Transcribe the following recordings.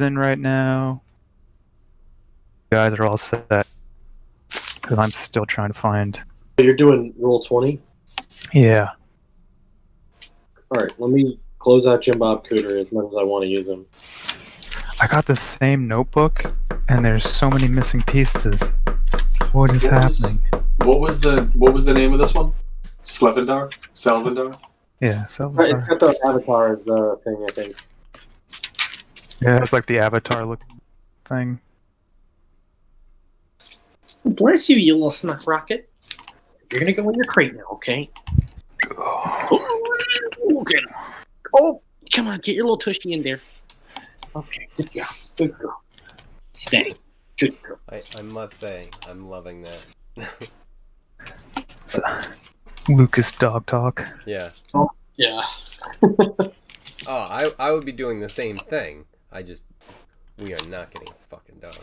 in right now. You guys are all set. Because I'm still trying to find. You're doing roll 20? Yeah. Alright, let me close out Jim Bob Cooter as much as I want to use him. I got the same notebook, and there's so many missing pieces. What is happening? What was the name of this one? Selvendar? Yeah, It's Selvendar. got the avatar as the thing, I think. Yeah, it's like the avatar look thing. Bless you, you little snuff rocket. You're gonna go in your crate now, okay? Oh, get him. Oh, come on, get your little tushy in there. Okay, good girl. Good girl. Stay. Good girl. I must say, I'm loving that. It's Lucas dog talk. Yeah. Yeah. Oh, I would be doing the same thing. We are not getting a fucking dog.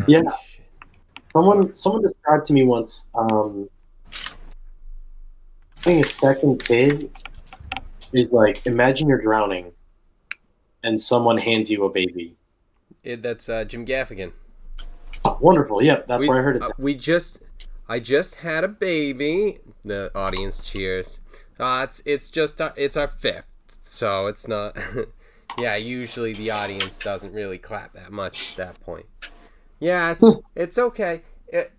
Yeah. Oh, shit. Someone described to me once, I think a second kid is like, imagine you're drowning and someone hands you a baby. That's Jim Gaffigan. Oh, wonderful. Yep, that's where I heard it. I just had a baby. The audience cheers. It's our fifth, so it's not. Yeah, usually the audience doesn't really clap that much at that point. Yeah, it's okay.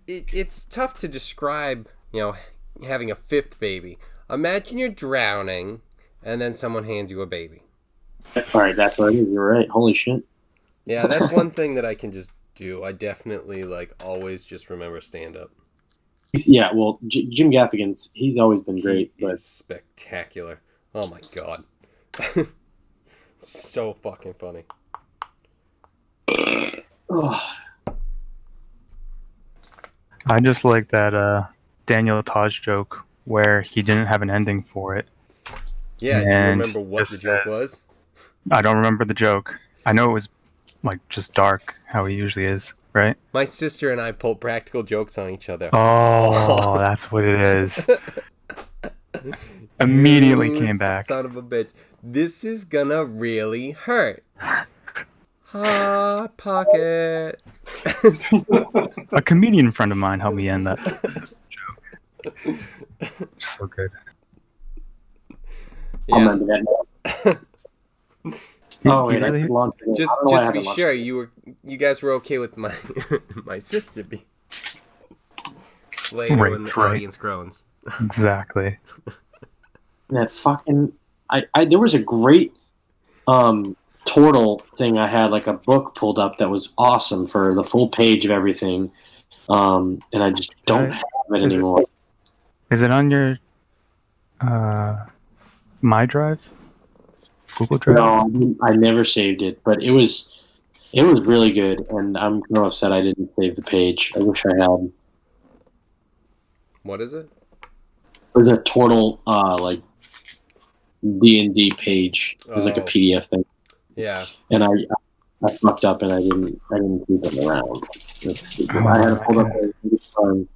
It's tough to describe, having a fifth baby. Imagine you're drowning, and then someone hands you a baby. Alright, that's what it is. You're right. Holy shit. Yeah, that's one thing that I can just do. I definitely always just remember stand up. Yeah, well, Jim Gaffigan's, he's always been great. He But is spectacular. Oh my god. So fucking funny. I just like that Daniel Taj joke where he didn't have an ending for it. Yeah, do you And remember what the just joke says- was? I don't remember the joke. I know it was just dark, how he usually is, right? My sister and I pulled practical jokes on each other. Oh, that's what it is. Immediately You came back. Son of a bitch. This is gonna really hurt. Hot pocket. A comedian friend of mine helped me end that joke. So good. I'll Yeah. remember that. Oh, wait, really? I launched it. Just I don't know why I to be haven't launched sure, it. you guys were okay with my my sister being later when the Right. audience groans. Exactly. That fucking... there was a great Turtle thing I had, like a book pulled up that was awesome for the full page of everything. And I just don't have it Is it- anymore. Is it on your My Drive? Google Drive? No, I never saved it, but it was really good, and I'm kind of upset I didn't save the page. I wish I had. What is it? It was a Turtle D&D page. It was like a Oh. PDF thing, Yeah. and I fucked up and I didn't keep it around. That's stupid. I had it pulled up every time.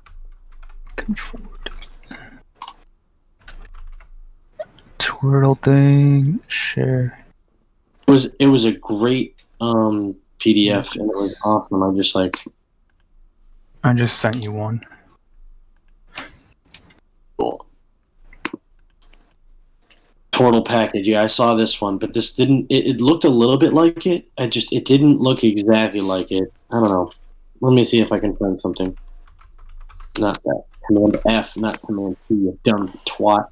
Twirl thing. Share. It was a great PDF, and it was awesome. I just sent you one. Turtle package. Yeah, I saw this one, but this didn't. It looked a little bit like it. It didn't look exactly like it. I don't know. Let me see if I can find something. Not that. Command F, not Command T. You dumb twat.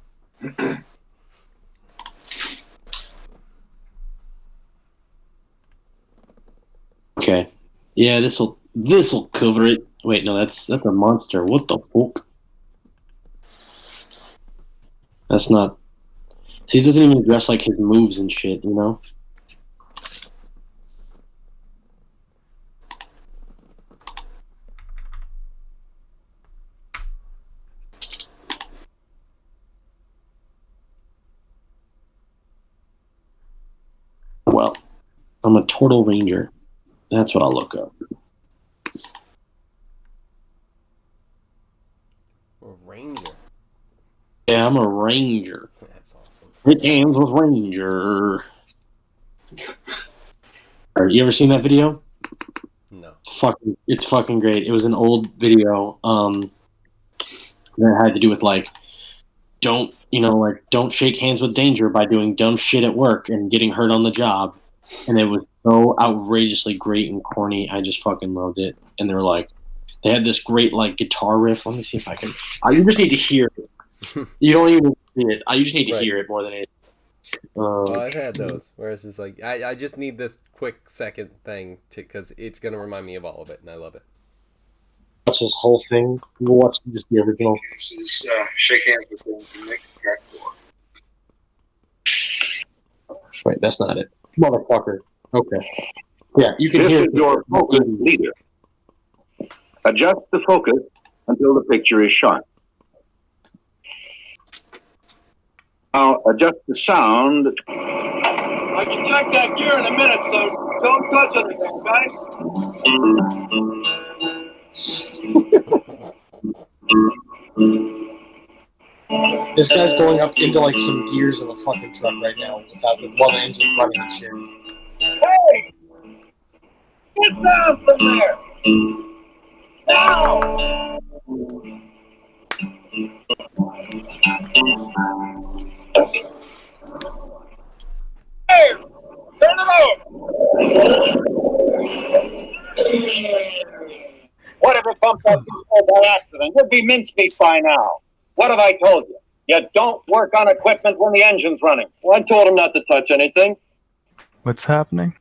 Okay. Yeah, this'll cover it. Wait, no, that's a monster. What the fuck? That's not. See, he doesn't even address like his moves and shit, you know? Well, I'm a Turtle Ranger. That's what I'll look up. A ranger. Yeah, I'm a Ranger. That's awesome. It ends with Ranger. You ever seen that video? No. It's fucking great. It was an old video that had to do with like don't shake hands with danger by doing dumb shit at work and getting hurt on the job. And it was so outrageously great and corny. I just fucking loved it. And they had this great like guitar riff. Let me see if I can. You just need to hear it. You don't even see it. You just need to hear it more than anything. I've had those where it's just like I just need this quick second thing because it's gonna remind me of all of it, and I love it. Watch this whole thing. We'll watch just the original. This is shake hands with them and make a track for. Wait, that's not it, motherfucker. Okay, yeah, you can hear. This is your focus leader. Adjust the focus until the picture is sharp. Now adjust the sound. I can check that gear in a minute, so don't touch anything, okay? This guy's going up into like some gears of a fucking truck right now while the engine's running and shit. Hey! Get down from there! Now! Hey! Turn it over! What if it bumped up by accident? Would be mincemeat by now. What have I told you? You don't work on equipment when the engine's running. Well, I told him not to touch anything. What's happening?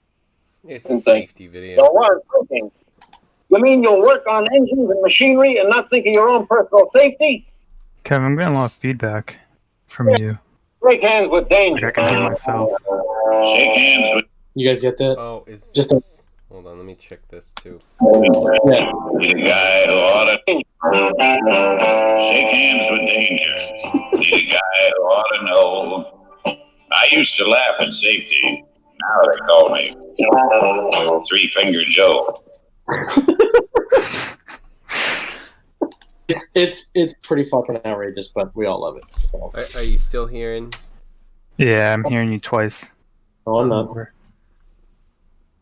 It's a safety video. You weren't thinking. You mean you'll work on engines and machinery and not think of your own personal safety? Kevin, I'm getting a lot of feedback from you. Shake hands with danger. Like I can hear myself. Shake hands with. You guys get that? Oh, is Just this... Hold on, let me check this too. Yeah. The guy who ought to shake hands with danger. He's a guy who ought to know. I used to laugh at safety. Now they call me Three-Finger Joe. It's pretty fucking outrageous, but we all love it. Are you still hearing? Yeah, I'm hearing you twice. Oh, I'm not.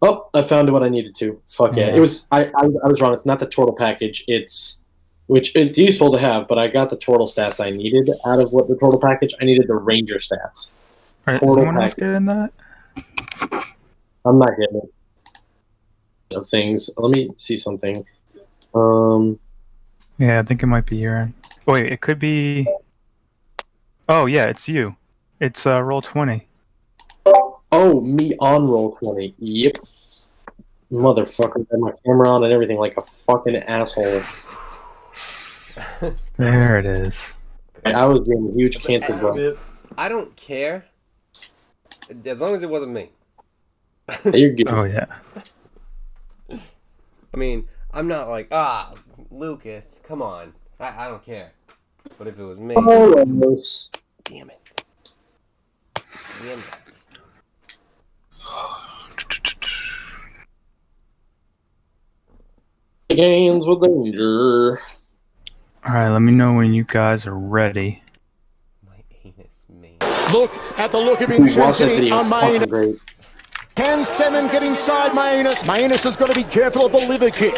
Oh, I found what I needed to. Fuck yeah. It was I was wrong. It's not the turtle package. It's useful to have, but I got the turtle stats I needed out of what the turtle package. I needed the ranger stats. Right, is someone else getting that? I'm not getting it. Of things. Let me see something. Yeah, I think it might be your end. Oh, wait, it could be. Oh yeah, it's you. It's roll 20. Oh, me on roll 20. Yep. Motherfucker, had my camera on and everything like a fucking asshole. There it is. I was being a huge cancer bro. I don't care. As long as it wasn't me. You're good. Oh yeah. I mean, I'm not like, Lucas, come on. I don't care. But if it was me... Almost. Damn it. Damn it. Games with danger. Alright, let me know when you guys are ready. My anus, man. Look at the look of Watch that intensity video. It's on fucking Maine. great. Can Semen get inside Maenus? Maenus has got to be careful of the liver kick.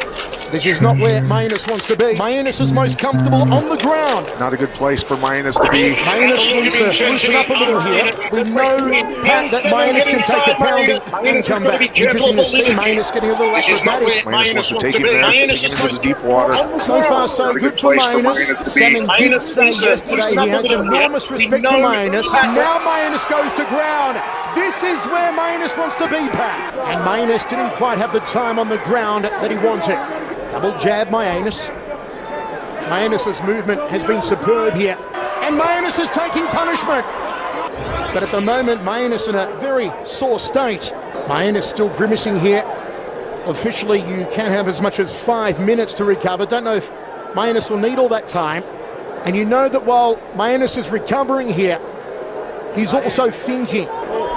This is not where Maenus wants to be. Maenus is most comfortable on the ground. Not a good place for Maenus to be. Maenus needs to loosen up a little here. We know that Maenus can take a pounding and come back. Interesting to see Maenus getting a little acrobatic. Maenus wants to take him there, taking him into the deep water. So far, so good for Maenus. Semen did say yesterday he has enormous respect for Maenus. Now Maenus goes to ground. This is where Maenus wants to be, Pat. And Maenus didn't quite have the time on the ground that he wanted. Double jab, Maenus. Maenus' movement has been superb here. And Maenus is taking punishment. But at the moment, Maenus in a very sore state. Maenus still grimacing here. Officially, you can have as much as 5 minutes to recover. Don't know if Maenus will need all that time. And you know that while Maenus is recovering here, he's also thinking.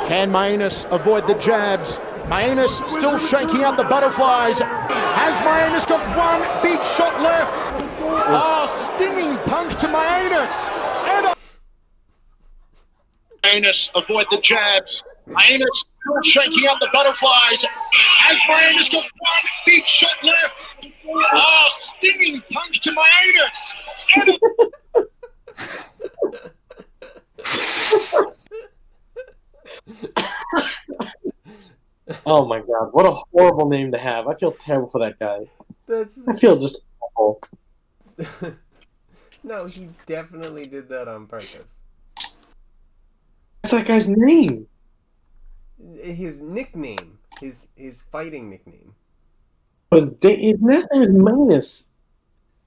Can Maenus avoid the jabs? Maenus still shaking out the butterflies. Has Maenus got one big shot left? Oh, stinging punch to Maenus. And Maenus avoid the jabs. Maenus still shaking out the butterflies. As Mianus got one big shot left. Oh, stinging punch to Mianus. Oh my god, what a horrible name to have. I feel terrible for that guy. I feel just awful. No, he definitely did that on purpose. What's that guy's name? His nickname. His fighting nickname. His last name is Manus.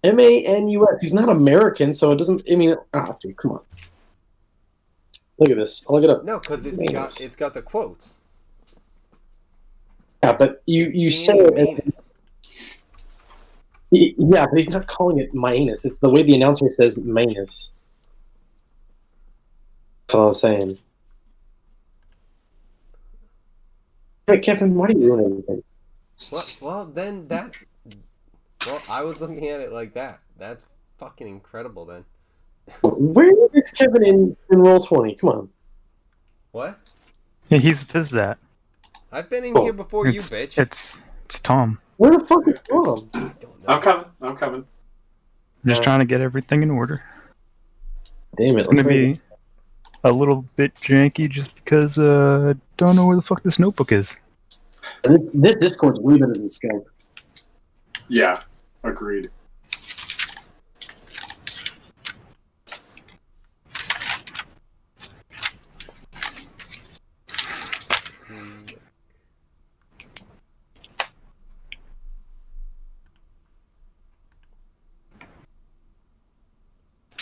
Manus. He's not American, so it doesn't. I mean, dude, come on. Look at this. I'll look it up. No, because it's got the quotes. Yeah, but you say it. Yeah, but he's not calling it Manus. It's the way the announcer says Manus. That's all I was saying. Hey, Kevin, why do you ruin everything? Well, then that's... Well, I was looking at it like that. That's fucking incredible, then. Where is Kevin in Roll20? Come on. What? Yeah, he's Fizzat. I've been in here before you, bitch. It's Tom. Where the fuck is Tom? I'm coming. I'm just trying to get everything in order. Damn it. It's going to be a little bit janky just because I don't know where the fuck this notebook is. This Discord's way better than Skype. Yeah, agreed.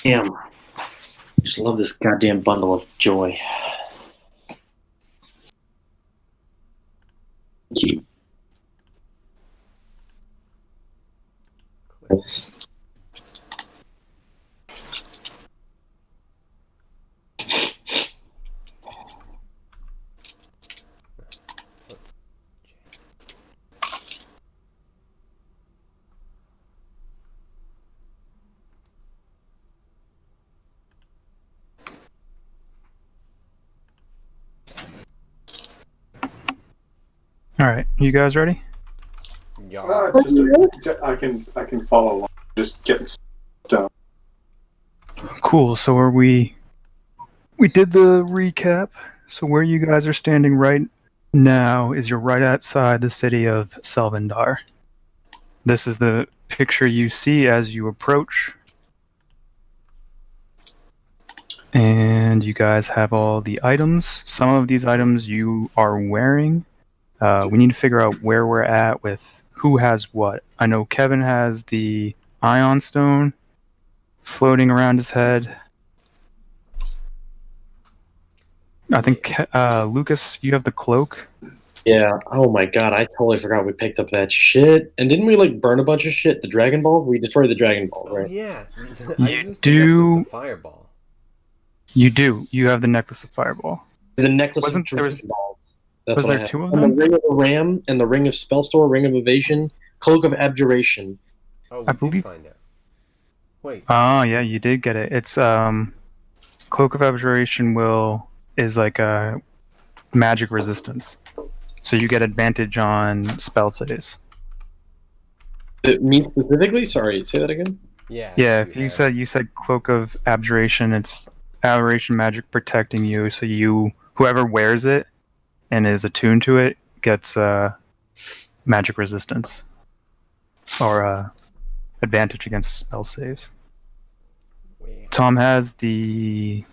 Damn. Just love this goddamn bundle of joy. Thank you. Yes. All right, you guys ready? Yeah. I can follow along. Just getting done. Cool. So we did the recap. So where you guys are standing right now is you're right outside the city of Selvendar. This is the picture you see as you approach. And you guys have all the items. Some of these items you are wearing. We need to figure out where we're at with who has what. I know Kevin has the Ion Stone floating around his head. I think, Lucas, you have the cloak. Yeah. Oh my god, I totally forgot we picked up that shit. And didn't we burn a bunch of shit? The Dragon Ball? We destroyed the Dragon Ball, right? Oh, yeah. You do. Fireball. You do. You have the necklace of Fireball. The necklace Wasn't of Dragon Balls. That's was what I there have. two of And them? the Ring of the Ram, and the Ring of Spellstore, Ring of Evasion, Cloak of Abjuration. Oh, I we believe- did find it. Wait. Oh, yeah, you did get it. It's Cloak of Abjuration is like a magic resistance, so you get advantage on spell saves. Me specifically? Sorry, say that again. Yeah. Yeah, if you said Cloak of Abjuration, it's Aberration magic protecting you, so whoever wears it and is attuned to it gets magic resistance or advantage against spell saves. Tom has the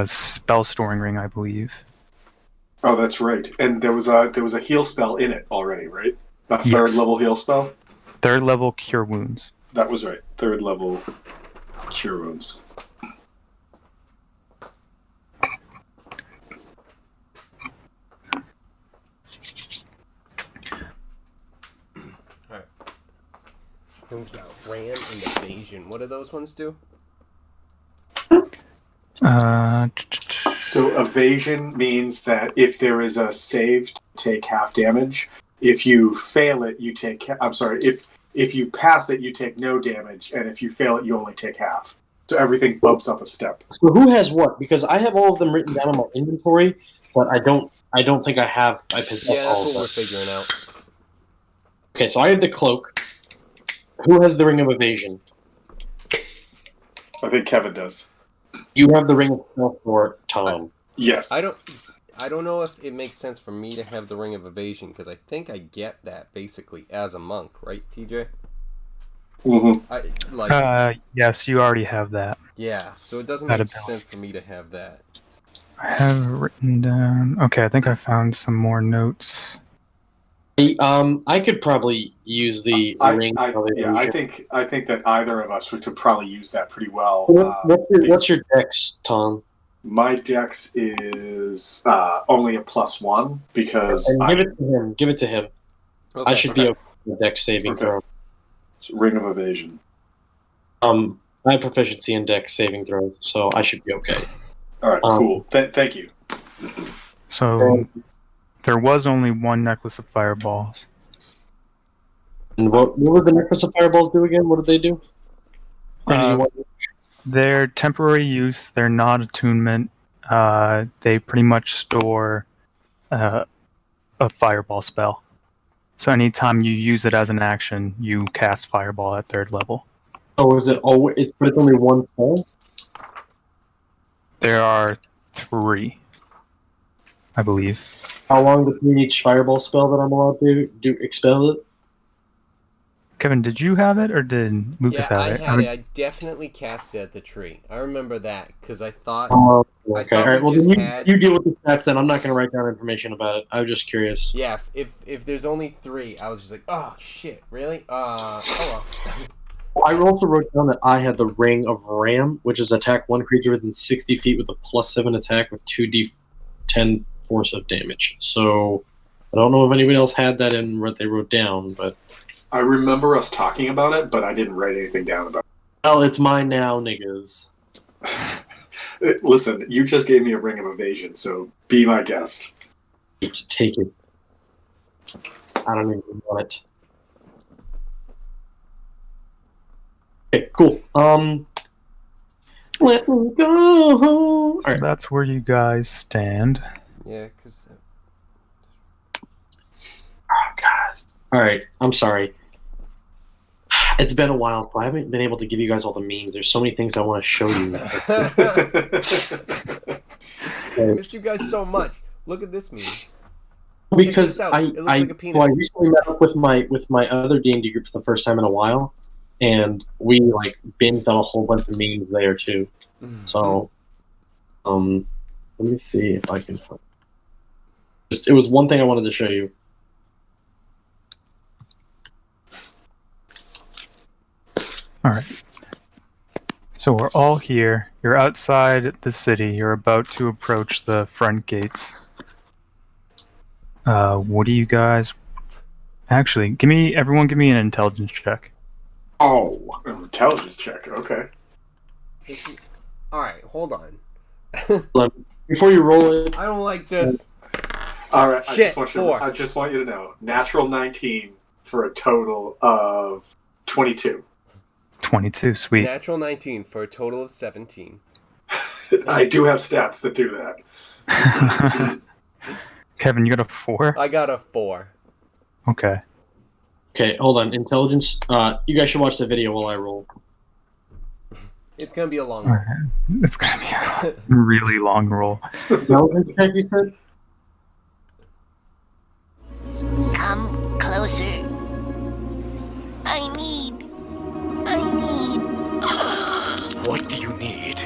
spell storing ring, I believe. Oh, that's right. And there was a heal spell in it already, right? A third Yes. level heal spell? Third level cure wounds. That was right. Third level cure wounds. Alright. Who's now? Ram and Evasion. What do those ones do? So evasion means that if there is a save, take half damage. If you fail it, you take... I'm sorry. If you pass it, you take no damage. And if you fail it, you only take half. So everything bumps up a step. So who has what? Because I have all of them written down in my inventory, but I don't think I possess Yeah, that's all of what them. we're figuring out. Okay, so I have the cloak. Who has the ring of evasion? I think Kevin does. You have the ring of stealth for Tom. Yes. I don't know if it makes sense for me to have the ring of evasion because I think I get that basically as a monk, right, TJ? Mm-hmm. Yes, you already have that. Yeah, so it doesn't That make ability. sense for me to have that. I have written down. Okay, I think I found some more notes. I could probably use the ring. I think that either of us could probably use that pretty well. What's your dex, Tom? My dex is only a +1 because And give it to him. Give it to him. Okay. I should be okay with the dex saving throw. So Ring of Evasion. I have proficiency in dex saving throws, so I should be okay. All right, cool. Thank you. So there was only one necklace of fireballs. And what would the necklace of fireballs do again? What did they do? They're temporary use. They're not attunement. They pretty much store a fireball spell. So anytime you use it as an action, you cast fireball at 3rd level. Oh, is it always? But it's only one spell? There are 3, I believe. How long between each fireball spell that I'm allowed to do expel it? Kevin, did you have it or did Lucas have it? I had it. I definitely cast it at the tree. I remember that because I thought. Okay. All right. Well, then you deal with the stats. Then I'm not going to write down information about it. I was just curious. Yeah. If there's only 3, I was just like, oh shit, really? Oh well. I also wrote down that I had the Ring of Ram, which is attack one creature within 60 feet with a +7 attack with 2d10 force of damage. So I don't know if anybody else had that in what they wrote down, but I remember us talking about it, but I didn't write anything down about it. Well, it's mine now, niggas. Listen, you just gave me a Ring of Evasion, so be my guest. Take it. I don't even want it. Okay, cool. Let me go. So that's where you guys stand. Yeah, because. Oh, God. All right, I'm sorry. It's been a while, so I haven't been able to give you guys all the memes. There's so many things I want to show you. I missed you guys so much. Look at this meme. Because I recently met up with my other D&D group for the first time in a while, and we binged on a whole bunch of memes there too. Mm-hmm. So, let me see if I can find. It was one thing I wanted to show you. All right. So we're all here. You're outside the city. You're about to approach the front gates. What do you guys... Actually, everyone give me an intelligence check. Oh, an intelligence check. Okay. Alright, hold on. Before you roll it... I don't like this. Alright, Shit, I just want you to know. Natural 19 for a total of 22. 22, sweet. Natural 19 for a total of 17. I do have stats that do that. Kevin, you got a 4? I got a 4. Okay. Okay, hold on. Intelligence. You guys should watch the video while I roll. It's gonna be a long roll. Right. It's gonna be a really long roll. Intelligence check, you said? Come closer. I need. What do you need?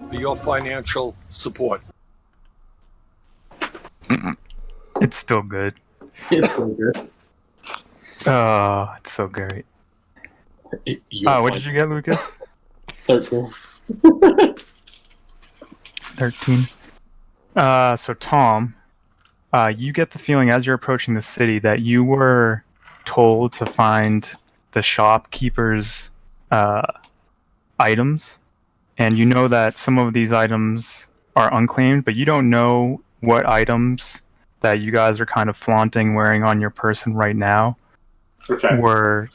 For your financial support. It's still good. It's so good. Oh, it's so great. What did you get, Lucas? 13. 13. So Tom, you get the feeling as you're approaching the city that you were told to find the shopkeeper's items, and you know that some of these items are unclaimed, but you don't know what items that you guys are kind of flaunting wearing on your person right now were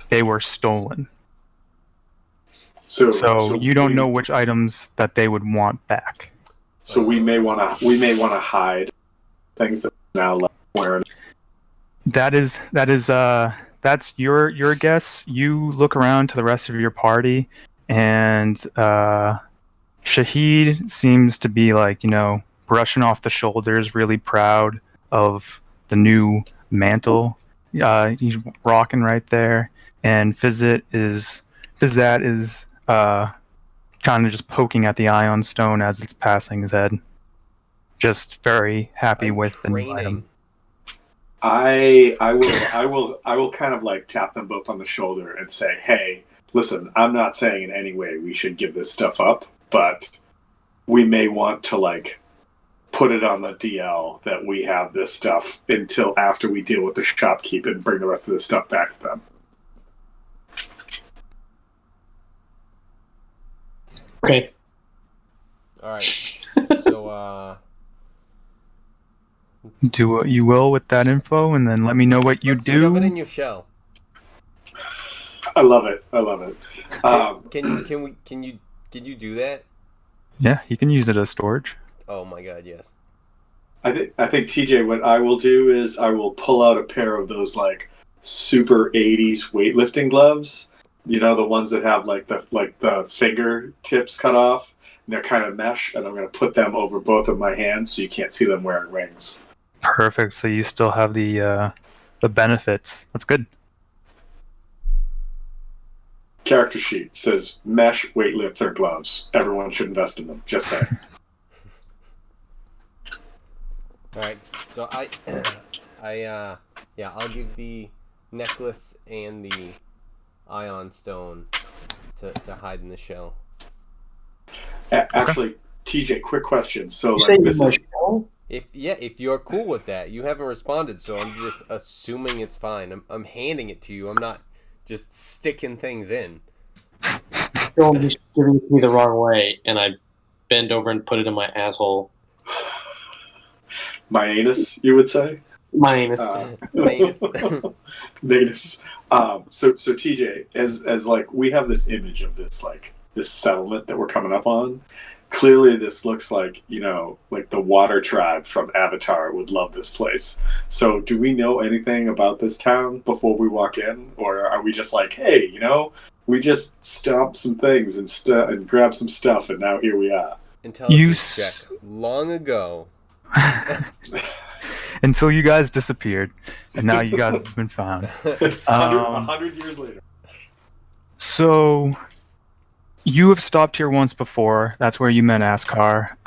they were stolen. So you don't know which items that they would want back. So we may want to hide things that we're now left wearing. That's your guess. You look around to the rest of your party, and Shahid seems to be like, brushing off the shoulders, really proud of the new mantle. He's rocking right there, and Fizzat is kind of just poking at the ion stone as it's passing his head. Just very happy with the new item. I will kind of like tap them both on the shoulder and say, hey, listen, I'm not saying in any way we should give this stuff up, but we may want to like put it on the DL that we have this stuff until after we deal with the shopkeep and bring the rest of the stuff back to them. Okay. All right. So, do what you will with that info, and then let me know what you do. Shove it in your shell. I love it. Can you do that? Yeah, you can use it as storage. Oh my god, yes. I think TJ, what I will do is I will pull out a pair of those like super 80s weightlifting gloves. You know, the ones that have like the finger tips cut off. And they're kind of mesh, and I'm going to put them over both of my hands so you can't see them wearing rings. Perfect. So you still have the benefits. That's good. Character sheet says mesh weightlifter gloves. Everyone should invest in them. Just saying. All right. So I'll give the necklace and the ion stone to hide in the shell. Actually, TJ, quick question. So, like, this is if you're cool with that, you haven't responded, so I'm just assuming it's fine. I'm handing it to you. I'm not just sticking things in. Don't just giving it to me the wrong way, and I bend over and put it in my asshole. My anus, you would say? My anus. Anus. Anus. So TJ, as like we have this image of this like this settlement that we're coming up on. Clearly, this looks like, like the water tribe from Avatar would love this place. So, do we know anything about this town before we walk in, or are we just like, hey, we just stomped some things and grabbed some stuff, and now here we are? Intelligence check long ago. Until you guys disappeared, and now you guys have been found. 100 years later. So, you have stopped here once before. That's where you met Askar.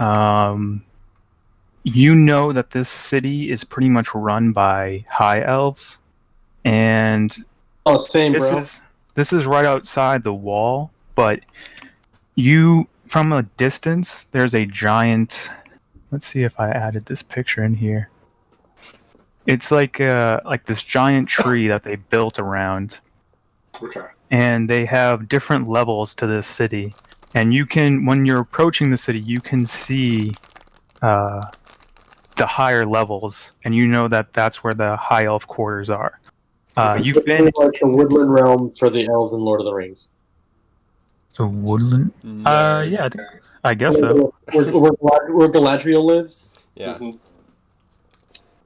You know that this city is pretty much run by high elves, and same, bro. This is right outside the wall, but from a distance, there's a giant. Let's see if I added this picture in here. It's like this giant tree that they built around. Okay. And they have different levels to this city. And when you're approaching the city, you can see the higher levels, and you know that that's where the high elf quarters are. You've been like the woodland realm for the elves in Lord of the Rings. The woodland? Yeah, I guess so. Where Galadriel lives? Yeah. Mm-hmm.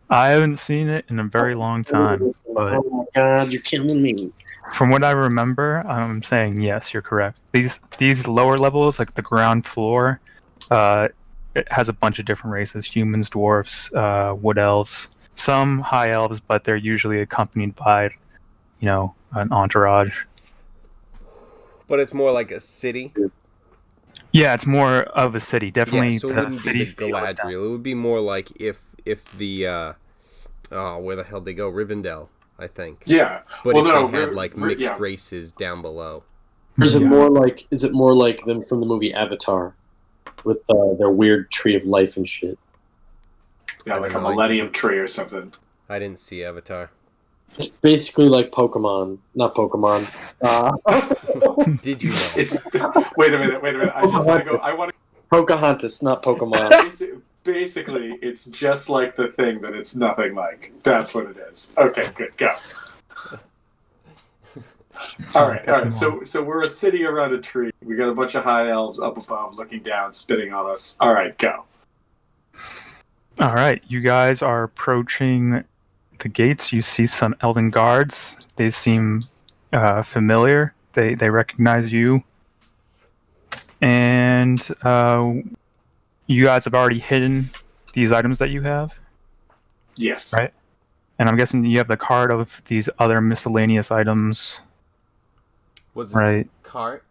I haven't seen it in a very long time. But oh my god, you're killing me. From what I remember, I'm saying yes, you're correct. These lower levels, like the ground floor, it has a bunch of different races: humans, dwarves, wood elves, some high elves, but they're usually accompanied by, an entourage. But it's more like a city. Yeah, it's more of a city. Definitely, yeah, so the city feel. Galadriel. It would be more like if the where the hell they go, Rivendell, I think. Yeah, but if they had like mixed races down below. Or is it more like them from the movie Avatar, with their weird tree of life and shit? Yeah, like a millennium tree or something. I didn't see Avatar. It's basically like Pokemon, not Pokemon. Did you know? It's wait a minute. I just want to go. I want to. Pocahontas, not Pokemon. Basically, it's just like the thing that it's nothing like. That's what it is. Okay, good. Go. All right. So we're a city around a tree. We got a bunch of high elves up above, looking down, spitting on us. All right, go. All right, you guys are approaching the gates. You see some elven guards. They seem familiar. They recognize you, and you guys have already hidden these items that you have, Yes. right? And I'm guessing you have the card of these other miscellaneous items. Was it right? Cart?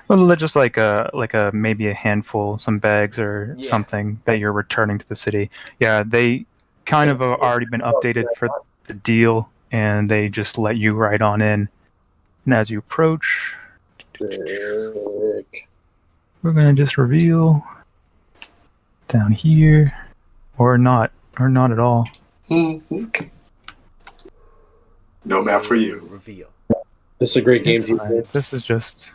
Well, they're just like a maybe a handful, some bags or Yeah. something that you're returning to the city. Yeah, they kind of have already been updated for the deal, and they just let you right on in. And as you approach, we're gonna just reveal down here, or not at all. No map for you. Reveal. This is a great game. It's fine. This is just.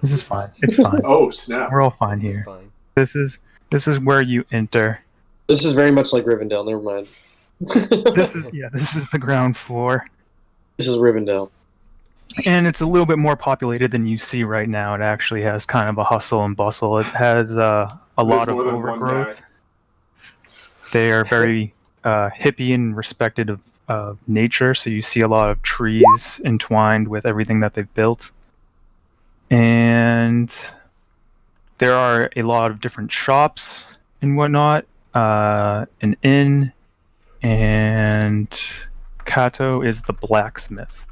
This is fine. It's fine. Oh snap! We're all fine This is here. fine. This is where you enter. This is very much like Rivendell. Never mind. This is the ground floor, This is Rivendell. and it's a little bit more populated than you see right now. It actually has kind of a hustle and bustle. It has a lot of more than one overgrowth. They are very hippie and respected of nature, so you see a lot of trees entwined with everything that they've built. And there are a lot of different shops and whatnot, an inn, and Kato is the blacksmith.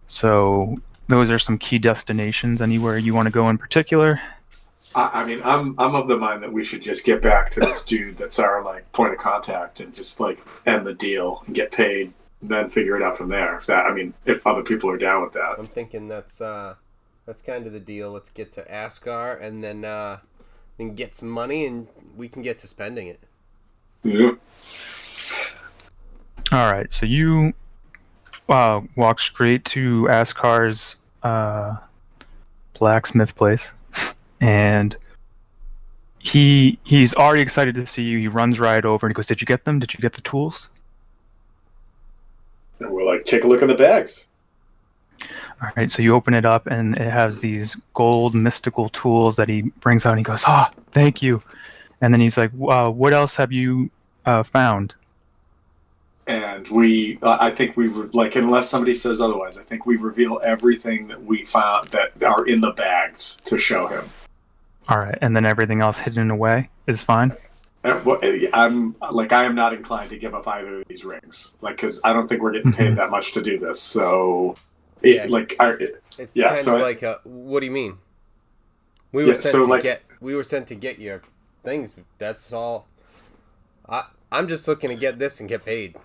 So those are some key destinations. Anywhere you want to go in particular? I mean, I'm of the mind that we should just get back to this dude that's our like point of contact and just like end the deal and get paid, and then figure it out from there. If other people are down with that. I'm thinking that's kind of the deal. Let's get to Ascar and then get some money, and we can get to spending it. Yeah. All right, so you walk straight to Askar's blacksmith place, and he's already excited to see you. He runs right over and he goes, "Did you get them? Did you get the tools?" And we're like, take a look at the bags. All right, so you open it up, and it has these gold mystical tools that he brings out, and he goes, thank you. And then he's like, what else have you found? And I think unless somebody says otherwise, I think we reveal everything that we found that are in the bags to show him. All right, and then everything else hidden away is fine? I am not inclined to give up either of these rings, because I don't think we're getting paid that much to do this. So, It's kind of like what do you mean? We were sent to get your things. That's all. I'm just looking to get this and get paid.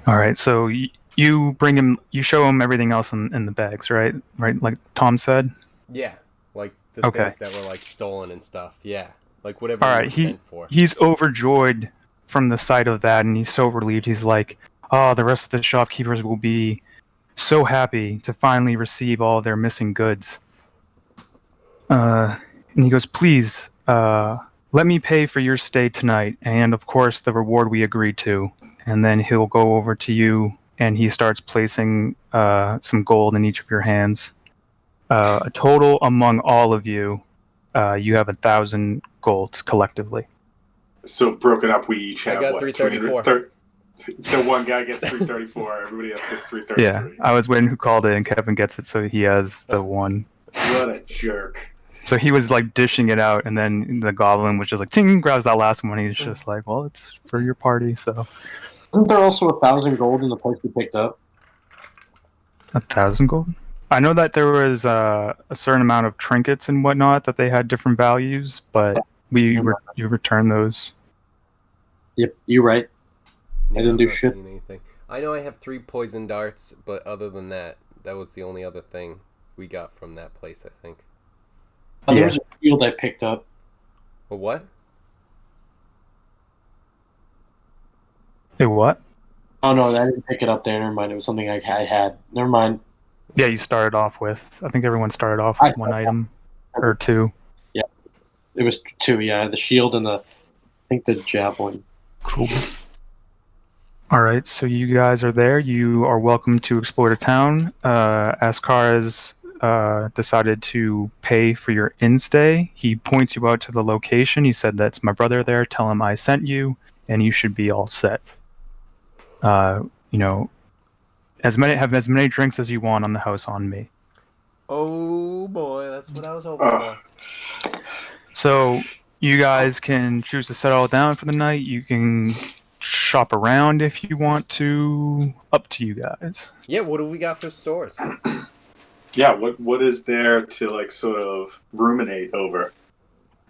All right, so you bring him, you show him everything else in the bags, right? Right, like Tom said. Yeah, like the things that were like stolen and stuff. Yeah, like whatever. All right, sent for. He's overjoyed from the sight of that, and he's so relieved. He's like, the rest of the shopkeepers will be so happy to finally receive all their missing goods. And he goes, please, let me pay for your stay tonight, and of course the reward we agreed to. And then he'll go over to you, and he starts placing some gold in each of your hands. A total among all of you, you have 1,000 gold collectively. So broken up, we each have I got 334. The one guy gets 334. Everybody else gets 333. Yeah, I was waiting who called it, and Kevin gets it, so he has the one. What a jerk. So he was like dishing it out, and then the goblin was just like, ting, grabs that last one. He's just like, well, it's for your party, so. Isn't there also 1,000 gold in the place we picked up? 1,000 gold? I know that there was a certain amount of trinkets and whatnot that they had different values, but you returned those. Yep, you're right. Yeah, I didn't do I'm not shit. seeing anything. I know I have 3 poison darts, but other than that, that was the only other thing we got from that place, I think. There was a shield I picked up. A what? A what? Oh no, I didn't pick it up there. Never mind. It was something I had. Never mind. Yeah, you started off with. I think everyone started off with one item or 2. Yeah, it was 2. Yeah, the shield and I think the javelin. Cool. All right, so you guys are there. You are welcome to explore the town. Askar has decided to pay for your in-stay. He points you out to the location. He said, "That's my brother there. Tell him I sent you, and you should be all set. You know, have as many drinks as you want on the house on me." Oh boy, that's what I was hoping for. So you guys can choose to settle down for the night. You can shop around if you want to. Up to you guys. Yeah, what do we got for stores? Yeah, what is there to like sort of ruminate over?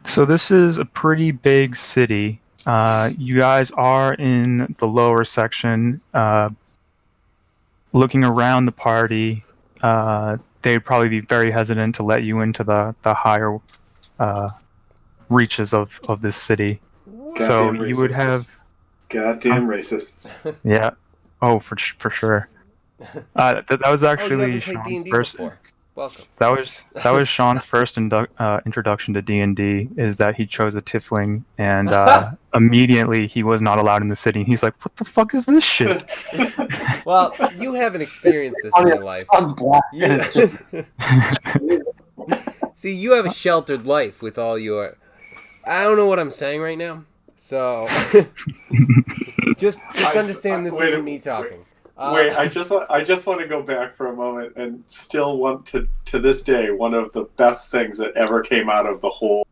So this is a pretty big city. You guys are in the lower section. Looking around the party, they'd probably be very hesitant to let you into the higher reaches of this city. So Goddamn you would racists. have Goddamn racists. yeah. Oh, for sure. That was actually you haven't played Sean's D&D first. before. Welcome. That was Sean's first introduction to D&D. Is that he chose a tiefling, and immediately he was not allowed in the city. He's like, "What the fuck is this shit?" Well, you haven't experienced this in your life. Black, and it's just See, you have a sheltered life with all your. I don't know what I'm saying right now, so just understand this isn't me talking. Wait, I just want to go back for a moment and still want to this day, one of the best things that ever came out of the whole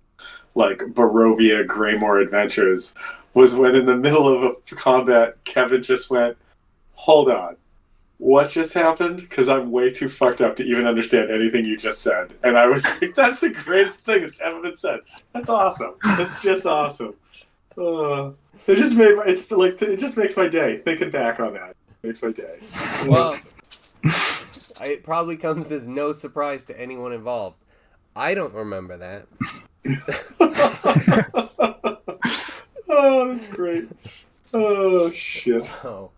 like Barovia Greymore adventures was when in the middle of a combat, Kevin just went, "Hold on, what just happened?" Because I'm way too fucked up to even understand anything you just said, and I was like, "That's the greatest thing that's ever been said. That's awesome. That's just awesome." It just makes my day thinking back on that. Makes my day. Well, it probably comes as no surprise to anyone involved. I don't remember that. Oh, that's great. Oh, shit. So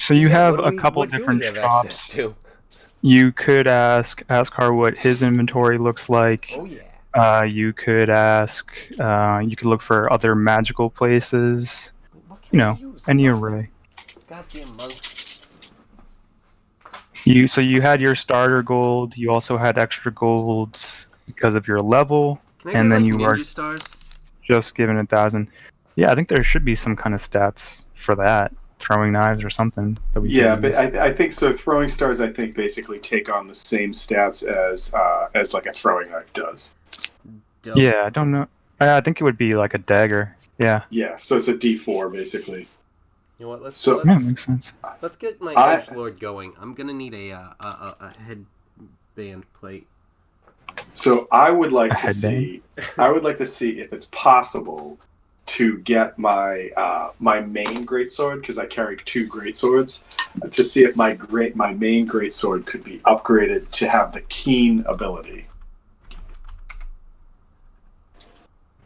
you have a what couple do we different have access shops. to? You could ask Har what his inventory looks like. Oh yeah. You could ask. You could look for other magical places. You know, any array. Goddamn monk. You had your starter gold. You also had extra gold because of your level, Can I and get, then like, you ninja are stars? just given 1,000. Yeah, I think there should be some kind of stats for that. Throwing knives or something. That we Yeah, can but use. I think so. Throwing stars, I think, basically take on the same stats as like a throwing knife does. Dope. Yeah, I don't know. I think it would be like a dagger. Yeah. Yeah, so it's a D4 basically. You know what? Let's Yeah, makes sense. let's get my I- edgelord going. I'm gonna need a headband plate. So I would like A to headband? see. I would like to see if it's possible to get my my main greatsword, because I carry 2 greatswords, to see if my main greatsword could be upgraded to have the keen ability.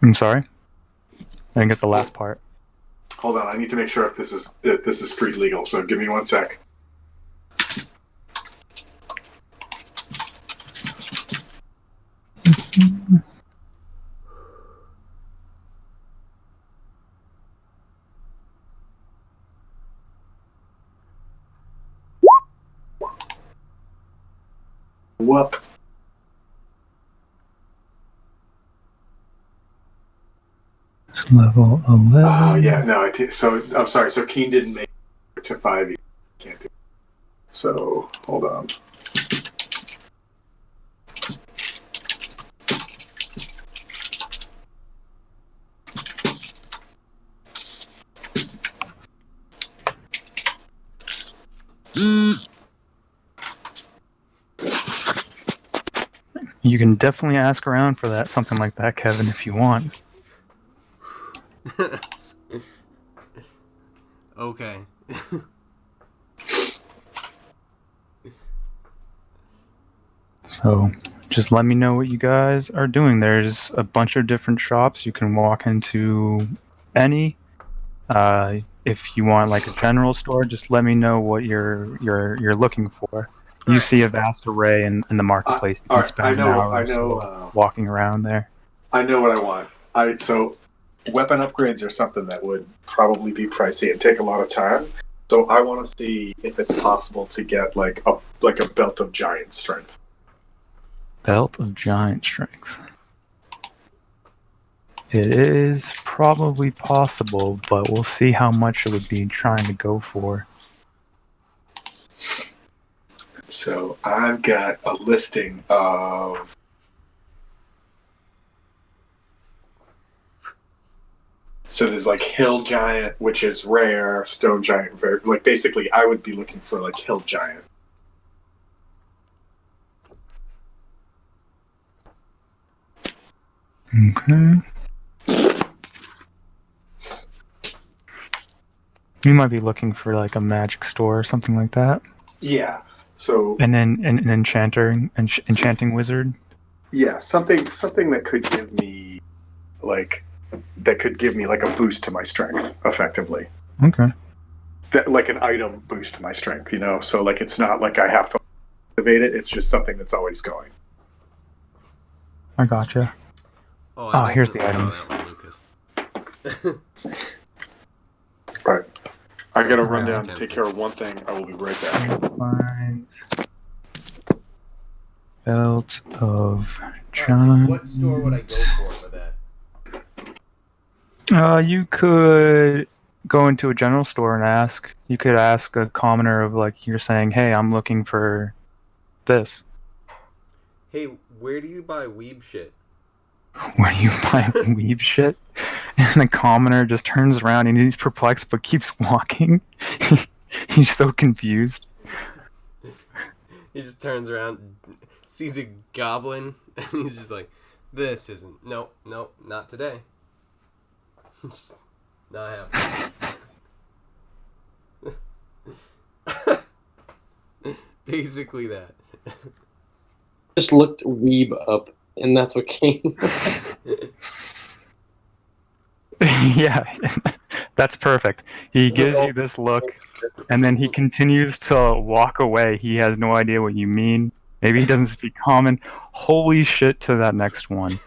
I'm sorry. I didn't get the last part. Hold on, I need to make sure if this is street legal. So give me 1 sec. Whoop. It's level 11. Oh yeah, no. So I'm sorry. So Keen didn't make it to 5. Can't do it. So hold on. You can definitely ask around for that, something like that, Kevin, if you want. Okay. So just let me know what you guys are doing. There's a bunch of different shops. You can walk into any. If you want like a general store, just let me know what you're looking for. You see a vast array in the marketplace. You can spend hours walking around there. I know what I want. So weapon upgrades are something that would probably be pricey and take a lot of time. So I want to see if it's possible to get like a belt of giant strength. Belt of giant strength. It is probably possible, but we'll see how much it would be trying to go for. So I've got a listing of. So there's like hill giant, which is rare, stone giant, very like basically I would be looking for like hill giant. Okay. You might be looking for like a magic store or something like that. Yeah. So and then an enchanting wizard. Yeah, something that could give me like a boost to my strength, effectively. Okay. That like an item boost to my strength, So like it's not like I have to activate it. It's just something that's always going. I gotcha. Oh, here's the items. Right. I gotta run down to take care of one thing. I will be right back. Find belt of giant. What store would I go for that? You could go into a general store and ask. You could ask a commoner of like you're saying, "Hey, I'm looking for this." Hey, where do you buy weeb shit? Where do you buy weeb shit? And the commoner just turns around and he's perplexed but keeps walking. He's so confused. He just turns around, sees a goblin, and he's just like, "This isn't. Nope, not today. Just not happening." Basically that. Just looked weeb up, and that's what came. Yeah, that's perfect. He gives you this look, and then he continues to walk away. He has no idea what you mean. Maybe he doesn't speak common. Holy shit to that next one.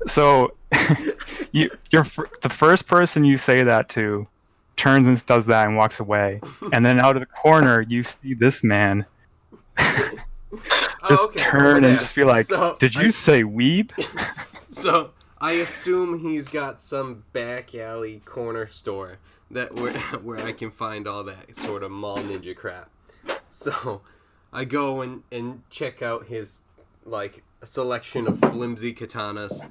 So, the first person you say that to turns and does that and walks away. And then out of the corner, you see this man just turn and just be like, "Did you say weeb?" So I assume he's got some back alley corner store where I can find all that sort of mall ninja crap. So I go and check out his like selection of flimsy katanas.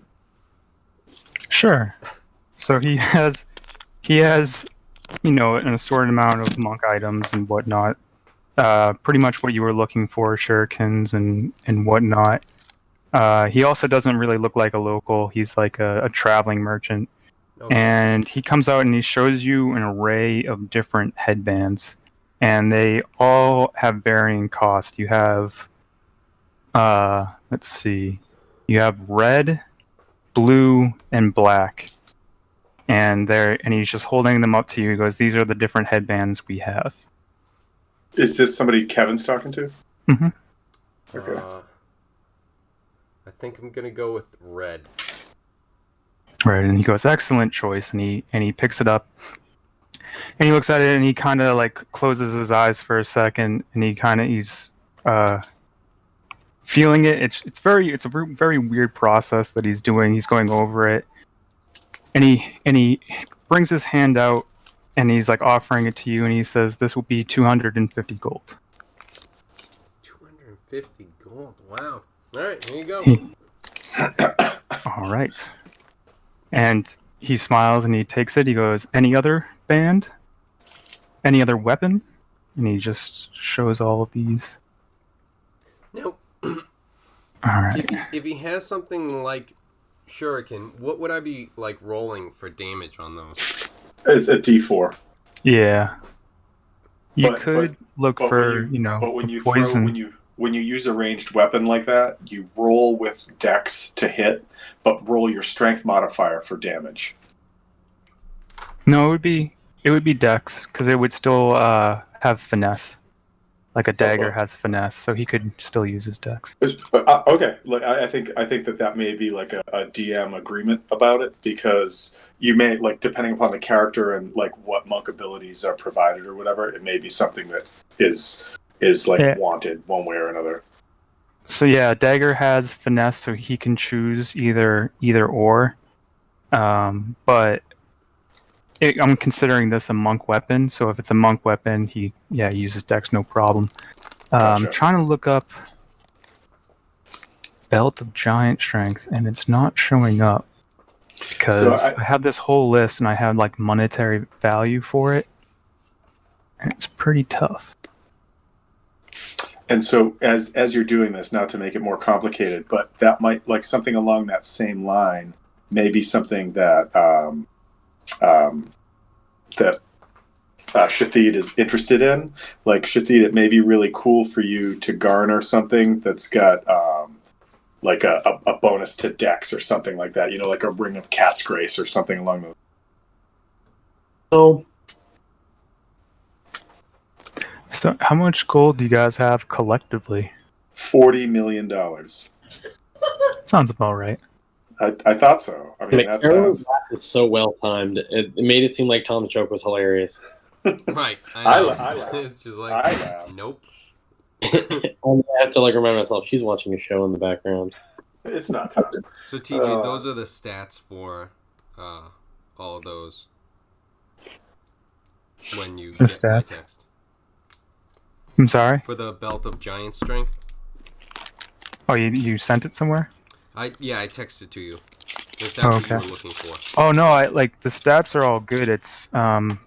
Sure. So he has an assorted amount of monk items and whatnot. Pretty much what you were looking for, shurikens and whatnot. He also doesn't really look like a local. He's like a traveling merchant. Okay. And he comes out and he shows you an array of different headbands. And they all have varying cost. You have, let's see, you have red, blue, and black. And he's just holding them up to you. He goes, "These are the different headbands we have." Is this somebody Kevin's talking to? Mm-hmm. Okay. I think I'm gonna go with red. Right, and he goes, "Excellent choice," and he picks it up, and he looks at it, and he kind of like closes his eyes for a second, and he's feeling it. It's a very weird process that he's doing. He's going over it, and he brings his hand out, and he's like offering it to you, and he says, "This will be 250 gold." 250 gold. Wow. All right, here you go. All right. And he smiles and he takes it. He goes, "Any other band? Any other weapon?" And he just shows all of these. Nope. All right. If he has something like shuriken, what would I be like rolling for damage on those? It's a D4. Yeah. You But when you poison. When you use a ranged weapon like that, you roll with dex to hit, but roll your strength modifier for damage. No, it would be dex because it would still have finesse. Like a dagger has finesse, so he could still use his dex. Okay, like I think that may be like a DM agreement about it, because you may, like, depending upon the character and like what monk abilities are provided or whatever, it may be something that is like wanted one way or another. So yeah, dagger has finesse, so he can choose either or. But I'm considering this a monk weapon, so if it's a monk weapon, he uses dex no problem. Gotcha. Trying to look up Belt of Giant Strength, and it's not showing up because I have this whole list and I have like monetary value for it, and it's pretty tough. And so as you're doing this, not to make it more complicated, but that might, like, something along that same line, maybe something that Shathid is interested in. Like, Shathid, it may be really cool for you to garner something that's got like a bonus to dex or something like that. You know, like a Ring of Cat's Grace or something along those. Oh. So how much gold do you guys have collectively? $40 million. Sounds about right. I thought so. I mean, that sounds... is so well timed. It made it seem like Tom's joke was hilarious. Right. I laugh. It's just like, I laugh. Nope. I have to like remind myself she's watching a show in the background. It's not time. So TJ, those are the stats for all of those. When you The get stats? my text. I'm sorry? For the Belt of Giant Strength. Oh, you sent it somewhere? I texted to you. If that's what you were looking for. Oh no, I like the stats are all good. It's I'm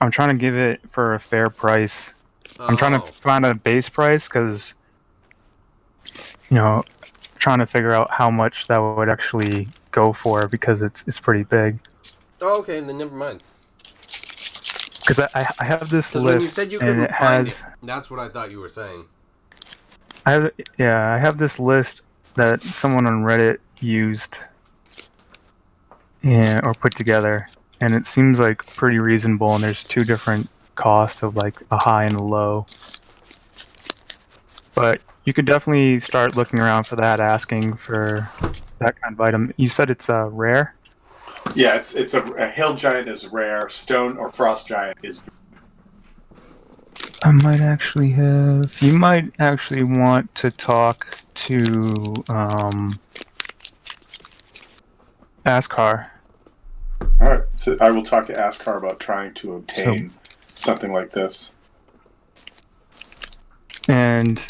trying to give it for a fair price. I'm trying to find a base price because, you know, trying to figure out how much that would actually go for because it's pretty big. Oh, okay, then never mind. Because I have this list, when you said you and couldn't it find has. it, that's what I thought you were saying. I have this list that someone on Reddit used, or put together, and it seems like pretty reasonable. And there's two different costs of like a high and a low. But you could definitely start looking around for that, asking for that kind of item. You said it's rare? Yeah, it's a hill giant is rare. Stone or frost giant is. I might actually have. You might actually want to talk to Askar. All right, so I will talk to Askar about trying to obtain something like this. And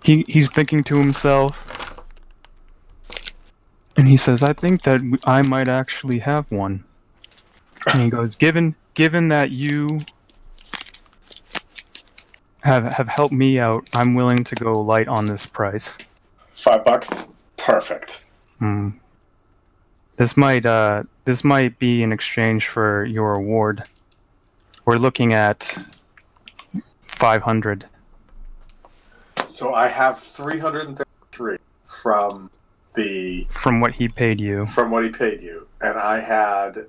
he's thinking to himself, and he says, "I think that I might actually have one." And he goes, "Given that you have helped me out, I'm willing to go light on this price." $5? Perfect. This might be in exchange for your award. We're looking at 500. So I have 333 from what he paid you. From what he paid you, and I had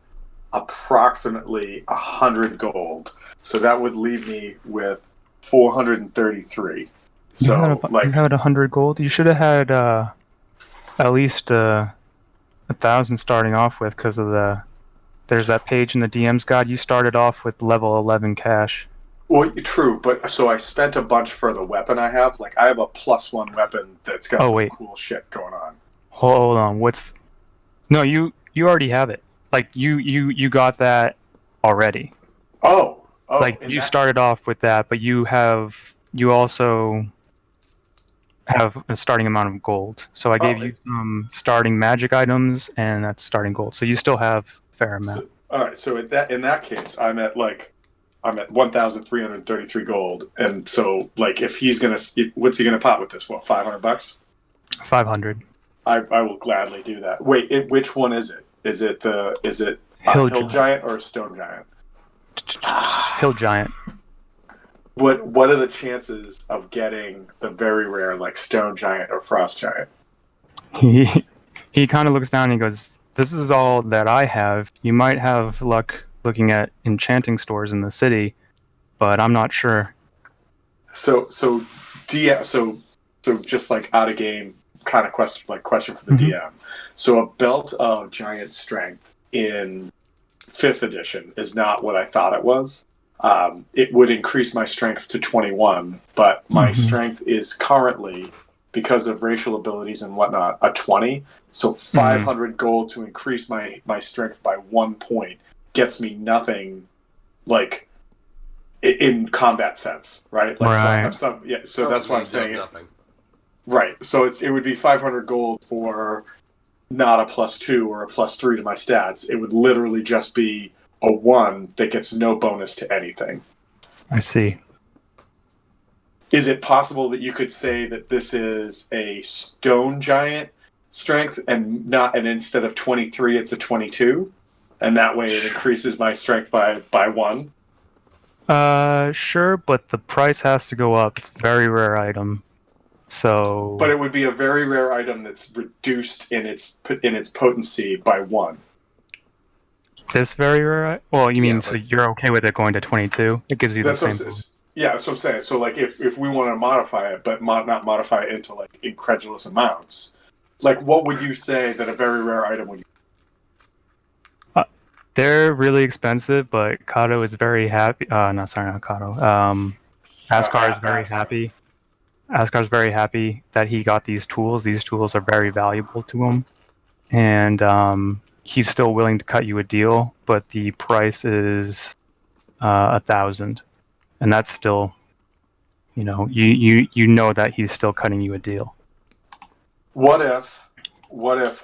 approximately 100 gold. So that would leave me with 433. So you had 100 gold. You should have had at least 1,000 starting off with, because of there's that page in the DM's guide. You started off with level 11 cash. Well, true, but so I spent a bunch for the weapon I have. Like, I have a +1 weapon that's got some cool shit going on. Hold on, No, you already have it. Like you got that already. Oh, like you started off with that, but you also have a starting amount of gold. So I gave you some starting magic items, and that's starting gold. So you still have a fair amount. All right, so in that case, I'm at 1,333 gold, and so like if what's he gonna pop with this? What, $500? 500. I will gladly do that. Wait, which one is it? Is it Hill Giant or Stone Giant? Hill Giant. What are the chances of getting the very rare like Stone Giant or Frost Giant? He kind of looks down and he goes, "This is all that I have. You might have luck looking at enchanting stores in the city, but I'm not sure." So DM. So just like out of game kind of question for the DM. So a belt of giant strength in 5th edition is not what I thought it was. It would increase my strength to 21, but my strength is currently, because of racial abilities and whatnot, a 20. So 500 gold to increase my strength by 1 point gets me nothing, like in combat sense, right? Like Right. so that's why I'm saying nothing. Right. So it would be 500 gold for not a +2 or a +3 to my stats. It would literally just be a 1 that gets no bonus to anything. I see. Is it possible that you could say that this is a stone giant strength and instead of 23 it's a 22? And that way it increases my strength by 1? Sure, but the price has to go up. It's a very rare item. So, but it would be a very rare item that's reduced in its potency by 1. This very rare. Well, you mean so you're okay with it going to 22? It gives you the same. Yeah, that's what I'm saying. So, like, if we want to modify it, but not modify it into like incredulous amounts, like, what would you say that a very rare item would? They're really expensive, but Kato is very happy. No, sorry, not Kato. Askar is very happy. Askar's very happy that he got these tools. These tools are very valuable to him, and he's still willing to cut you a deal, but the price is 1,000, and that's still, you know that he's still cutting you a deal. What if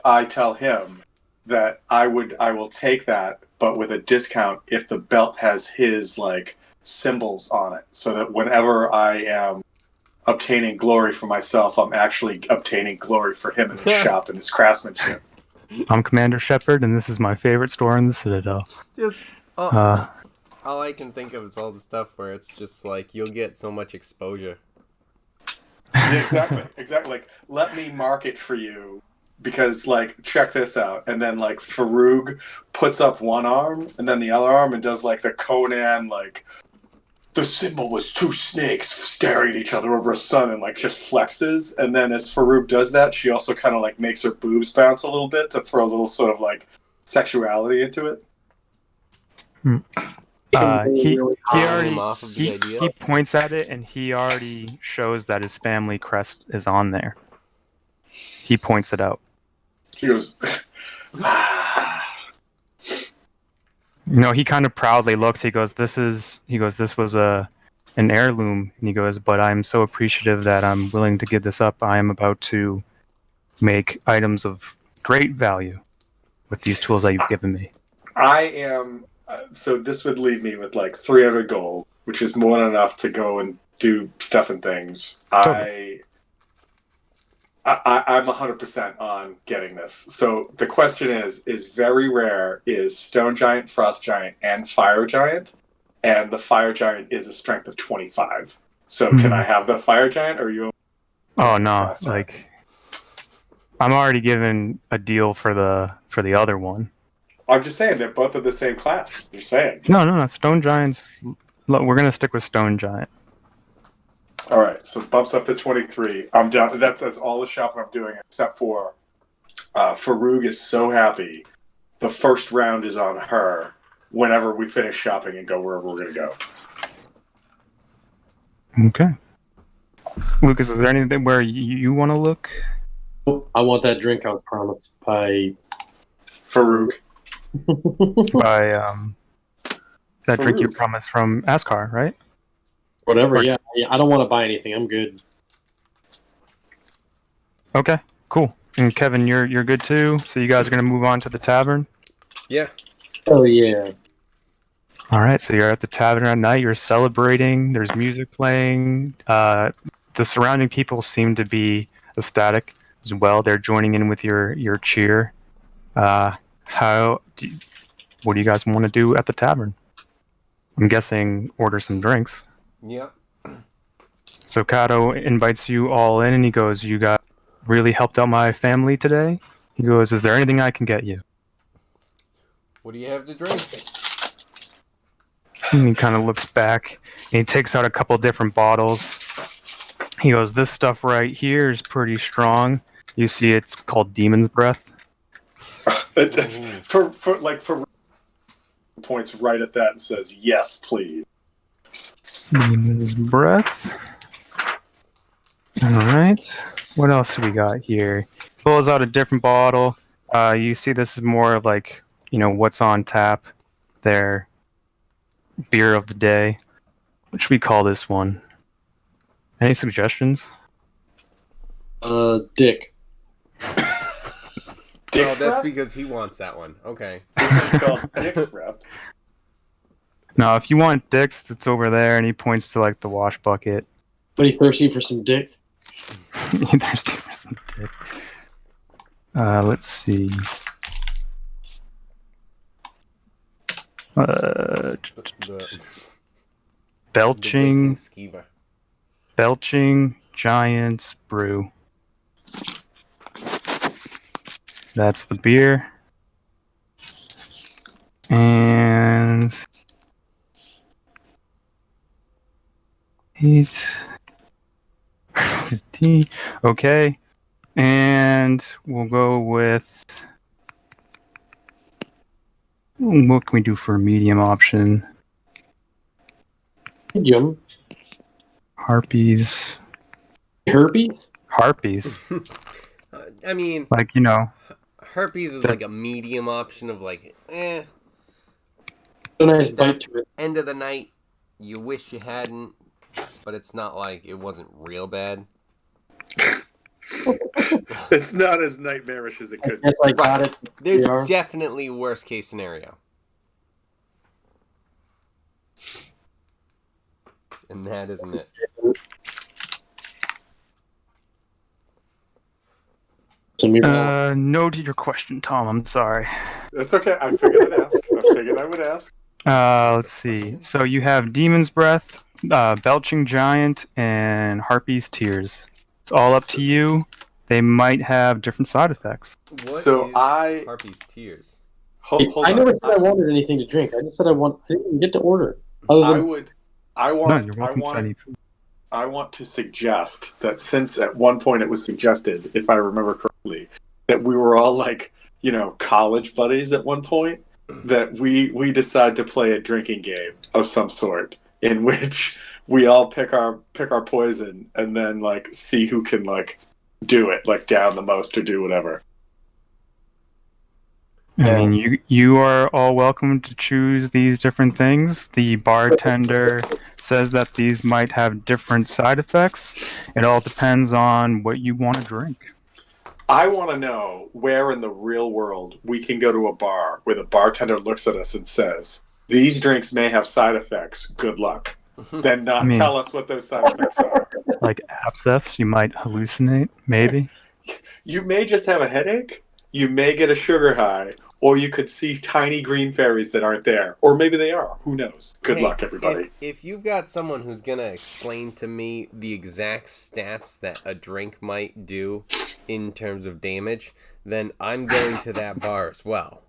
I tell him that I will take that, but with a discount if the belt has his like symbols on it, so that whenever I am obtaining glory for myself, I'm actually obtaining glory for him in his shop and his craftsmanship. I'm Commander Shepard, and this is my favorite store in the Citadel. All I can think of is all the stuff where it's just like you'll get so much exposure. Yeah, exactly. Like, let me market for you because, like, check this out. And then, like, Farouk puts up one arm and then the other arm and does, like, the Conan, like, the symbol was 2 snakes staring at each other over a sun and, like, just flexes. And then as Farouk does that, she also kind of, like, makes her boobs bounce a little bit to throw a little sort of, like, sexuality into it. He points at it and he already shows that his family crest is on there. He points it out. He goes, he kind of proudly looks. He goes, this was an heirloom. And he goes, but I'm so appreciative that I'm willing to give this up. I am about to make items of great value with these tools that you've given me. I am. So this would leave me with like 300 gold, which is more than enough to go and do stuff and things. Totally. I'm 100% on getting this. So the question is very rare is Stone Giant, Frost Giant, and Fire Giant. And the Fire Giant is a strength of 25. So can I have the Fire Giant, or are you... Oh, no. Like, I'm already given a deal for the other one. I'm just saying, they're both of the same class. You're saying. No. Stone Giant's... We're going to stick with Stone Giant. All right, so bumps up to 23. I'm done. That's all the shopping I'm doing, except for Farouk is so happy. The first round is on her whenever we finish shopping and go wherever we're going to go. Okay. Lucas, is there anything where you want to look? I want that drink I was promised by Farouk. By that drink you promised from Askar, right? Whatever, yeah. I don't want to buy anything. I'm good. Okay, cool. And Kevin, you're good too. So you guys are gonna move on to the tavern. Yeah. Oh yeah. All right. So you're at the tavern at night. You're celebrating. There's music playing. The surrounding people seem to be ecstatic as well. They're joining in with your cheer. What do you guys want to do at the tavern? I'm guessing order some drinks. Yeah. So Kato invites you all in, and he goes, "You got really helped out my family today." He goes, "Is there anything I can get you?" What do you have to drink? And he kind of looks back, and he takes out a couple different bottles. He goes, "This stuff right here is pretty strong. You see, it's called Demon's Breath." for points right at that and says, "Yes, please." Demon's Breath. All right. What else do we got here? Pulls out a different bottle. You see, this is more of like, what's on tap. Their beer of the day. What should we call this one? Any suggestions? Dick. Oh, that's because he wants that one. Okay. This is called Dick's Breath. No, if you want Dick's, it's over there, and he points to like the wash bucket. But he thirsty for some dick? He thirsty for some dick. Let's see. Belching Giants Brew. That's the beer. And 15. Okay. And we'll go with, what can we do for a medium option? Medium. Harpies. Herpes? Harpies. I mean, like, herpes is like a medium option of like, A nice bite to it. End of the night, you wish you hadn't, but it's not like it wasn't real bad. It's not as nightmarish as it could be. I got it. There's definitely worst case scenario. And that isn't it. No to your question, Tom. I'm sorry. That's okay. I figured I'd ask. I figured I would ask. Let's see. So you have Demon's Breath, Belching Giant, and Harpy's Tears. It's all up to you. They might have different side effects. Harpy's Tears? Hold I never said I wanted anything to drink. I just said I didn't get to order. I want to suggest that since at one point it was suggested, if I remember correctly, that we were all like, college buddies at one point, that we decide to play a drinking game of some sort in which we all pick our poison and then like see who can like do it, like down the most or do whatever. I mean, you are all welcome to choose these different things. The bartender says that these might have different side effects. It all depends on what you want to drink. I want to know where in the real world we can go to a bar where the bartender looks at us and says, "These drinks may have side effects. Good luck." Then tell us what those side effects are. Like abscess, you might hallucinate, maybe. You may just have a headache. You may get a sugar high. Or you could see tiny green fairies that aren't there. Or maybe they are. Who knows? Good luck, everybody. If you've got someone who's going to explain to me the exact stats that a drink might do in terms of damage, then I'm going to that bar as well.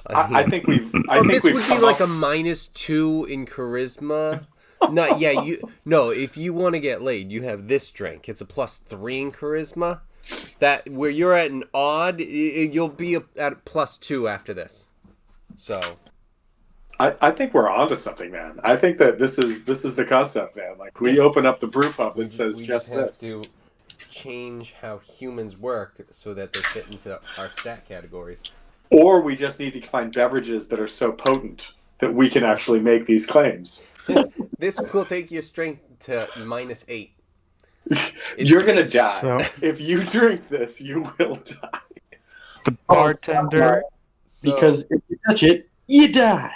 I think we've this would be like a -2 in charisma. If you want to get laid, you have this drink. It's a +3 in charisma. That where you're at an odd, you'll be at +2 after this. So, I think we're onto something, man. I think that this is the concept, man. Like we open up the brew pub and says just this. We have to change how humans work so that they fit into our stat categories. Or we just need to find beverages that are so potent that we can actually make these claims. This will take your strength to -8. You're going to die. So, if you drink this, you will die. The bartender... because if you touch it, you die.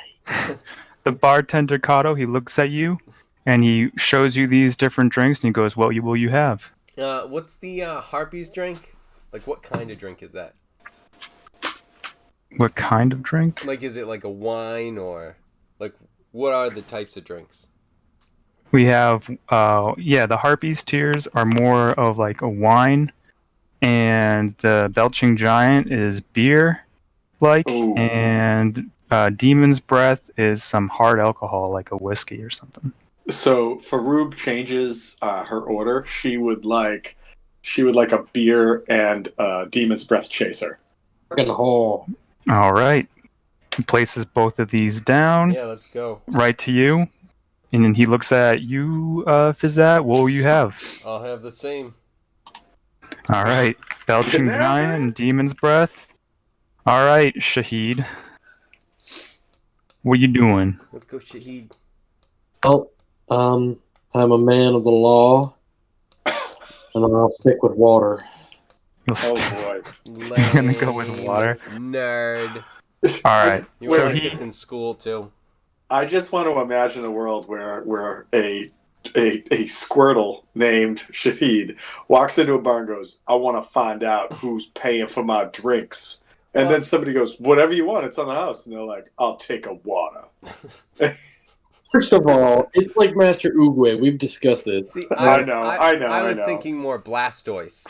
The bartender, Kato, he looks at you, and he shows you these different drinks, and he goes, "What will you have?" What's the Harpies drink? Like, what kind of drink is that? What kind of drink? Like, is it like a wine, or... Like, what are the types of drinks? We have, the Harpies Tears are more of like a wine, and the Belching Giant is beer, and Demon's Breath is some hard alcohol, like a whiskey or something. So Farouk changes her order. She would like a beer and Demon's Breath chaser. Fucking hole. All right. He places both of these down. Yeah, let's go. Right to you. And then he looks at you, Fizzat. What will you have? I'll have the same. All right. Belching Giant and Demon's Breath. All right, Shahid. What you doing? Let's go, Shahid. Well, I'm a man of the law, and I'll stick with water. Oh boy. You're gonna go with water. Nerd. All right. You So were like he. this in school too. I just want to imagine a world where a Squirtle named Shahid walks into a bar and goes, "I want to find out who's paying for my drinks." And then somebody goes, "Whatever you want, it's on the house." And they're like, "I'll take a water." First of all, it's like Master Oogway. We've discussed this. See, I know. I was thinking more Blastoise,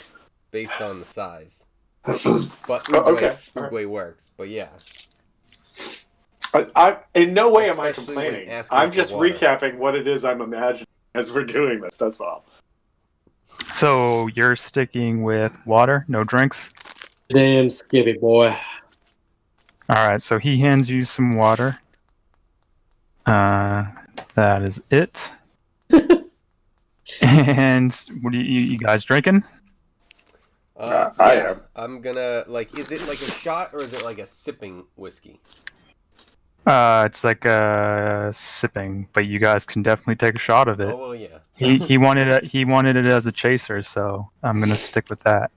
based on the size. But Oogway works. But yeah. I in no way am I Especially when complaining. asking I'm for just water. recapping what it is I'm imagining as we're doing this. That's all. So you're sticking with water, no drinks. Damn Skippy boy. All right. So he hands you some water. That is it. And what are you guys drinking? I am. I'm gonna is it like a shot or is it like a sipping whiskey? It's like sipping, but you guys can definitely take a shot of it. Oh well, yeah. He wanted it as a chaser, so I'm gonna stick with that.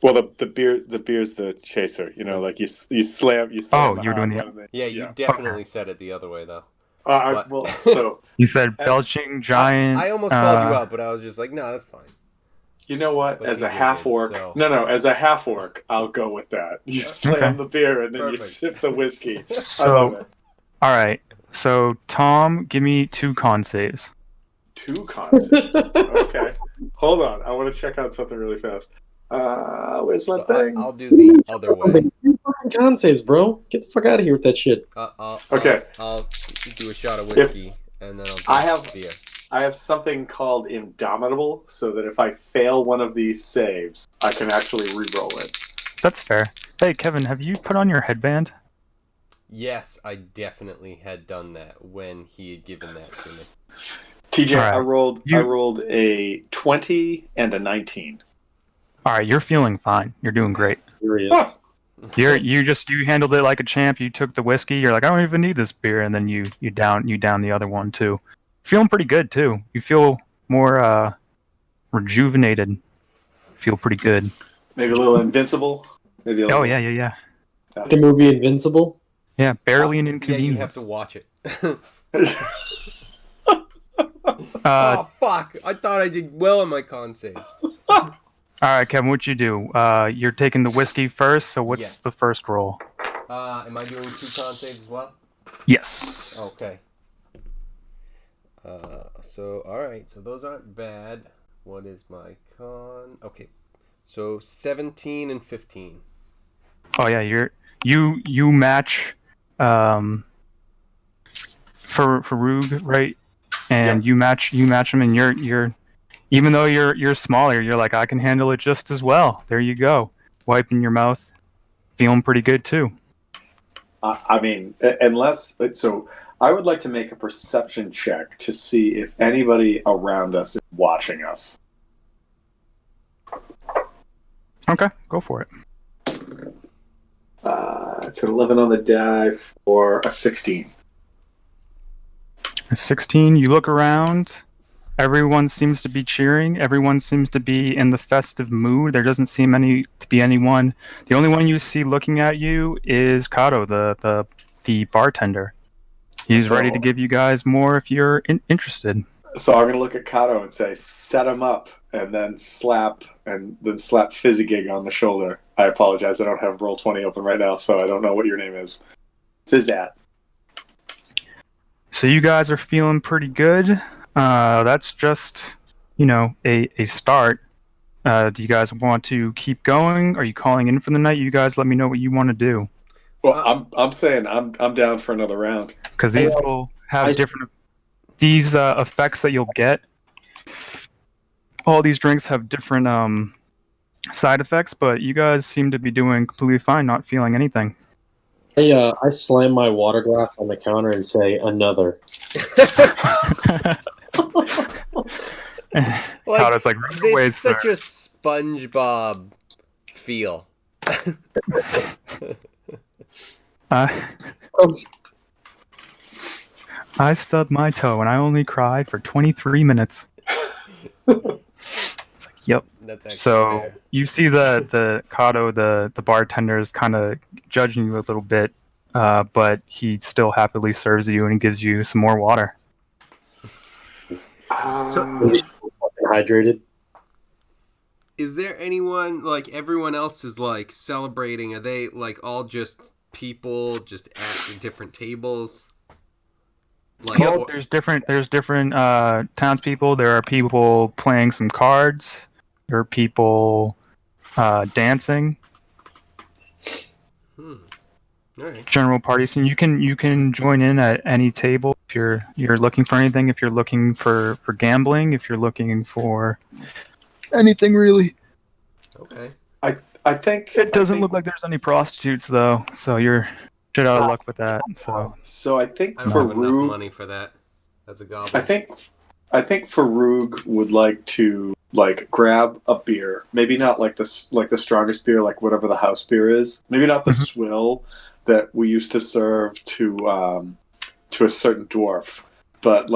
Well, the beer's the chaser. You know, like you slam. Oh, you're doing the. Yeah, you definitely said it the other way though. Well, so you said belching giant. I almost called you out, but I was just like, no, that's fine. You know what? But as you a half did, orc, so- as a half orc, I'll go with that. You slam the beer and then you Perfect. sip the whiskey. I love So, it. all right. So Tom, give me 2 con saves. 2 concepts. Okay, hold on. I want to check out something really fast. Where's my thing? I'll do the other way. You fucking con saves, bro. Get the fuck out of here with that shit. Okay. I'll do a shot of whiskey and then I'll do I have beer. I have something called Indomitable, so that if I fail one of these saves, I can actually re-roll it. That's fair. Hey, Kevin, have you put on your headband? Yes, I definitely had done that when he had given that to me. TJ, All right. I rolled a 20 and a 19. All right, you're feeling fine. You're doing great. Furious. You handled it like a champ. You took the whiskey. You're like, I don't even need this beer, and then you down the other one too. Feeling pretty good too. You feel more rejuvenated. Feel pretty good. Maybe a little invincible. Maybe a Oh little, yeah. The movie Invincible. Yeah, barely an Yeah, inconvenience. you have to watch it. Uh, Oh fuck! I thought I did well in my con save. all right, Kevin, what you do? You're taking the whiskey first. So what's Yes. the first roll? Am I doing 2 con saves as well? Yes. Okay. So alright, so those aren't bad. What is my con? Okay. So 17 and 15. Oh yeah, you match Farouk, right? And you match him, and you're even though you're smaller, you're like, I can handle it just as well. There you go. Wiping your mouth, feeling pretty good too. I mean, unless so, I would like to make a perception check to see if anybody around us is watching us. Okay, go for it. It's an 11 on the die for a 16. A 16. You look around. Everyone seems to be cheering. Everyone seems to be in the festive mood. There doesn't seem to be anyone. The only one you see looking at you is Kato, the bartender. He's ready to give you guys more if you're interested. So I'm going to look at Kato and say, set him up, and then slap Fizzygig on the shoulder. I apologize. I don't have Roll20 open right now, so I don't know what your name is. Fizzat. So you guys are feeling pretty good. That's just, a start. Do you guys want to keep going? Are you calling in for the night? You guys let me know what you want to do. Well, I'm saying I'm down for another round. Because these will have different effects that you'll get. All these drinks have different side effects, but you guys seem to be doing completely fine, not feeling anything. I slam my water glass on the counter and say another. Like, it's like it's such a SpongeBob feel. I stubbed my toe and I only cried for 23 minutes. It's like, yep. That's so fair. You see the Kato, the bartender, is kind of judging you a little bit, but he still happily serves you and gives you some more water. Hydrated. Is there anyone, like, everyone else is, like, celebrating? Are they, like, all just people just at different tables? Like, Well, there's different townspeople. There are people playing some cards. There are people dancing. All right. General party scene. You can join in at any table if you're looking for anything. If you're looking for gambling. If you're looking for anything really. Okay. I think it doesn't look like there's any prostitutes though, so you're shit out of luck with that. So I think I don't have enough money for that as a goblin. I think Farouk would like to grab a beer, maybe not like the strongest beer, like whatever the house beer is. Maybe not the swill that we used to serve to a certain dwarf, but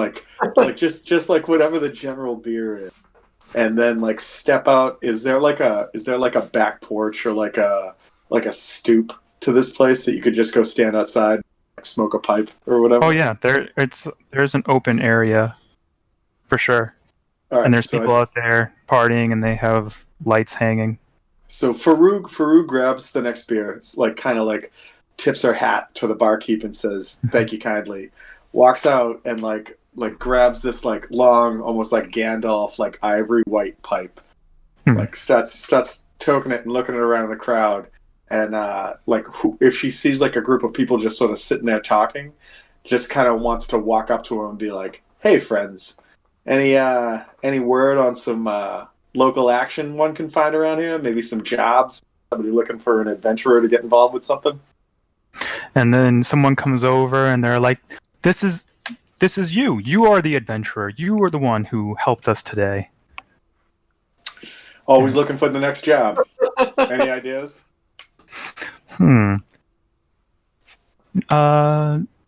just like whatever the general beer is. And then step out. Is there like a back porch or like a stoop to this place that you could just go stand outside, smoke a pipe or whatever? Oh yeah, there's an open area for sure. All right, and there's people out there partying, and they have lights hanging. So Farouk grabs the next beer. It's kind of tips her hat to the barkeep and says, "Thank you kindly." Walks out and grabs this long, almost like Gandalf, ivory white pipe. Starts toking it and looking around the crowd, and if she sees a group of people just sort of sitting there talking, just kind of wants to walk up to them and be like, "Hey friends, any word on some local action one can find around here? Maybe some jobs? Somebody looking for an adventurer to get involved with something?" And then someone comes over and they're like, This is you. You are the adventurer. You were the one who helped us today." Always looking for the next job. Any ideas?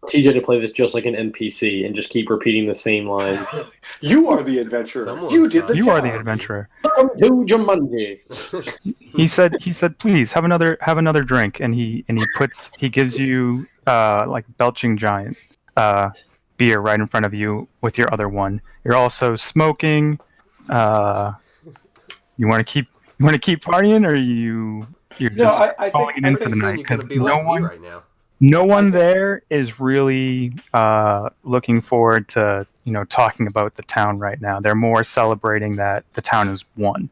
TJ to play this just like an NPC and just keep repeating the same line. You are the adventurer. You are the adventurer. Welcome to Jumanji. He said, "Please have another drink," and he gives you belching giant beer right in front of you with your other one. You're also smoking. You want to keep partying, or you're just calling it in for the night? Because no one there is really looking forward to talking about the town right now. They're more celebrating that the town is won.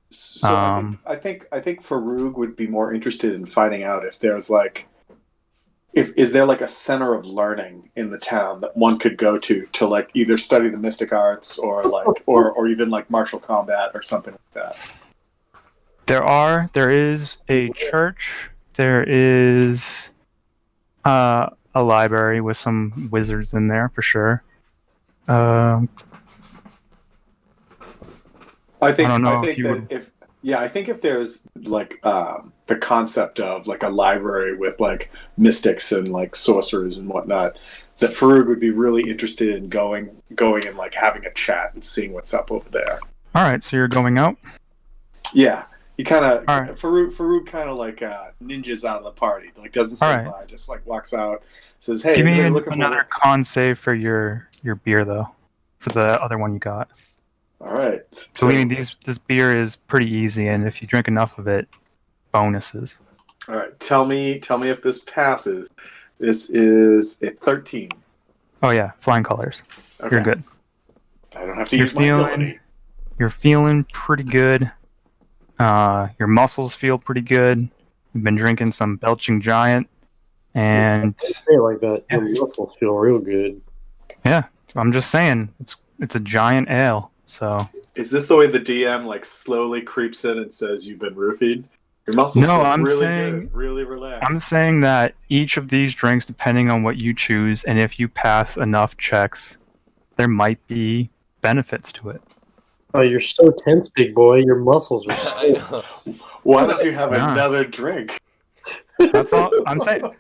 So I think Farouk would be more interested in finding out if there's is there a center of learning in the town that one could go to either study the mystic arts or or even martial combat or something like that. There is a church. There is a library with some wizards in there for sure. I think if there's the concept of a library with mystics and sorcerers and whatnot, that Farouk would be really interested in going and having a chat and seeing what's up over there. All right, so you're going out? Yeah. He kind of Farouk kind of ninjas out of the party. Doesn't say bye, just walks out, says, "Hey, give me another con save for your beer though, for the other one you got." All right. So this beer is pretty easy, and if you drink enough of it, bonuses. All right. Tell me if this passes. This is a 13. Oh yeah, flying colors. Okay. You're good. I don't have to use my ability. You're feeling pretty good. Your muscles feel pretty good. You've been drinking some belching giant. And Say it like that. Yeah. Your muscles feel real good. yeah, I'm just saying it's a giant ale. So Is this the way the DM like slowly creeps in and says you've been roofied? Your muscles no, feel I'm really saying good, really relaxed. I'm saying that each of these drinks, depending on what you choose, and if you pass enough checks, there might be benefits to it. Oh, you're so tense, big boy. Your muscles are I so... know. Why don't you have Yeah. another drink? That's all I'm saying.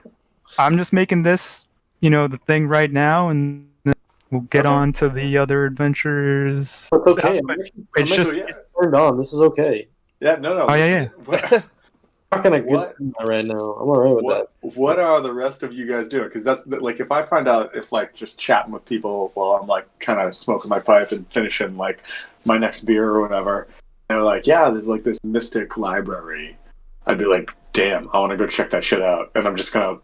I'm just making this, the thing right now, and then we'll get Okay. on to the other adventures. It's okay. But I'm it's just, yeah. turned on. This is okay. Yeah, no. Oh, yeah. What, I'm not in a good What? spot right now. I'm alright with that. what are the rest of you guys doing? Because that's like if I find out if like just chatting with people while I'm like kind of smoking my pipe and finishing like my next beer or whatever, and they're like, yeah, there's like this mystic library. I'd be like, damn, I want to go check that shit out, and I'm just gonna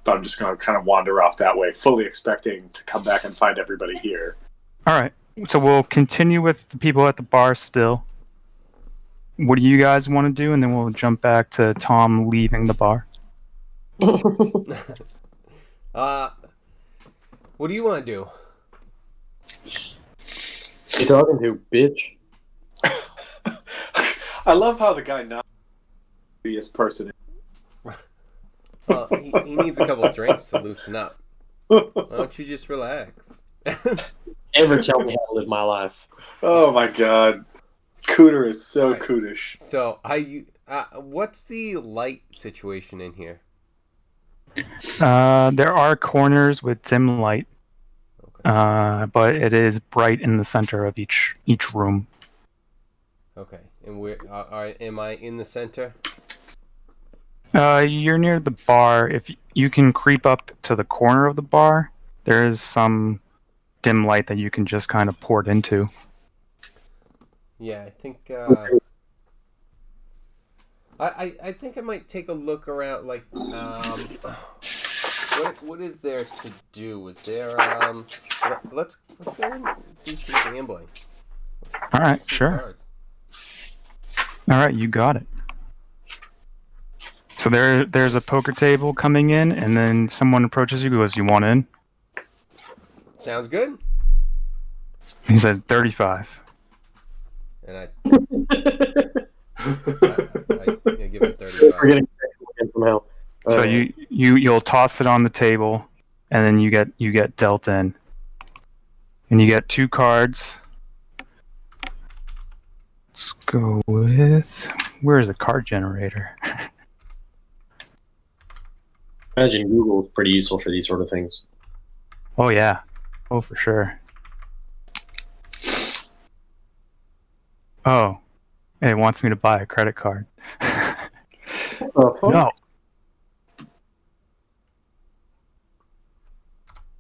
kind of wander off that way, fully expecting to come back and find everybody here. All right. So we'll continue with the people at the bar still. What do you guys want to do? And then we'll jump back to Tom leaving the bar. What do you want to do? You talking to, bitch? I love how the guy not the biggest person. Well, he needs a couple drinks to loosen up. Why don't you just relax? Ever tell me how to live my life? Oh my god, Cooter is so Right. cootish. So, what's the light situation in here? There are corners with dim light, but it is bright in the center of each room. Okay, and where am I in the center? You're near the bar. If you can creep up to the corner of the bar, there is some dim light that you can just kind of port into. Yeah, I think I think I might take a look around. Like, what is there to do? Is there let's go and do some gambling. All right, Some sure. cards. All right, you got it. So there's a poker table coming in, and then someone approaches you, goes, "You want in?" Sounds good. He says 35. And I give him 35. We're getting sexual again somehow. So you'll toss it on the table, and then you get dealt in, and you get 2 cards. Let's go with, where's the card generator? Imagine Google is pretty useful for these sort of things. Oh yeah, oh for sure. Oh, it wants me to buy a credit card. No.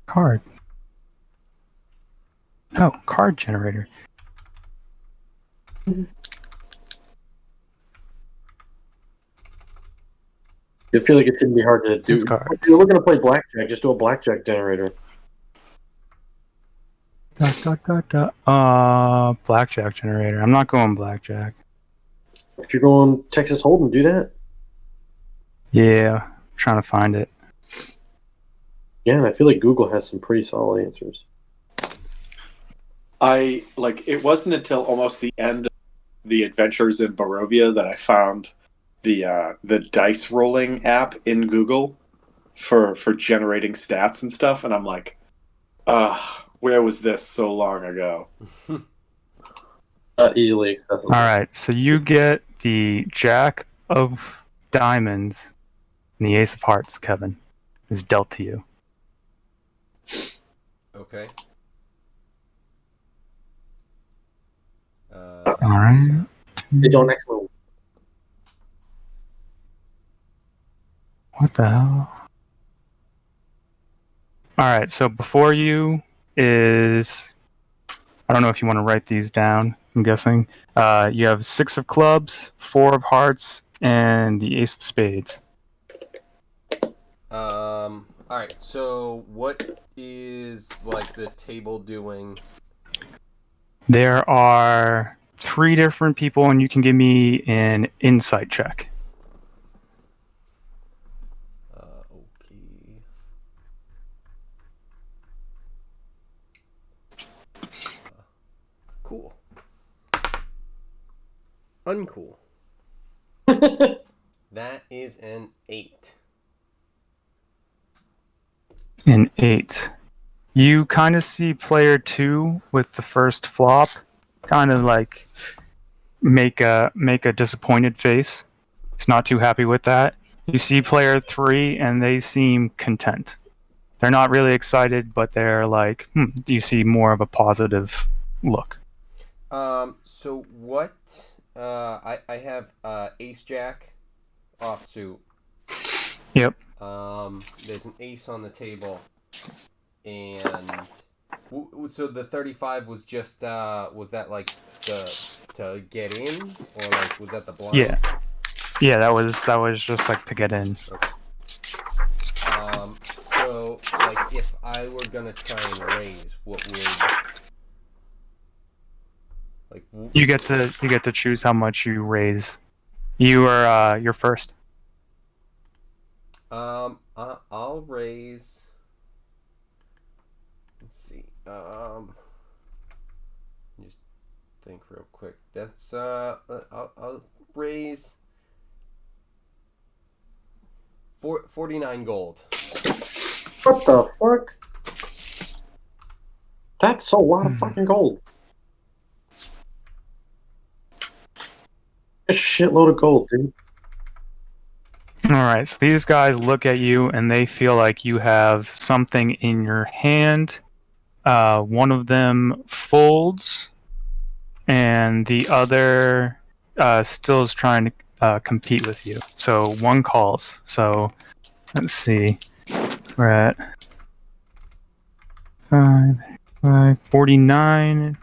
Card. No, card generator. I feel like it shouldn't be hard to do. These cards. If you're looking to play blackjack, just do a blackjack generator. Blackjack generator. I'm not going blackjack. If you're going Texas Hold'em, do that. Yeah, I'm trying to find it. Yeah, and I feel like Google has some pretty solid answers. It wasn't until almost the end of the adventures in Barovia that I found the dice rolling app in Google for generating stats and stuff, and I'm like, where was this so long ago? Easily accessible. All right, so you get the Jack of Diamonds and the Ace of Hearts, Kevin, is dealt to you. Okay. All right. It's on next move. What the hell? All right, so before you is, I don't know if you want to write these down, I'm guessing. You have 6 of clubs, 4 of hearts, and the Ace of spades. All right. So, what is like the table doing? There are 3 different people, and you can give me an insight check. Okay. uncool. That is an 8. An 8. You kind of see player 2 with the first flop kind of like make a disappointed face. He's not too happy with that. You see player 3 and they seem content. They're not really excited, but they're like, you see more of a positive look. So what? I have ace jack offsuit. Yep. There's an ace on the table, and so the 35 was just was that like to get in, or like was that the blind? Yeah. That was just like to get in. Okay. So like if I were gonna try and raise, what would you get to choose how much you raise. You're first. I'll raise. Let's see. Just think real quick. That's I'll raise 49 gold. What the fuck? That's a lot of fucking gold. A shitload of gold, dude. Alright, so these guys look at you and they feel like you have something in your hand. One of them folds, and the other still is trying to compete with you. So one calls. So let's see. We're at 49.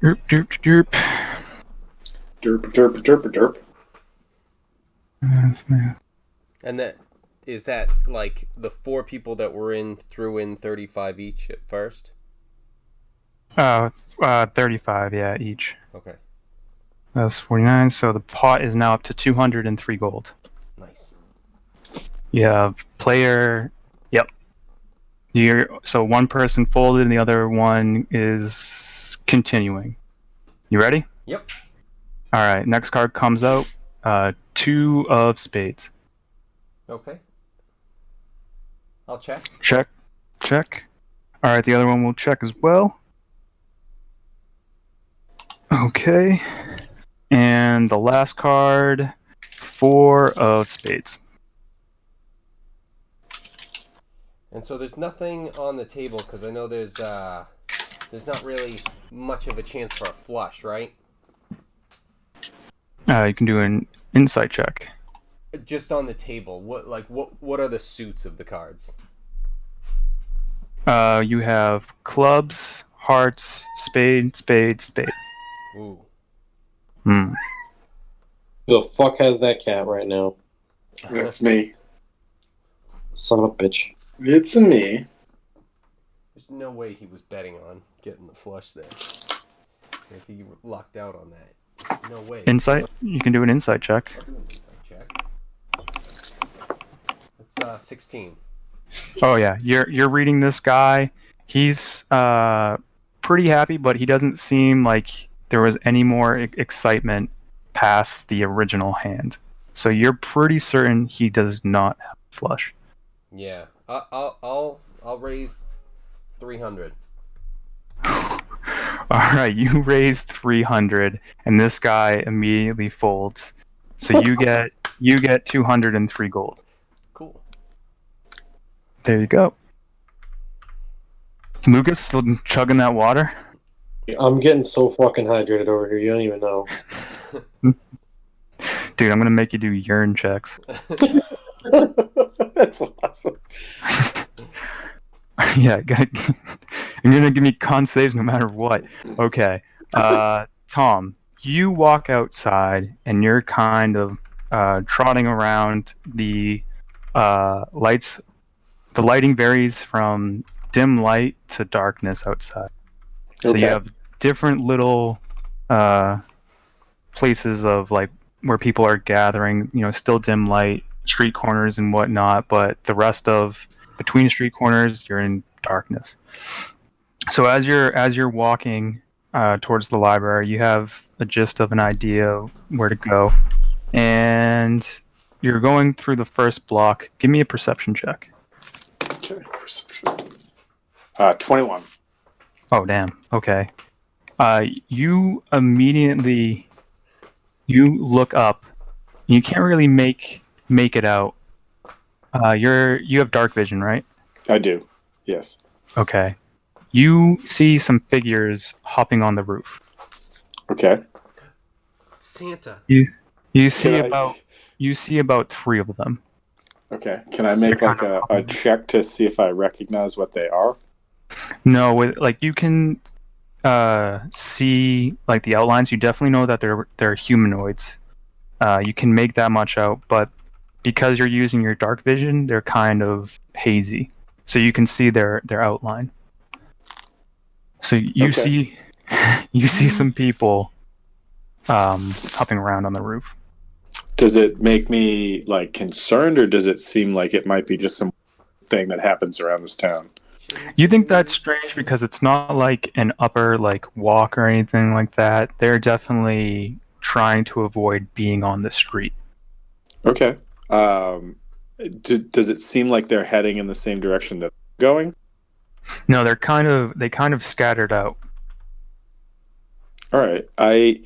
Derp, derp, derp. Derp, derp, derp, derp. And that is that like the 4 people that were threw in 35 each at first? 35, yeah, each. Okay. That's 49, so the pot is now up to 203 gold. Nice. You have player... Yep. So one person folded and the other one is continuing. You ready? Yep. Alright, next card comes out. 2 of spades. Okay. I'll check. Check. Alright, the other one will check as well. Okay. And the last card, 4 of spades. And so there's nothing on the table because I know there's not really much of a chance for a flush, right? You can do an insight check. Just on the table, what are the suits of the cards? You have clubs, hearts, spade. Ooh. The fuck has that cat right now? That's me. Son of a bitch. It's me. There's no way he was betting on getting the flush there. If he lucked out on that. No way. Insight? You can do an insight check. I'll do an insight check. That's 16. Oh yeah, you're reading this guy. He's pretty happy, but he doesn't seem like there was any more excitement past the original hand. So you're pretty certain he does not have a flush. Yeah, I'll raise 300. All right, you raise 300, and this guy immediately folds. So you get 203 gold. Cool. There you go. Lucas still chugging that water? I'm getting so fucking hydrated over here. You don't even know. Dude, I'm gonna make you do urine checks. That's awesome. Yeah, you're gonna give me con saves no matter what. Okay. Tom, you walk outside and you're kind of trotting around. The lights. The lighting varies from dim light to darkness outside. So you have different little places of like where people are gathering. Still dim light, street corners and whatnot. But the rest of between street corners, you're in darkness. So as you're walking towards the library. You have a gist of an idea where to go, and you're going through the first block. Give me a perception check. Okay, perception. 21. Oh, damn. Okay. You immediately look up. You can't really make it out. You have dark vision, right? I do. Yes. Okay. You see some figures hopping on the roof. Okay. Santa. You see about 3 of them. Okay. Can I make like a check to see if I recognize what they are? No, you can see like the outlines. You definitely know that they're humanoids. You can make that much out, but because you're using your dark vision, they're kind of hazy, so you can see their outline. So you see some people hopping around on the roof. Does it make me like concerned, or does it seem like it might be just some thing that happens around this town? You think that's strange because it's not like an upper walk or anything like that. They're definitely trying to avoid being on the street. Okay. Does it seem like they're heading in the same direction that I'm going? No, they kind of scattered out. All right. I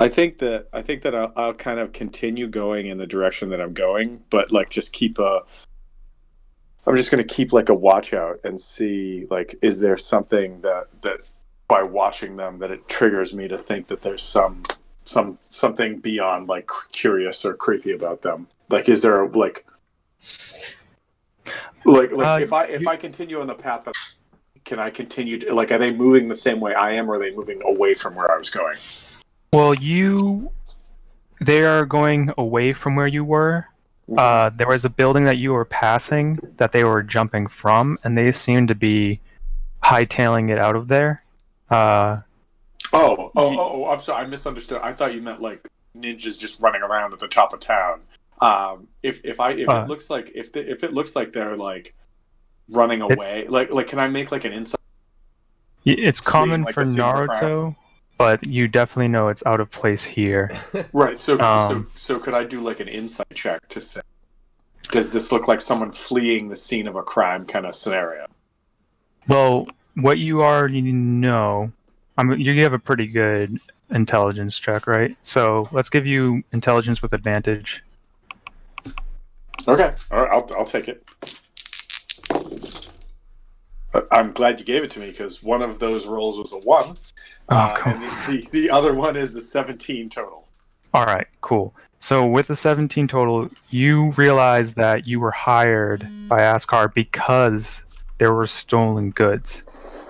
think that I'll kind of continue going in the direction that I'm going, but just keep I'm just going to keep a watch out and see is there something that by watching them that it triggers me to think that there's something beyond curious or creepy about them. Is there if I continue on the path that can I continue to, are they moving the same way I am, or are they moving away from where I was going? Well, they are going away from where you were. There was a building that you were passing that they were jumping from, and they seemed to be hightailing it out of there. I'm sorry, I misunderstood. I thought you meant ninjas just running around at the top of town. If it looks like they're running away, can I make an insight? It's common for Naruto, but you definitely know it's out of place here. Right. So could I do an insight check to say, does this look like someone fleeing the scene of a crime kind of scenario? Well, what you already know, you have a pretty good intelligence check, right? So let's give you intelligence with advantage. Okay. All right. I'll take it. But I'm glad you gave it to me because one of those rolls was a 1. And the other one is a 17 total. All right, cool. So with the 17 total, you realize that you were hired by Askar because there were stolen goods.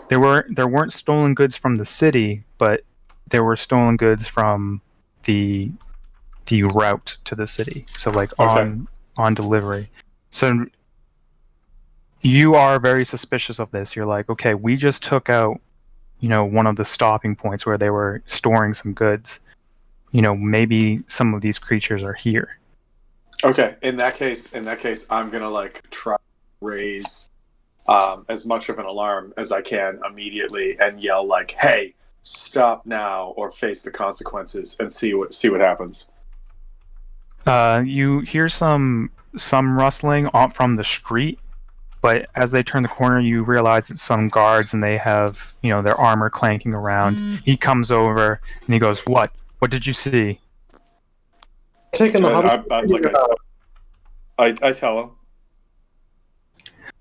There weren't stolen goods from the city, but there were stolen goods from the route to the city. So on delivery. So you are very suspicious of this. You're like, okay, we just took out one of the stopping points where they were storing some goods. Maybe some of these creatures are here. Okay, in that case, I'm gonna try to raise as much of an alarm as I can immediately and yell "Hey, stop now, or face the consequences," and see what happens. You hear some rustling from the street. But as they turn the corner, you realize it's some guards, and they have, their armor clanking around. He comes over, and he goes, "What? What did you see?" Taking the I tell him.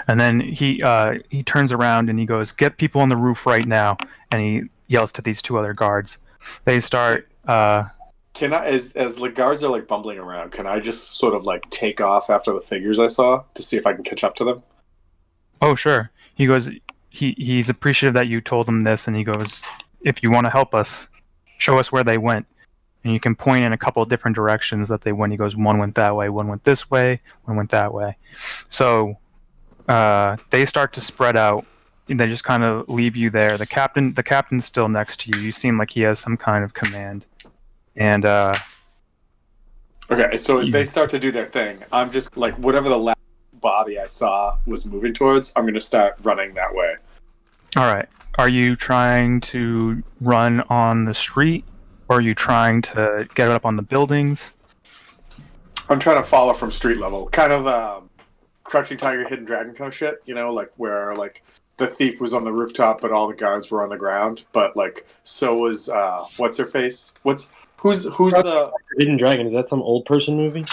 And then he turns around, and he goes, "Get people on the roof right now." And he yells to these 2 other guards. They start... Can I, as the guards are bumbling around, can I just sort of take off after the figures I saw to see if I can catch up to them? Oh, sure. He goes, he's appreciative that you told him this, and he goes, "If you want to help us, show us where they went." And you can point in a couple of different directions that they went. He goes, "One went that way, one went this way, one went that way." So they start to spread out, and they just kind of leave you there. The captain's still next to you. You seem like he has some kind of command. And okay, so as they start to do their thing, I'm just whatever the last body I saw was moving towards, I'm going to start running that way. All right. Are you trying to run on the street, or are you trying to get up on the buildings? I'm trying to follow from street level, kind of Crouching Tiger, Hidden Dragon kind of shit. You know, like where like the thief was on the rooftop, but all the guards were on the ground. But like so was what's her face? Who's the Hidden Dragon? Is that some old person movie?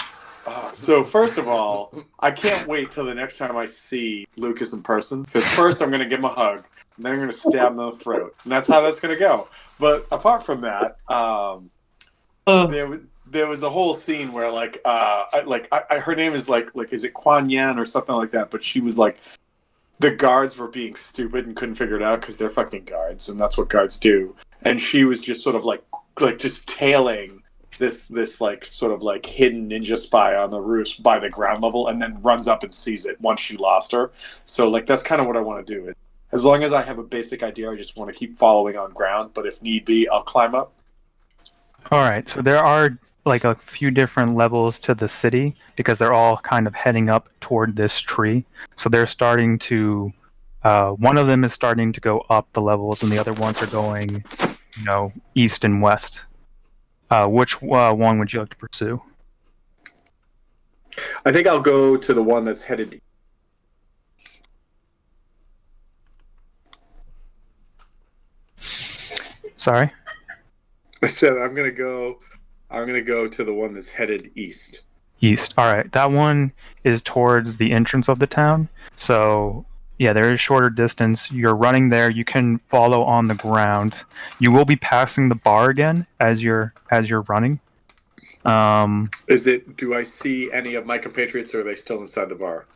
So first of all, I can't wait till the next time I see Lucas in person, because first I'm going to give him a hug, and then I'm going to stab him in the throat, and that's how that's going to go. But apart from that, there was a whole scene where her name is like is it Kuan Yan or something like that? But she was like, the guards were being stupid and couldn't figure it out because they're fucking guards, and that's what guards do. And she was just sort of like just tailing this like sort of like hidden ninja spy on the roof by the ground level, and then runs up and sees it once she lost her. So like that's kind of what I want to do. As long as I have a basic idea, I just want to keep following on ground. But if need be, I'll climb up. All right. So there are like a few different levels to the city because they're all kind of heading up toward this tree. So they're starting to. One of them is starting to go up the levels, and the other ones are going, east and west. Which one would you like to pursue? I think I'll go to the one that's headed. Sorry? I said I'm gonna go to the one that's headed east. East. All right. That one is towards the entrance of the town. So yeah, there is shorter distance. You're running there. You can follow on the ground. You will be passing the bar again as you're running. Do I see any of my compatriots, or are they still inside the bar?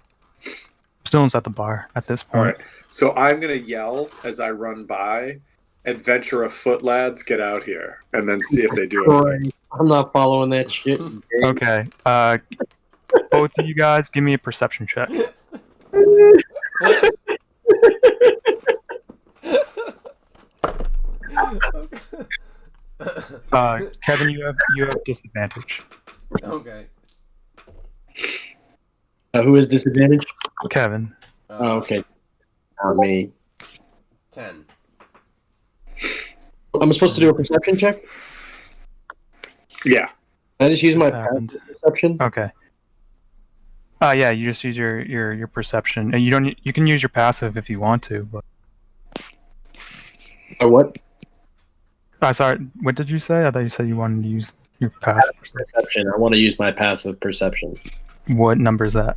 Still inside the bar at this point. All right. So I'm gonna yell as I run by, "Adventure afoot, lads! Get out here!" And then see if they do anything. I'm not following that shit. Okay. Both of you guys, give me a perception check. Kevin, you have disadvantage. Okay. Who is disadvantaged? Kevin. Okay. Not me. 10. I'm supposed to do a perception check? Yeah. Can I just use my happened. perception? Okay. Yeah, you just use your perception. And you can use your passive if you want to, but what? Sorry, what did you say? I thought you said you wanted to use your passive perception. I want to use my passive perception. What number is that?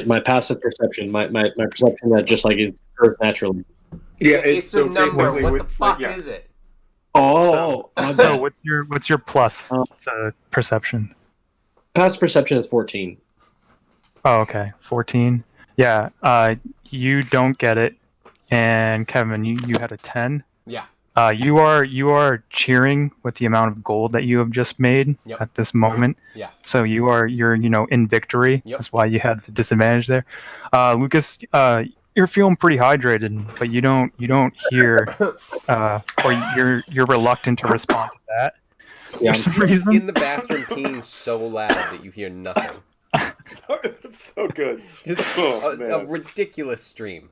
My passive perception, my perception that just like is occurs naturally. Yeah, it's so a number. basically What with, the fuck like, yeah. is it? So what's your plus to perception? Passive perception is 14. Oh, okay, 14. Yeah, you don't get it, and Kevin, you had a 10. Yeah. You are cheering with the amount of gold that you have just made at this moment. Yeah. So you're in victory. Yep. That's why you had the disadvantage there. Lucas, you're feeling pretty hydrated, but you don't hear, or you're reluctant to respond to that for some reason. In the bathroom peeing so loud that you hear nothing. That's so good. Just a ridiculous stream.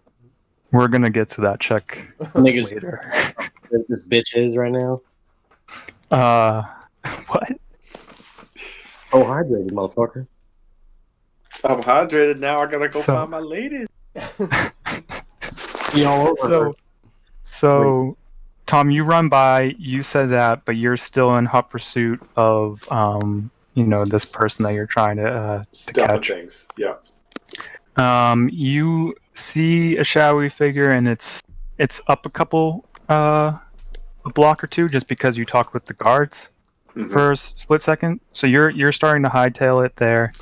We're gonna get to that check later. This bitch is right now. What? Oh, hydrated, motherfucker. I'm hydrated now. I gotta go find my ladies. So, Tom, you run by. You said that, but you're still in hot pursuit of, this person that you're trying to catch. Things. Yeah. You see a shadowy figure, and it's up a block or two, just because you talked with the guards for a split second. So you're starting to hightail it there.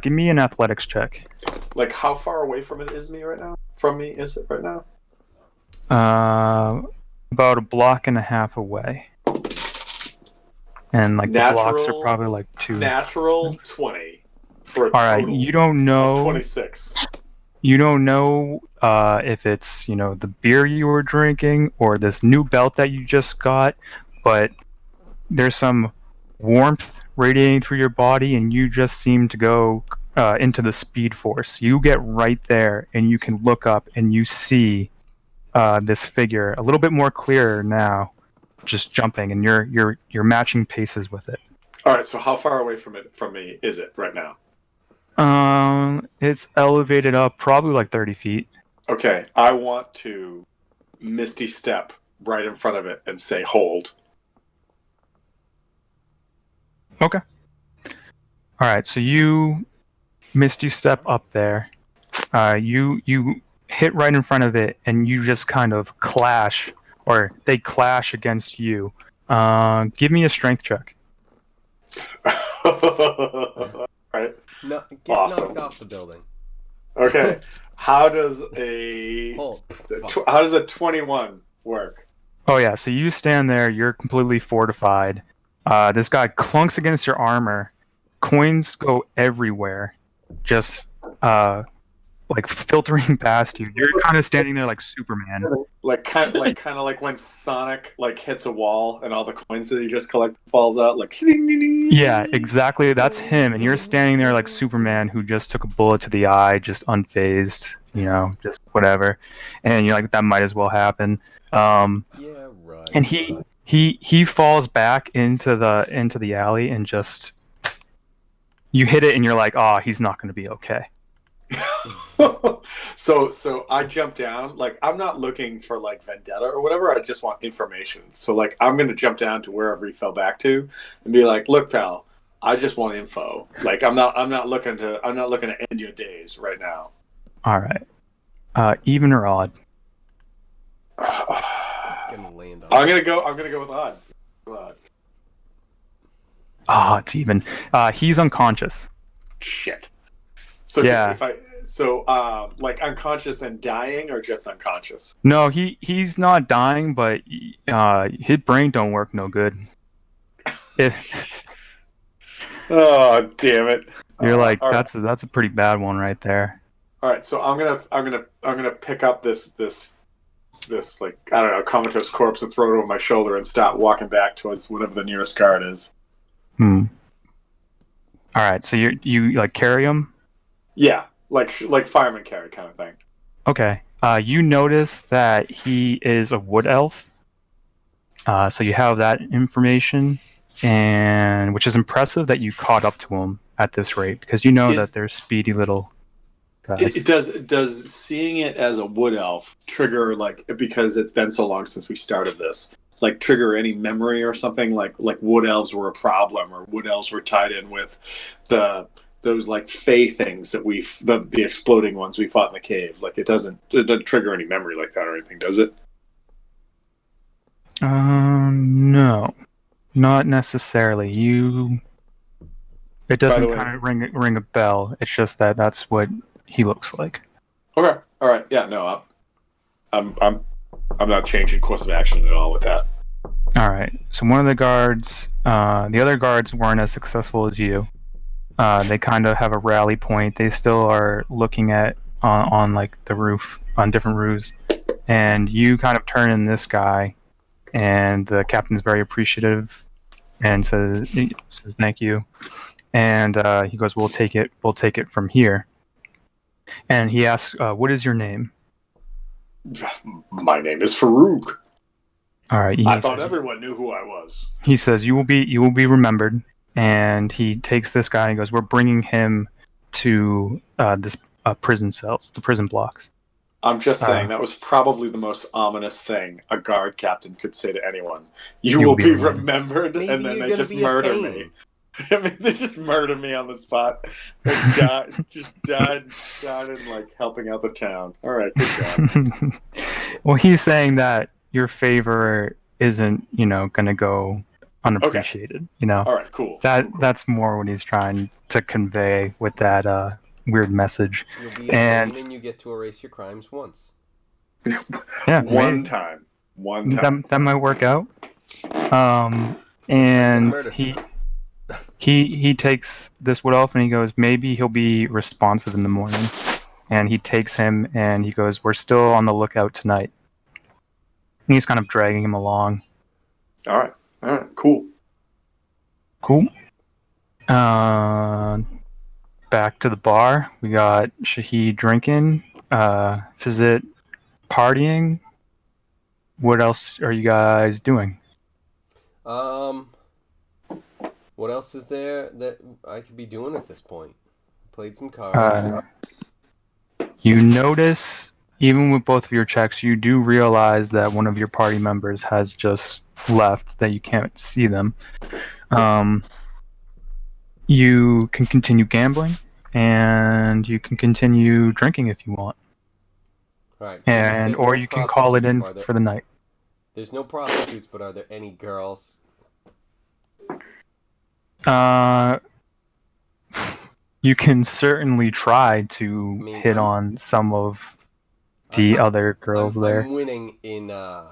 Give me an athletics check. Like, how far away from it is me right now? From me is it right now? About a block and a half away. And like the blocks are probably like 2. Natural 20. For a all right, total you don't know. 26. You don't know if it's the beer you were drinking or this new belt that you just got, but there's some warmth radiating through your body, and you just seem to go into the Speed Force. You get right there, and you can look up, and you see this figure a little bit more clearer now, just jumping, and you're matching paces with it. All right. So how far away from me is it right now? It's elevated up probably like 30 feet. Okay. I want to Misty Step right in front of it and say hold. Okay. All right. So you Misty Step up there. You hit right in front of it, and you just kind of clash, or they clash against you. Give me a strength check. Right. No, get Awesome. knocked off the building. Okay. How does a 21 work? Oh yeah. So you stand there. You're completely fortified. This guy clunks against your armor. Coins go everywhere. Just like filtering past you. You're kind of standing there like Superman. Kind of like when Sonic like hits a wall and all the coins that he just collected falls out. Like yeah, exactly. That's him, and you're standing there like Superman who just took a bullet to the eye, just unfazed. Just whatever. And you're like, that might as well happen. Yeah, right. And he falls back into the alley, and just you hit it, and you're like, oh, he's not going to be okay. So I jump down. Like, I'm not looking for like vendetta or whatever. I just want information. So like, I'm gonna jump down to wherever he fell back to and be like, look, pal, I just want info. Like, I'm not looking to end your days right now. All right. Even or odd? I'm gonna go with odd. It's even. He's unconscious. Shit. So yeah. Like unconscious and dying, or just unconscious? No, he's not dying, but his brain don't work no good. Oh, damn it! You're like, that's a pretty bad one right there. All right, so I'm gonna pick up this like, I don't know, comatose corpse and throw it over my shoulder and start walking back towards whatever the nearest guard is. All right, so you like carry him? Yeah, like fireman carry kind of thing. Okay. You notice that he is a wood elf. So you have that information, and which is impressive that you caught up to him at this rate, because you know that they're speedy little guys. It does seeing it as a wood elf trigger, like, because it's been so long since we started this, like, trigger any memory or something, like wood elves were a problem, or wood elves were tied in with those like fey things that the exploding ones we fought in the cave. Like, it doesn't trigger any memory like that or anything, does it? No, not necessarily. It doesn't kind of ring a bell. It's just that's what he looks like. Okay, all right, yeah, no, I'm not changing course of action at all with that. All right, so one of the guards, the other guards weren't as successful as you. They kind of have a rally point. They still are looking at on like the roof, on different roofs, and you kind of turn in this guy, and the captain's very appreciative and says thank you, and he goes, we'll take it from here. And he asks, what is your name? My name is Farouk. All right. I thought everyone knew who I was. He says, you will be remembered. And he takes this guy and goes, we're bringing him to this prison cells, the prison blocks. I'm just saying, that was probably the most ominous thing a guard captain could say to anyone. You will be remembered, and then they just murder me. I mean, they just murder me on the spot. They died in, like, helping out the town. All right, good job. Well, he's saying that your favor isn't, going to go unappreciated. Okay. All right, cool. That's more what he's trying to convey with that weird message. You'll be and you get to erase your crimes once. Yeah, one time. That might work out. And he takes this wood elf and he goes, maybe he'll be responsive in the morning. And he takes him and he goes, we're still on the lookout tonight. And he's kind of dragging him along. All right, cool. Cool. back to the bar. We got Shahid drinking, Fizit partying. What else are you guys doing? What else is there that I could be doing at this point? Played some cards. You notice, even with both of your checks, you do realize that one of your party members has just left, that you can't see them. You can continue gambling, and you can continue drinking if you want. Right. So And or you can call it in for the night. There's no prostitutes, but are there any girls? You can certainly try to hit on some of the other girls there. I'm winning in in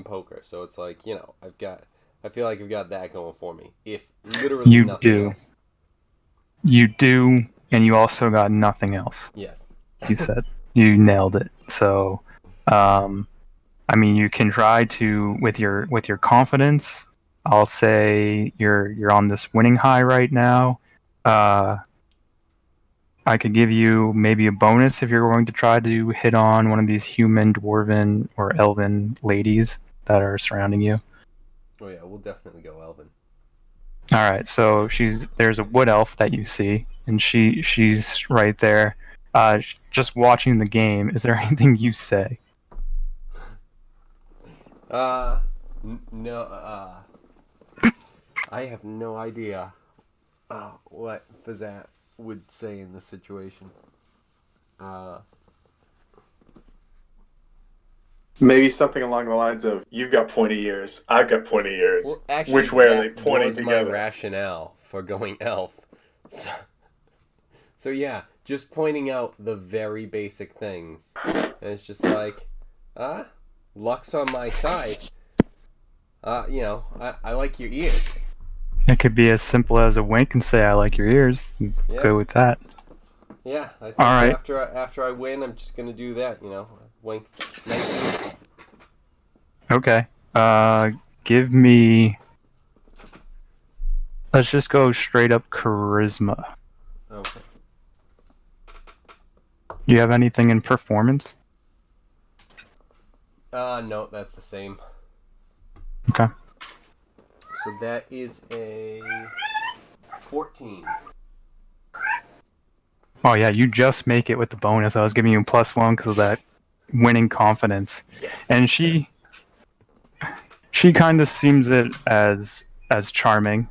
poker, so it's like, I feel like I've got that going for me. If literally You nothing do. else. You do, and you also got nothing else. Yes. You said you nailed it. So, you can try to with your confidence. I'll say you're on this winning high right now. I could give you maybe a bonus if you're going to try to hit on one of these human, dwarven, or elven ladies that are surrounding you. Oh yeah, we'll definitely go elven. All right, so there's a wood elf that you see, and she's right there, just watching the game. Is there anything you say? No. I have no idea what Fazat would say in this situation. Maybe something along the lines of, "You've got pointy ears, I've got pointy ears. Well, actually, which way are they that pointing was together?" my rationale for going elf. So yeah, just pointing out the very basic things, and it's just like, luck's on my side. I like your ears. It could be as simple as a wink and say, "I like your ears." Yeah. Go with that. Yeah, I think All right. after I win, I'm just gonna do that. Wink. Nice. Okay. Give me. Let's just go straight up charisma. Okay. Do you have anything in performance? No, that's the same. Okay. So that is a 14. Oh yeah, you just make it with the bonus. I was giving you a +1 because of that winning confidence. Yes. And she kind of seems it as charming,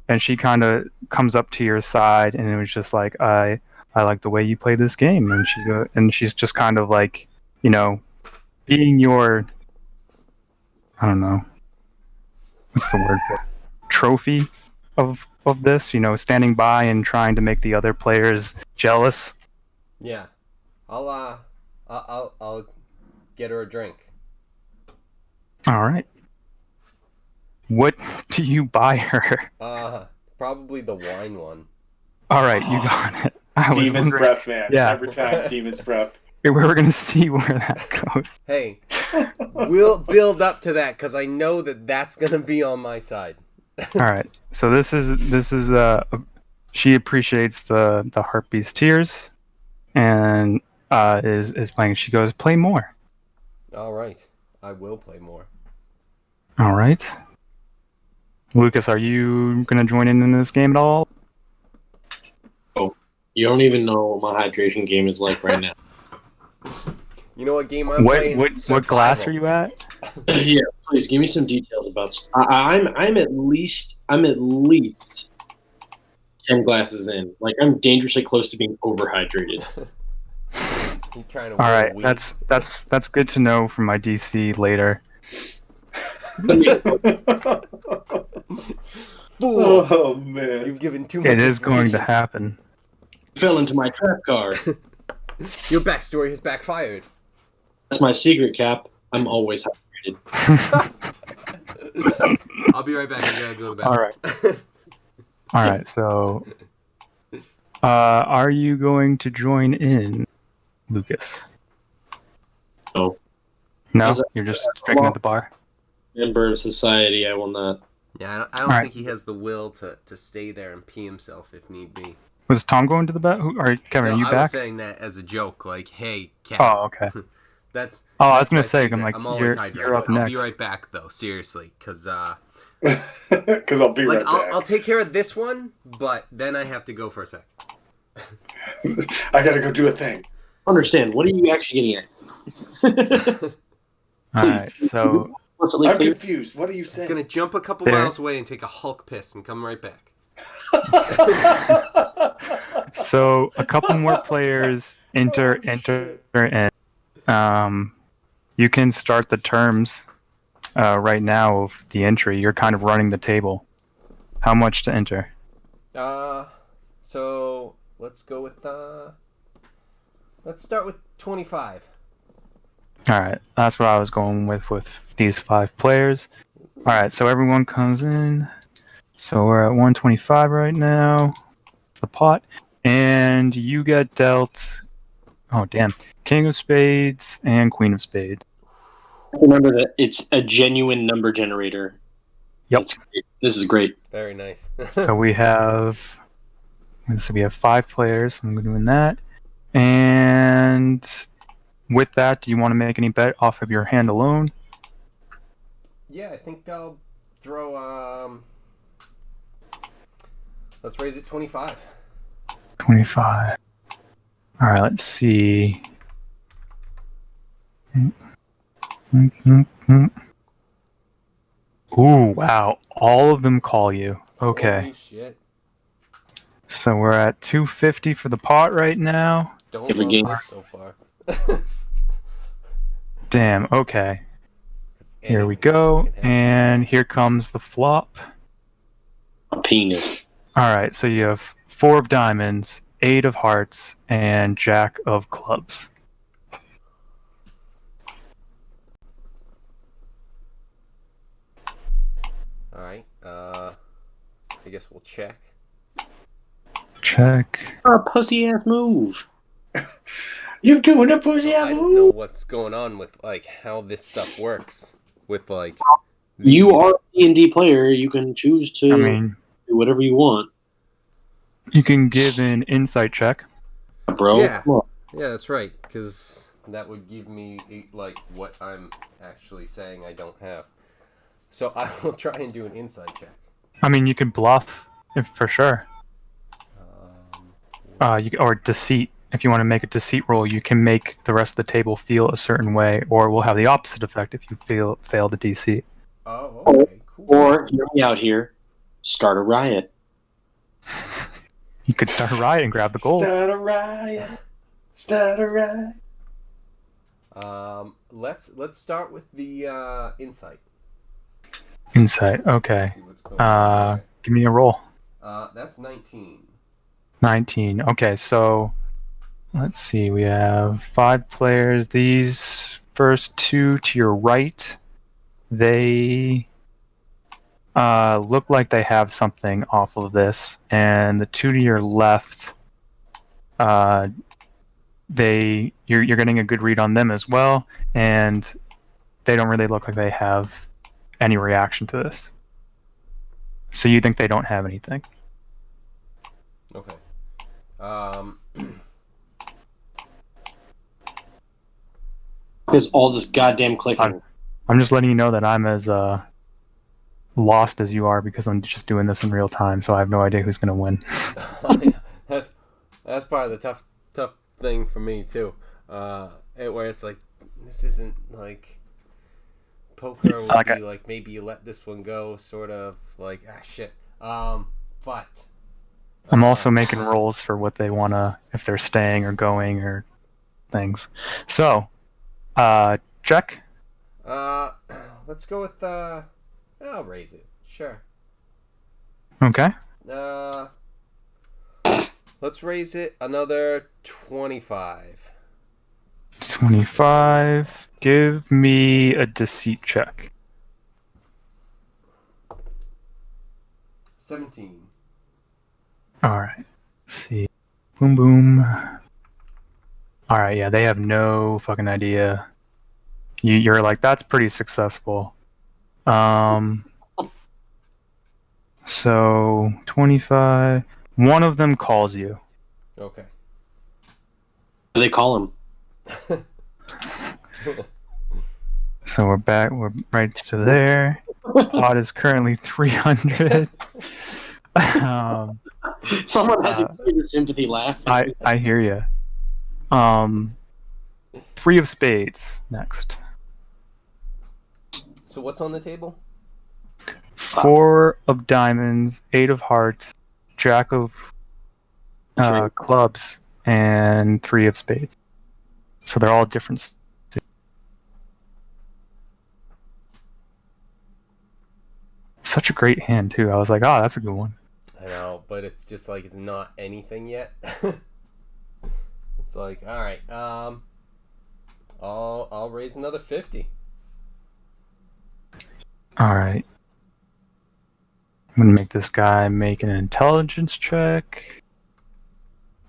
and she kind of comes up to your side, and it was just like, I like the way you play this game, and she's just kind of like, being your, I don't know, what's the word for it? Trophy of this, standing by and trying to make the other players jealous. Yeah, I'll get her a drink. All right. What do you buy her? Probably the wine one. All right, you got it. Demon's breath, man. Yeah. Every time, demon's breath. We're gonna see where that goes. Hey, we'll build up to that because I know that's gonna be on my side. All right. So this is she appreciates the Harpy's tears, and is playing. She goes, "Play more." All right, I will play more. All right. Lucas, are you gonna join in this game at all? Oh, you don't even know what my hydration game is like right now. You know what game I'm playing? What glass are you at? Yeah, please give me some details about. I'm at least 10 glasses in. Like, I'm dangerously close to being overhydrated. You trying to all right, weed? that's good to know for my DC later. Fool! Oh man, You've given too much. It is going to happen. Fell into my trap card. Your backstory has backfired. That's my secret, Cap. I'm always hydrated. I'll be right back. I gotta go to the bathroom. All right. All right. So, are you going to join in, Lucas? No. No, you're just drinking at the bar. Member of society, I will not. Yeah, I don't All right. think he has the will to stay there and pee himself if need be. Was Tom going to the bet? Or Kevin, No, are you I back? was saying that as a joke, like, hey, cat. Oh, okay. that's I was that's gonna my say, secret. I'm like, I'm always hydrated. you're up I'll next. be right back though, seriously, because Because I'll be like right back. I'll take care of this one, but then I have to go for a sec. I gotta go do a thing. Understand? What are you actually getting at? All right, so I'm confused. What are you I'm saying? gonna jump a couple There. miles away and take a Hulk piss and come right back. so a couple more players enter, and you can start the terms right now of the entry. You're kind of running the table. How much to enter? So let's go with let's start with 25. All right, that's what I was going with these 5 players. All right, so everyone comes in. So we're at 125 right now. The pot, and you get dealt. Oh damn! King of Spades and Queen of Spades. Remember that it's a genuine number generator. Yep. That's great. This is great. Very nice. So we have. So we have 5 players. So I'm doing that, and with that, do you want to make any bet off of your hand alone? Yeah, I think I'll throw. Let's raise it 25. 25. All right, let's see. Ooh, wow. All of them call you. Okay. Holy shit. So we're at 250 for the pot right now. Don't Every love game. this so far. Damn, okay. Here we go. And here comes the flop. A penis. Alright, so you have 4 of diamonds, 8 of hearts, and Jack of clubs. Alright, I guess we'll check. Check. A pussy ass move. You doing a pussy I don't know what's going on with like how this stuff works. With like you are a D&D player. You can choose to do whatever you want. You can give an insight check. Bro. Yeah, yeah, that's right. Because that would give me like what I'm actually saying I don't have. So I will try and do an insight check. I mean, you could bluff, for sure. Or deceit. If you want to make a deceit roll, you can make the rest of the table feel a certain way, or we'll have the opposite effect if you fail the deceit. Oh, okay, cool. Or, hear me out here, start a riot. You could start a riot and grab the gold. Start a riot. Start a riot. Let's start with the insight. Insight, okay. Give me a roll. That's 19. 19. Okay, so let's see. We have 5 players. These first 2 to your right, they look like they have something off of this, and the 2 to your left, you're getting a good read on them as well, and they don't really look like they have any reaction to this. So you think they don't have anything? Okay. There's all this goddamn clicking. I'm just letting you know that I'm as lost as you are because I'm just doing this in real time, so I have no idea who's going to win. That's part of the tough thing for me too. Where it's like this isn't like poker would be like maybe you let this one go, sort of like shit. But I'm also making rolls for what they want to, if they're staying or going or things. So, check. Let's go with I'll raise it. Sure. Okay. Let's raise it another 25. 25. Give me a deceit check. 17. Alright. Let's see. Boom, boom. Alright, yeah, they have no fucking idea. You're like, that's pretty successful. So 25. One of them calls you. Okay. What do they call him? So we're back. We're right to there. Pot is currently 300. Someone had to give the sympathy laugh. I hear you. 3 of spades next. So what's on the table? 4 of diamonds, 8 of hearts, jack of clubs, and 3 of spades. So they're all different. Such a great hand too. I was like, oh, that's a good one. I know, but it's just like it's not anything yet. It's like, all right, I'll raise another 50. All right. I'm gonna make this guy make an intelligence check.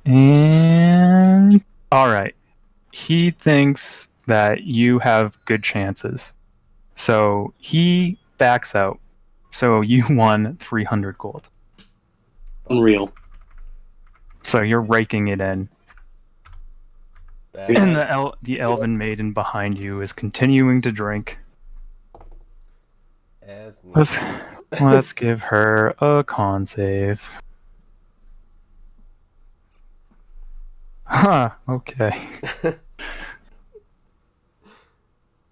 And all right, he thinks that you have good chances, so he backs out. So you won 300 gold. Unreal. So you're raking it in. Bad. And the elven maiden behind you is continuing to drink. As Let's give her a con save. Huh, okay.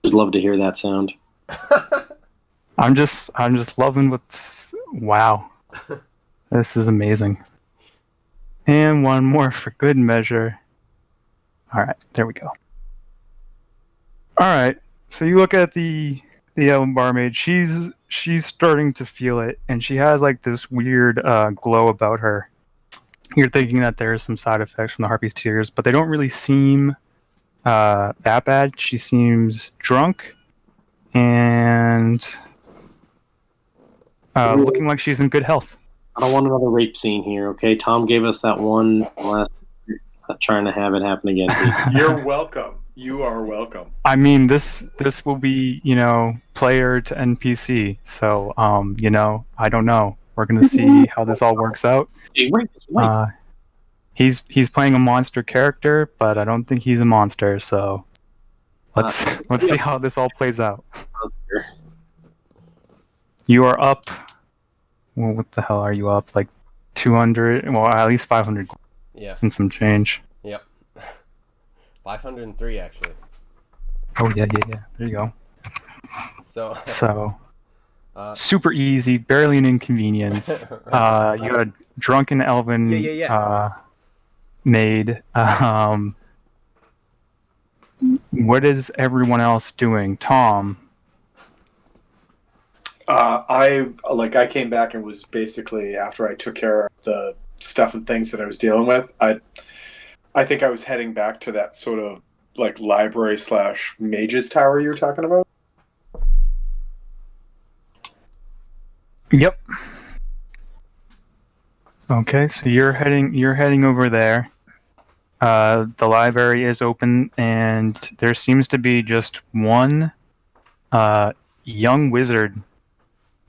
Just love to hear that sound. I'm just loving what's wow. This is amazing. And one more for good measure. Alright, there we go. Alright, so you look at the elven barmaid, she's starting to feel it, and she has like this weird glow about her. You're thinking that there's some side effects from the harpy's tears, but they don't really seem that bad. She seems drunk and looking like she's in good health. I don't want another rape scene here, okay? Tom gave us that one last. Not trying to have it happen again. You're welcome. You are welcome. I mean, this will be, player to NPC. So, I don't know. We're gonna see how this all works out. He's playing a monster character, but I don't think he's a monster. So, let's see how this all plays out. You are up. Well, what the hell are you up? Like 200? Well, at least 500. Yeah. And some change. Yep. 503 actually. Oh yeah. There you go. So. Super easy, barely an inconvenience. Right. You got a drunken elven maid. What is everyone else doing, Tom? I came back and was basically, after I took care of the stuff and things that I was dealing with, I think I was heading back to that sort of like library / mage's tower you were talking about. Yep. Okay, so you're heading over there. The library is open, and there seems to be just one young wizard,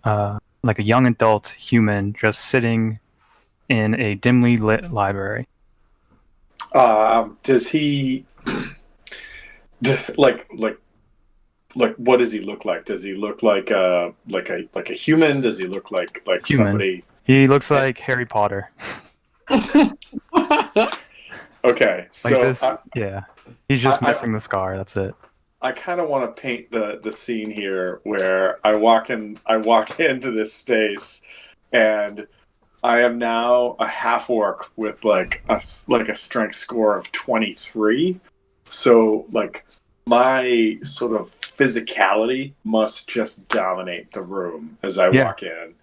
like a young adult human, just sitting in a dimly lit library. Does he like what does he look like? Does he look like a human? Does he look like human. Somebody? He looks like Harry Potter. Okay, so this, yeah, he's just missing the scar. That's it. I kind of want to paint the scene here where I walk into this space, and I am now a half orc with like a strength score of 23. So like my sort of physicality must just dominate the room as I walk in.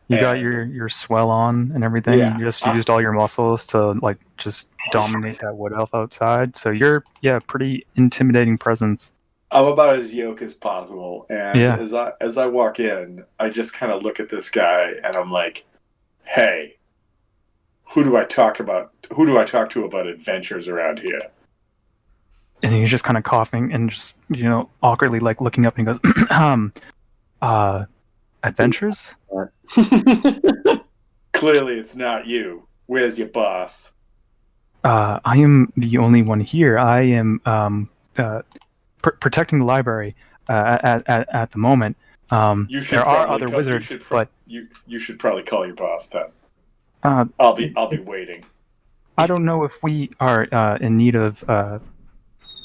You got your swell on and everything. Yeah. You just used all your muscles to like just dominate that wood elf outside. So you're pretty intimidating presence. I'm about as yoked as possible, and as I walk in, I just kind of look at this guy, and I'm like, "Hey, who do I talk to about adventures around here?" And he's just kind of coughing and just awkwardly like looking up, and he goes, Adventures? Clearly, it's not you. Where's your boss? I am the only one here. I am protecting the library at the moment. There are other wizards, but you should probably call your boss then. uh, I'll be waiting. I don't know if we are in need of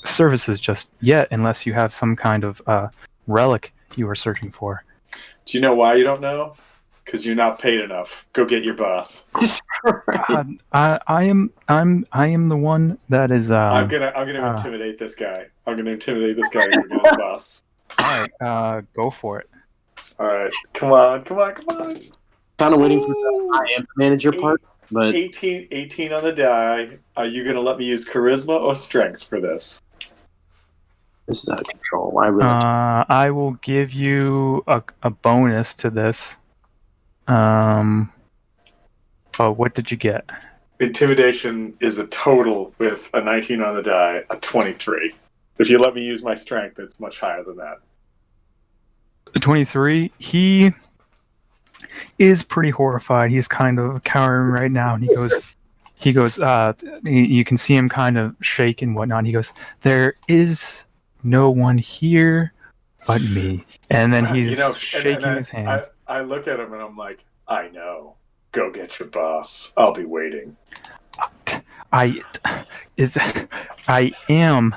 services just yet, unless you have some kind of relic you are searching for. Do you know why you don't know? Because you're not paid enough. Go get your boss. I am the one that is. I'm gonna intimidate this guy. I'm gonna intimidate this guy and go get his boss. All right, go for it. All right, come on. Kind of waiting for the I am manager part, but 18 on the die. Are you gonna let me use charisma or strength for this? this is out of control. Why would I will give you a bonus to this. Oh, what did you get? Intimidation is a total with a 19 on the die, a 23. If you let me use my strength, it's much higher than that. 23. He is pretty horrified. He's kind of cowering right now, and he goes. You can see him kind of shake and whatnot. He goes, "There is no one here but me." And then he's shaking his hands. I look at him and I'm like, I know. Go get your boss. I'll be waiting. I am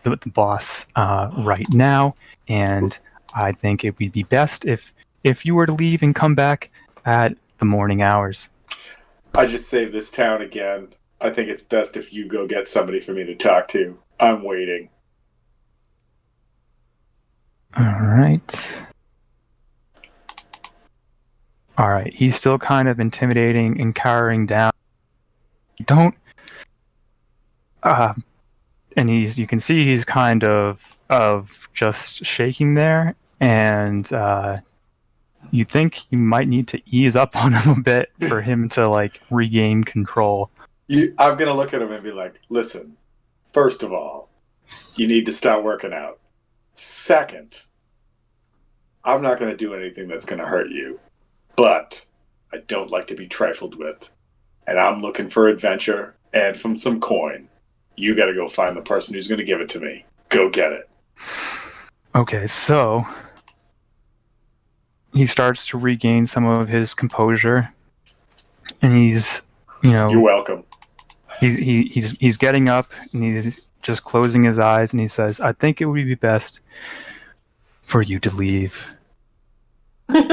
the boss right now, and I think it would be best if you were to leave and come back at the morning hours. I just saved this town again. I think it's best if you go get somebody for me to talk to. I'm waiting. All right. He's still kind of intimidating and cowering down. Don't. And you can see he's kind of just shaking there, and you think you might need to ease up on him a bit for him to regain control. I'm gonna look at him and be like, listen. First of all, you need to start working out. Second, I'm not gonna do anything that's gonna hurt you. But I don't like to be trifled with. And I'm looking for adventure and from some coin. You gotta go find the person who's gonna give it to me. Go get it. Okay, so he starts to regain some of his composure, and he's, You're welcome. He's getting up, and he's just closing his eyes, and he says, "I think it would be best for you to leave." I'm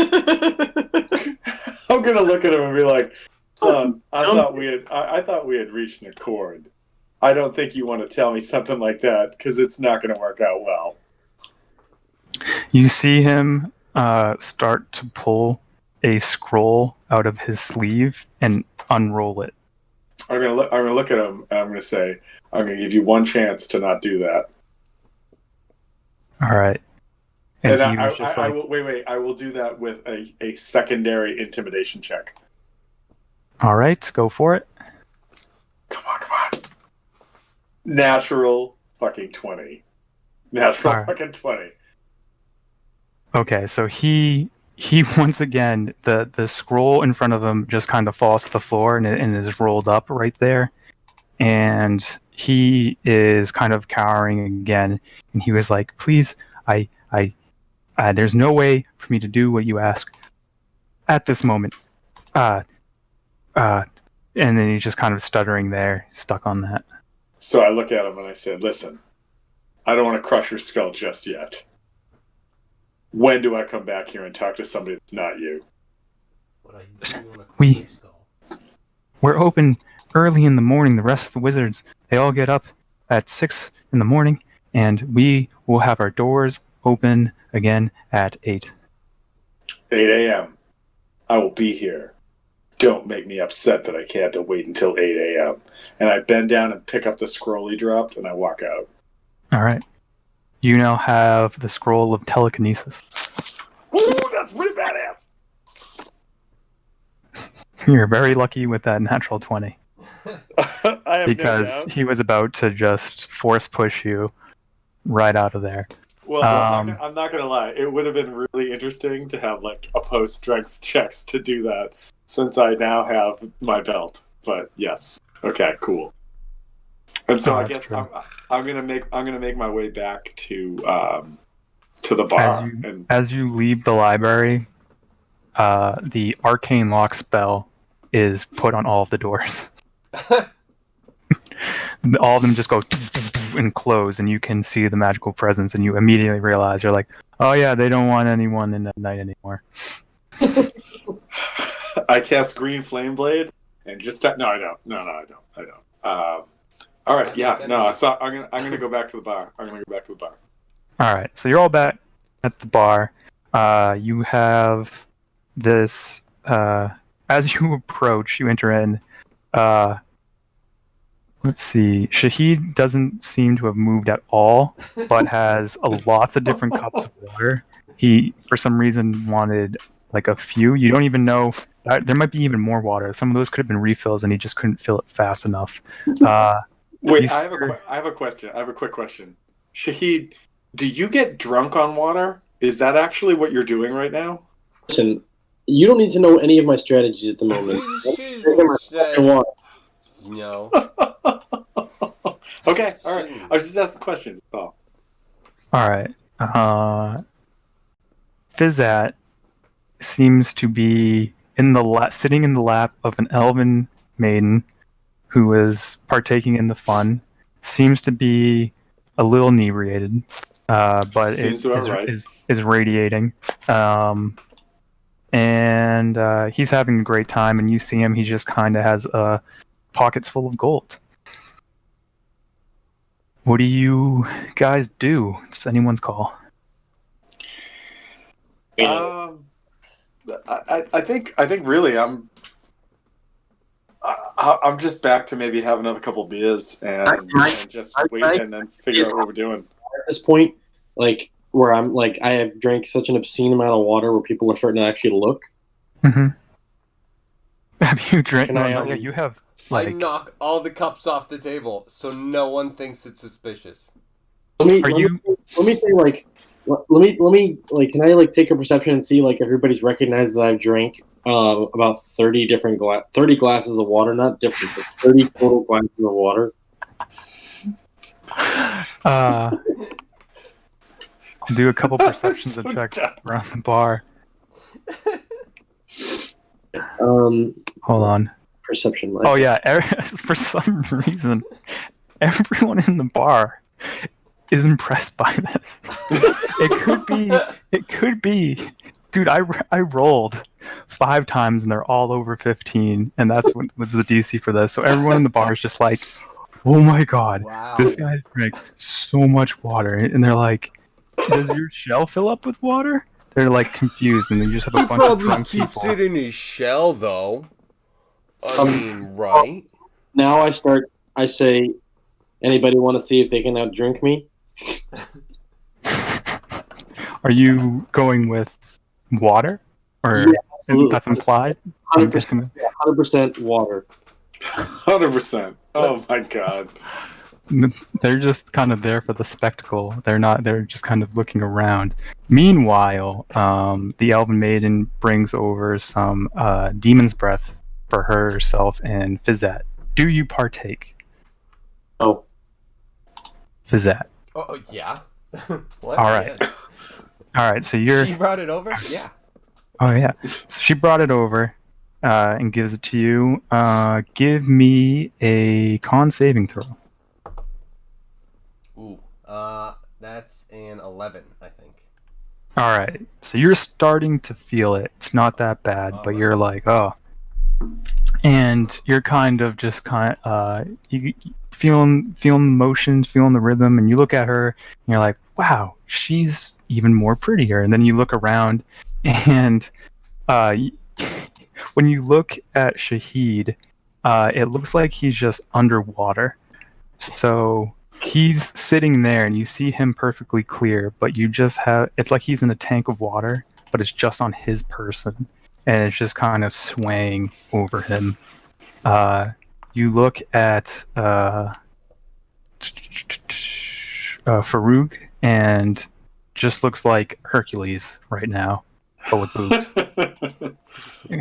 gonna look at him and be like, "Son, I thought we had reached an accord. I don't think you want to tell me something like that because it's not going to work out well." You see him start to pull a scroll out of his sleeve and unroll it. I'm gonna look at him and I'm gonna say, "I'm gonna give you one chance to not do that." All right. And I will wait. I will do that with a secondary intimidation check. All right, go for it. Come on. Natural fucking 20. Natural fucking 20. Okay, so he once again, the scroll in front of him just kind of falls to the floor and is rolled up right there, and he is kind of cowering again. And he was like, "Please, there's no way for me to do what you ask at this moment." And then he's just kind of stuttering there, stuck on that. So I look at him and I said, "Listen, I don't want to crush your skull just yet. When do I come back here and talk to somebody that's not you?" We're open early in the morning. The rest of the wizards, they all get up at 6 in the morning, and we will have our doors open again at 8. 8 a.m. I will be here. Don't make me upset that I can't have to wait until 8 a.m. And I bend down and pick up the scroll he dropped, and I walk out. All right. You now have the scroll of telekinesis. Ooh, that's pretty badass! You're very lucky with that natural 20. I have because no doubt. he was about to just force push you right out of there. Well, I'm not gonna lie. It would have been really interesting to have like opposed strength checks to do that, since I now have my belt. But yes, okay, cool. And so I guess I'm gonna make my way back to the bar. As you leave the library, the arcane lock spell is put on all of the doors. All of them just go and close, and you can see the magical presence, and you immediately realize you're like, oh yeah, they don't want anyone in that night anymore. I cast Green Flame Blade and just no, I don't. No, I don't. All right, yeah, no. I'm gonna go back to the bar. All right, so you're all back at the bar. You have this. As you approach, you enter in. Let's see. Shahid doesn't seem to have moved at all, but has lots of different cups of water. He, for some reason, wanted like a few. You don't even know. There might be even more water. Some of those could have been refills, and he just couldn't fill it fast enough. Wait, I have a question. I have a quick question. Shahid, do you get drunk on water? Is that actually what you're doing right now? Listen, you don't need to know any of my strategies at the moment. No. Okay, all right. I was just asking questions. That's all. All right. Fizzat seems to be sitting in the lap of an elven maiden who is partaking in the fun. Seems to be a little inebriated, but is radiating. And he's having a great time, and you see him. He just kind of has pockets full of gold. What do you guys do? It's anyone's call. I think really I'm just back to maybe have another couple beers and just wait and then figure out what we're doing. At this point, like where I'm like I have drank such an obscene amount of water where people are starting to actually look. Mm-hmm. Have you drank? You have. I knock all the cups off the table so no one thinks it's suspicious. Let me say like. Let me can I like take a perception and see like everybody's recognized that I've drank about 30 different 30 glasses of water, not different, but 30 total glasses of water. I'll do a couple perceptions of checks around the bar. Hold on. Perception. Oh yeah, for some reason, everyone in the bar is impressed by this. It could be, dude. I rolled 5 times and they're all over 15, and that's what was the DC for this. So everyone in the bar is just like, "Oh my god, This guy drank so much water," and they're like, "Does your shell fill up with water?" They're like confused, and they just have a bunch of drunk people. He probably keeps it in his shell, though. I mean, right? Now I say, anybody want to see if they can outdrink me? Are you going with water, or that's implied? 100% water. 100%. Oh my god. They're just kind of there for the spectacle. They're just kind of looking around. Meanwhile, the Elven Maiden brings over some Demon's Breath for herself and Fizzat. Do you partake? Oh. Fizzat. Oh, yeah. What? All right. Yeah. All right, so you're... She brought it over? Yeah. Oh, yeah. So she brought it over and gives it to you. Give me a con saving throw. Ooh. That's an 11, I think. All right. So you're starting to feel it. It's not that bad, but you're like, oh. And you're kind of just you feeling the motion, feeling the rhythm, and you look at her and you're like, wow, she's even more prettier. And then you look around and when you look at Shahid, it looks like he's just underwater. So he's sitting there and you see him perfectly clear, but you just it's like he's in a tank of water, but it's just on his person. And it's just kind of swaying over him. You look at Farouk, and just looks like Hercules right now, but with boobs.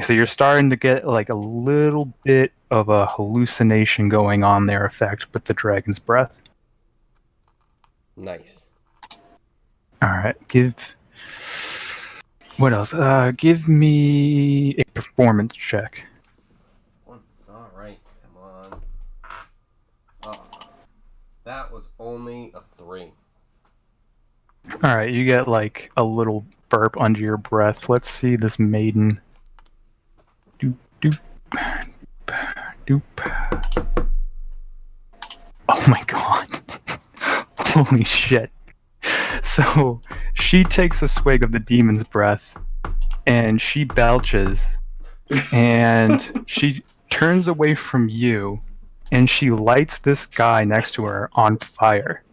So you're starting to get like a little bit of a hallucination going on there effect with the dragon's breath. Nice. All right, what else? Give me a performance check. All right, come on. Oh, that was only a 3. All right, you get like a little burp under your breath. Let's see this maiden. Doop doop doop. Oh my god! Holy shit! So she takes a swig of the demon's breath, and she belches, and she turns away from you, and she lights this guy next to her on fire.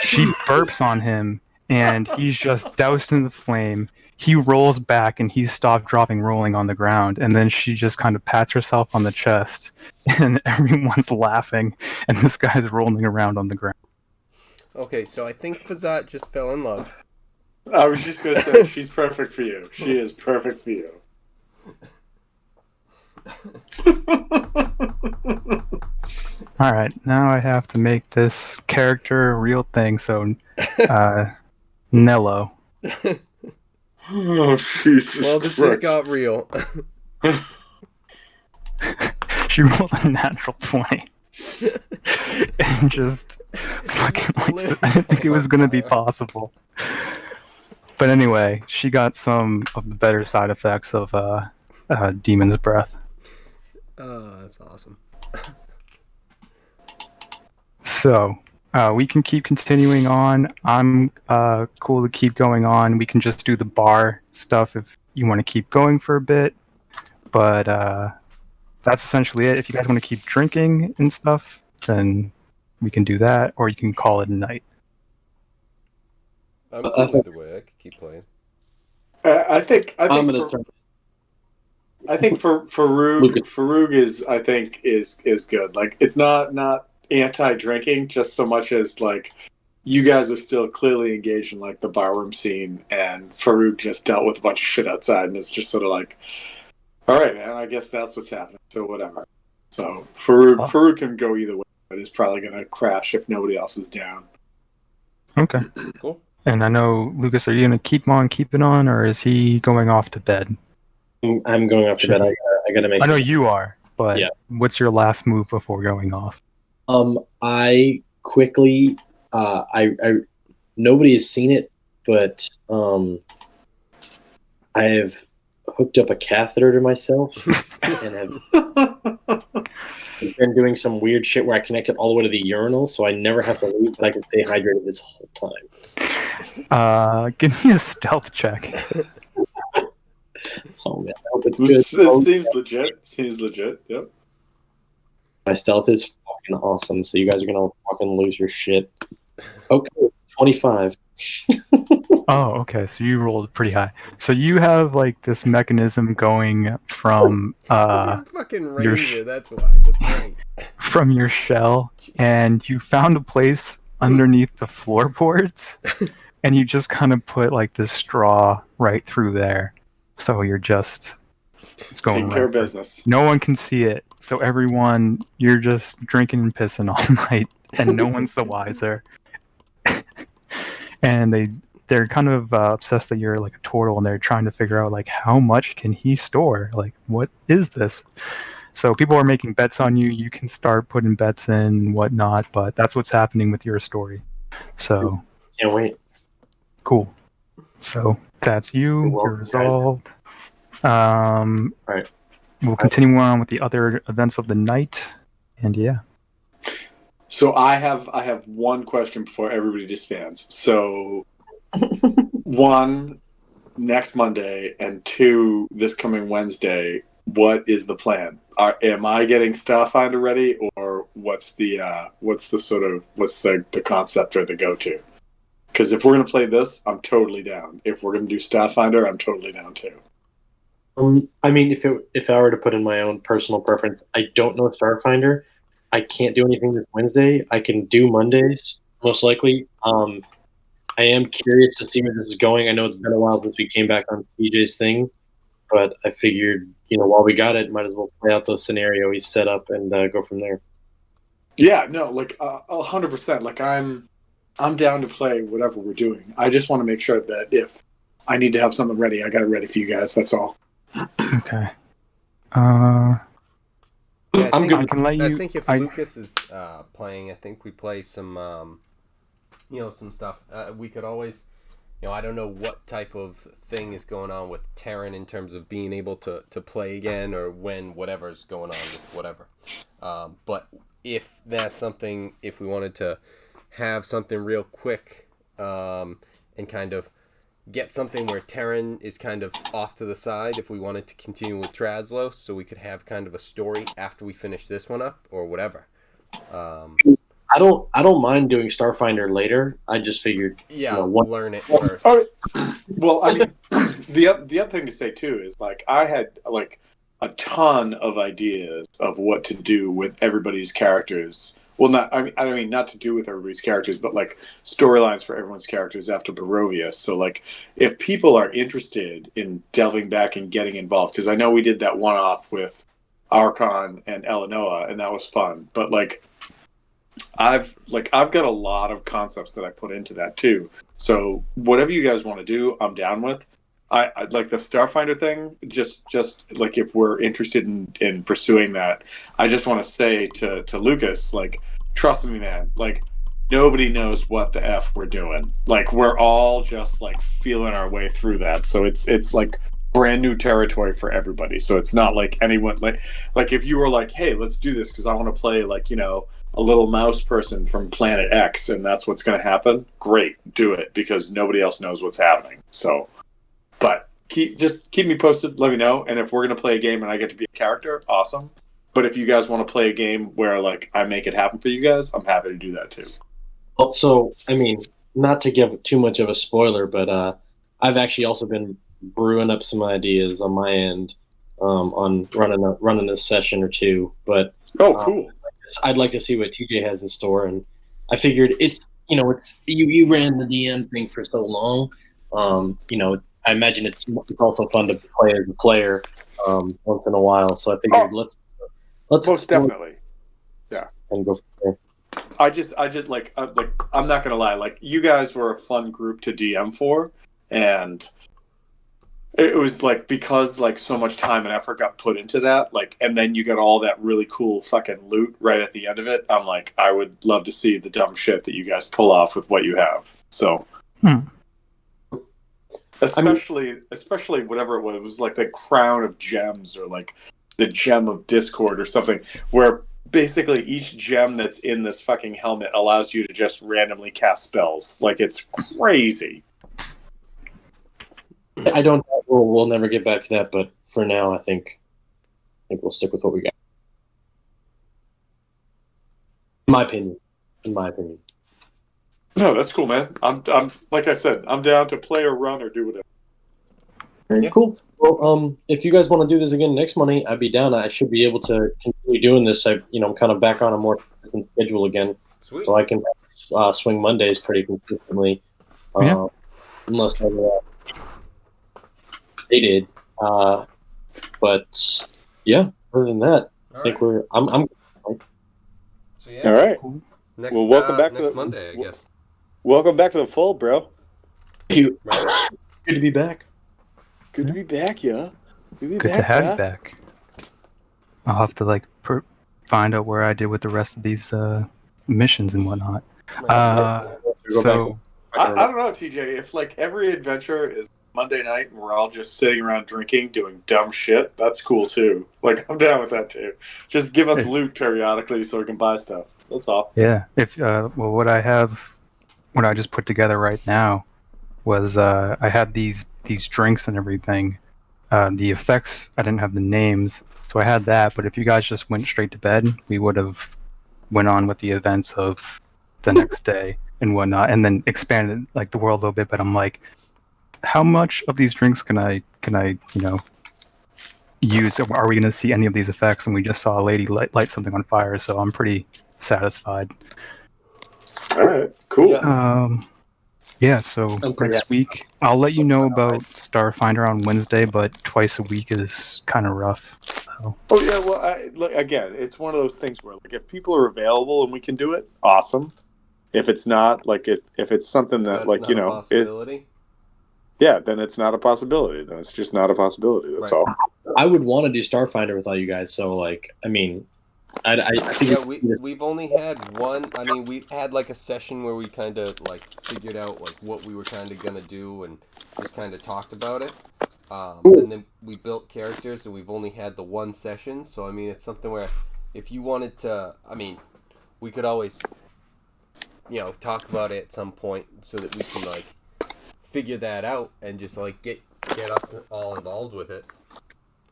She burps on him, and he's just doused in the flame. He rolls back, and he's stopped dropping, rolling on the ground. And then she just kind of pats herself on the chest, and everyone's laughing, and this guy's rolling around on the ground. Okay, so I think Fazat just fell in love. I was just going to say, she's perfect for you. She is perfect for you. Alright, now I have to make this character a real thing, so Nello. Oh, Jesus Well, this Christ. just got real. She rolled a natural 20. And just fucking I didn't think it was going to be possible. But anyway, she got some of the better side effects of Demon's Breath. Oh, that's awesome. So, we can keep continuing on. I'm cool to keep going on. We can just do the bar stuff if you want to keep going for a bit. But that's essentially it. If you guys want to keep drinking and stuff, then we can do that, or you can call it a night. I'm cool either way. I could keep playing. I think I'm gonna turn. I think for Farouk is good. Like, it's not anti-drinking just so much as like you guys are still clearly engaged in like the barroom scene, and Farouk just dealt with a bunch of shit outside, and it's just sort of like, all right, man, I guess that's what's happening. So whatever. So Farouk can go either way, but it's probably gonna crash if nobody else is down. Okay. Cool. And I know, Lucas, are you going to keep on keeping on, or is he going off to bed? I'm going off to bed. I gotta make. I know you are, but Yeah. what's your last move before going off? I quickly, I nobody has seen it, but I have hooked up a catheter to myself and have been doing some weird shit where I connect it all the way to the urinal, so I never have to leave, but I can stay hydrated this whole time. Give me a stealth check. Oh man, I hope it's good. It seems legit. Seems legit. Yep. My stealth is fucking awesome, so you guys are gonna fucking lose your shit. Okay, 25. Oh, okay. So you rolled pretty high. So you have like this mechanism going from Fucking your ranger, that's why. That's right. from your shell, and you found a place underneath the floorboards, and you just kind of put like this straw right through there. So you're just it's going Taking right care of through. business. No one can see it, so everyone, you're just drinking and pissing all night, and no one's the wiser. And they're kind of obsessed that you're like a turtle, and they're trying to figure out like how much can he store, like what is this. So people are making bets on you. You can start putting bets in and whatnot, but that's what's happening with your story. So Can't wait. cool. So that's you. You're resolved. Right. We'll continue on with the other events of the night, and yeah. So I have one question before everybody disbands. So, one, next Monday, and two, this coming Wednesday. What is the plan? Am I getting Starfinder ready, or what's the concept or the go-to? Because if we're gonna play this, I'm totally down. If we're gonna do Starfinder, I'm totally down too. I mean, if I were to put in my own personal preference, I don't know Starfinder. I can't do anything this Wednesday. I can do Mondays, most likely. I am curious to see where this is going. I know it's been a while since we came back on TJ's thing, but I figured, while we got it, might as well play out the scenario he set up and go from there. Yeah, no, like 100%. Like I'm down to play whatever we're doing. I just want to make sure that if I need to have something ready, I got it ready for you guys. That's all. Okay. Yeah, I'm good. I can let you. I think if Lucas is playing, I think we play some, some stuff. We could always, I don't know what type of thing is going on with Terran in terms of being able to play again or when whatever's going on with whatever. But if that's something, if we wanted to have something real quick and kind of get something where Terran is kind of off to the side, if we wanted to continue with Traslo, so we could have kind of a story after we finish this one up or whatever. I don't mind doing Starfinder later. I just figured, learn it first. All right. Well, I mean, the other thing to say too is like I had like a ton of ideas of what to do with everybody's characters. Well, I mean, not to do with everybody's characters, but like storylines for everyone's characters after Barovia. So, like, if people are interested in delving back and getting involved, because I know we did that one-off with Archon and Eleanoa, and that was fun. But like, I've got a lot of concepts that I put into that too. So, whatever you guys want to do, I'm down with. I like the Starfinder thing. Just like if we're interested in pursuing that, I just want to say to Lucas, like, trust me, man. Like, nobody knows what the f we're doing. Like, we're all just like feeling our way through that. So it's like brand new territory for everybody. So it's not like anyone like if you were like, hey, let's do this because I want to play like a little mouse person from Planet X, and that's what's going to happen. Great, do it because nobody else knows what's happening. So. But just keep me posted. Let me know. And if we're going to play a game and I get to be a character, awesome. But if you guys want to play a game where like I make it happen for you guys, I'm happy to do that too. Well, so, I mean, not to give too much of a spoiler, but I've actually also been brewing up some ideas on my end on running a session or two. But cool. I'd like to see what TJ has in store. And I figured it's you ran the DM thing for so long. I imagine it's also fun to play as a player once in a while. So I figured let's most definitely, yeah, and go from there. I just like I'm not gonna lie, like you guys were a fun group to DM for, and it was like because like so much time and effort got put into that, like, and then you got all that really cool fucking loot right at the end of it. I'm like, I would love to see the dumb shit that you guys pull off with what you have. So. Especially whatever it was like the crown of gems or like the gem of discord or something where basically each gem that's in this fucking helmet allows you to just randomly cast spells. Like it's crazy. I don't. We'll never get back to that, but for now, I think we'll stick with what we got. In my opinion. No, that's cool, man. I'm like I said, I'm down to play or run or do whatever. Very cool. Well, if you guys want to do this again next Monday, I'd be down. I should be able to continue doing this. I'm kind of back on a more consistent schedule again. Sweet. So I can swing Mondays pretty consistently. Unless they did. But yeah, other than that, I think I'm. So, yeah. All right. Next, well, welcome back next to Monday, I guess. Welcome back to the fold, bro. Thank you. Good to be back. Good to be back, yeah. Good to have you back. I'll have to find out where I did with the rest of these missions and whatnot. So I don't know, TJ. If like every adventure is Monday night and we're all just sitting around drinking, doing dumb shit, that's cool too. Like I'm down with that too. Just give us loot periodically so we can buy stuff. That's all. Yeah. If what I just put together right now was I had these drinks and everything. The effects, I didn't have the names, so I had that. But if you guys just went straight to bed, we would have went on with the events of the next day and whatnot, and then expanded like the world a little bit. But I'm like, how much of these drinks can I use? Are we going to see any of these effects? And we just saw a lady light something on fire, so I'm pretty satisfied. All right, cool. Yeah, so I'm pretty next week, I'll let you know about Starfinder on Wednesday, but twice a week is kind of rough. So. Oh yeah, well, again, it's one of those things where like if people are available and we can do it, awesome. If it's not, like if it's something that That's like not a possibility. yeah, then it's not a possibility. Then it's just not a possibility. That's all. I would want to do Starfinder with all you guys. So like, I mean, I think we've only had one. I mean, we had like a session where we kind of like figured out like what we were kind of gonna do and just kind of talked about it. And then we built characters, and we've only had the one session. So I mean, it's something where if you wanted to, I mean, we could always, talk about it at some point so that we can like figure that out and just like get us all involved with it.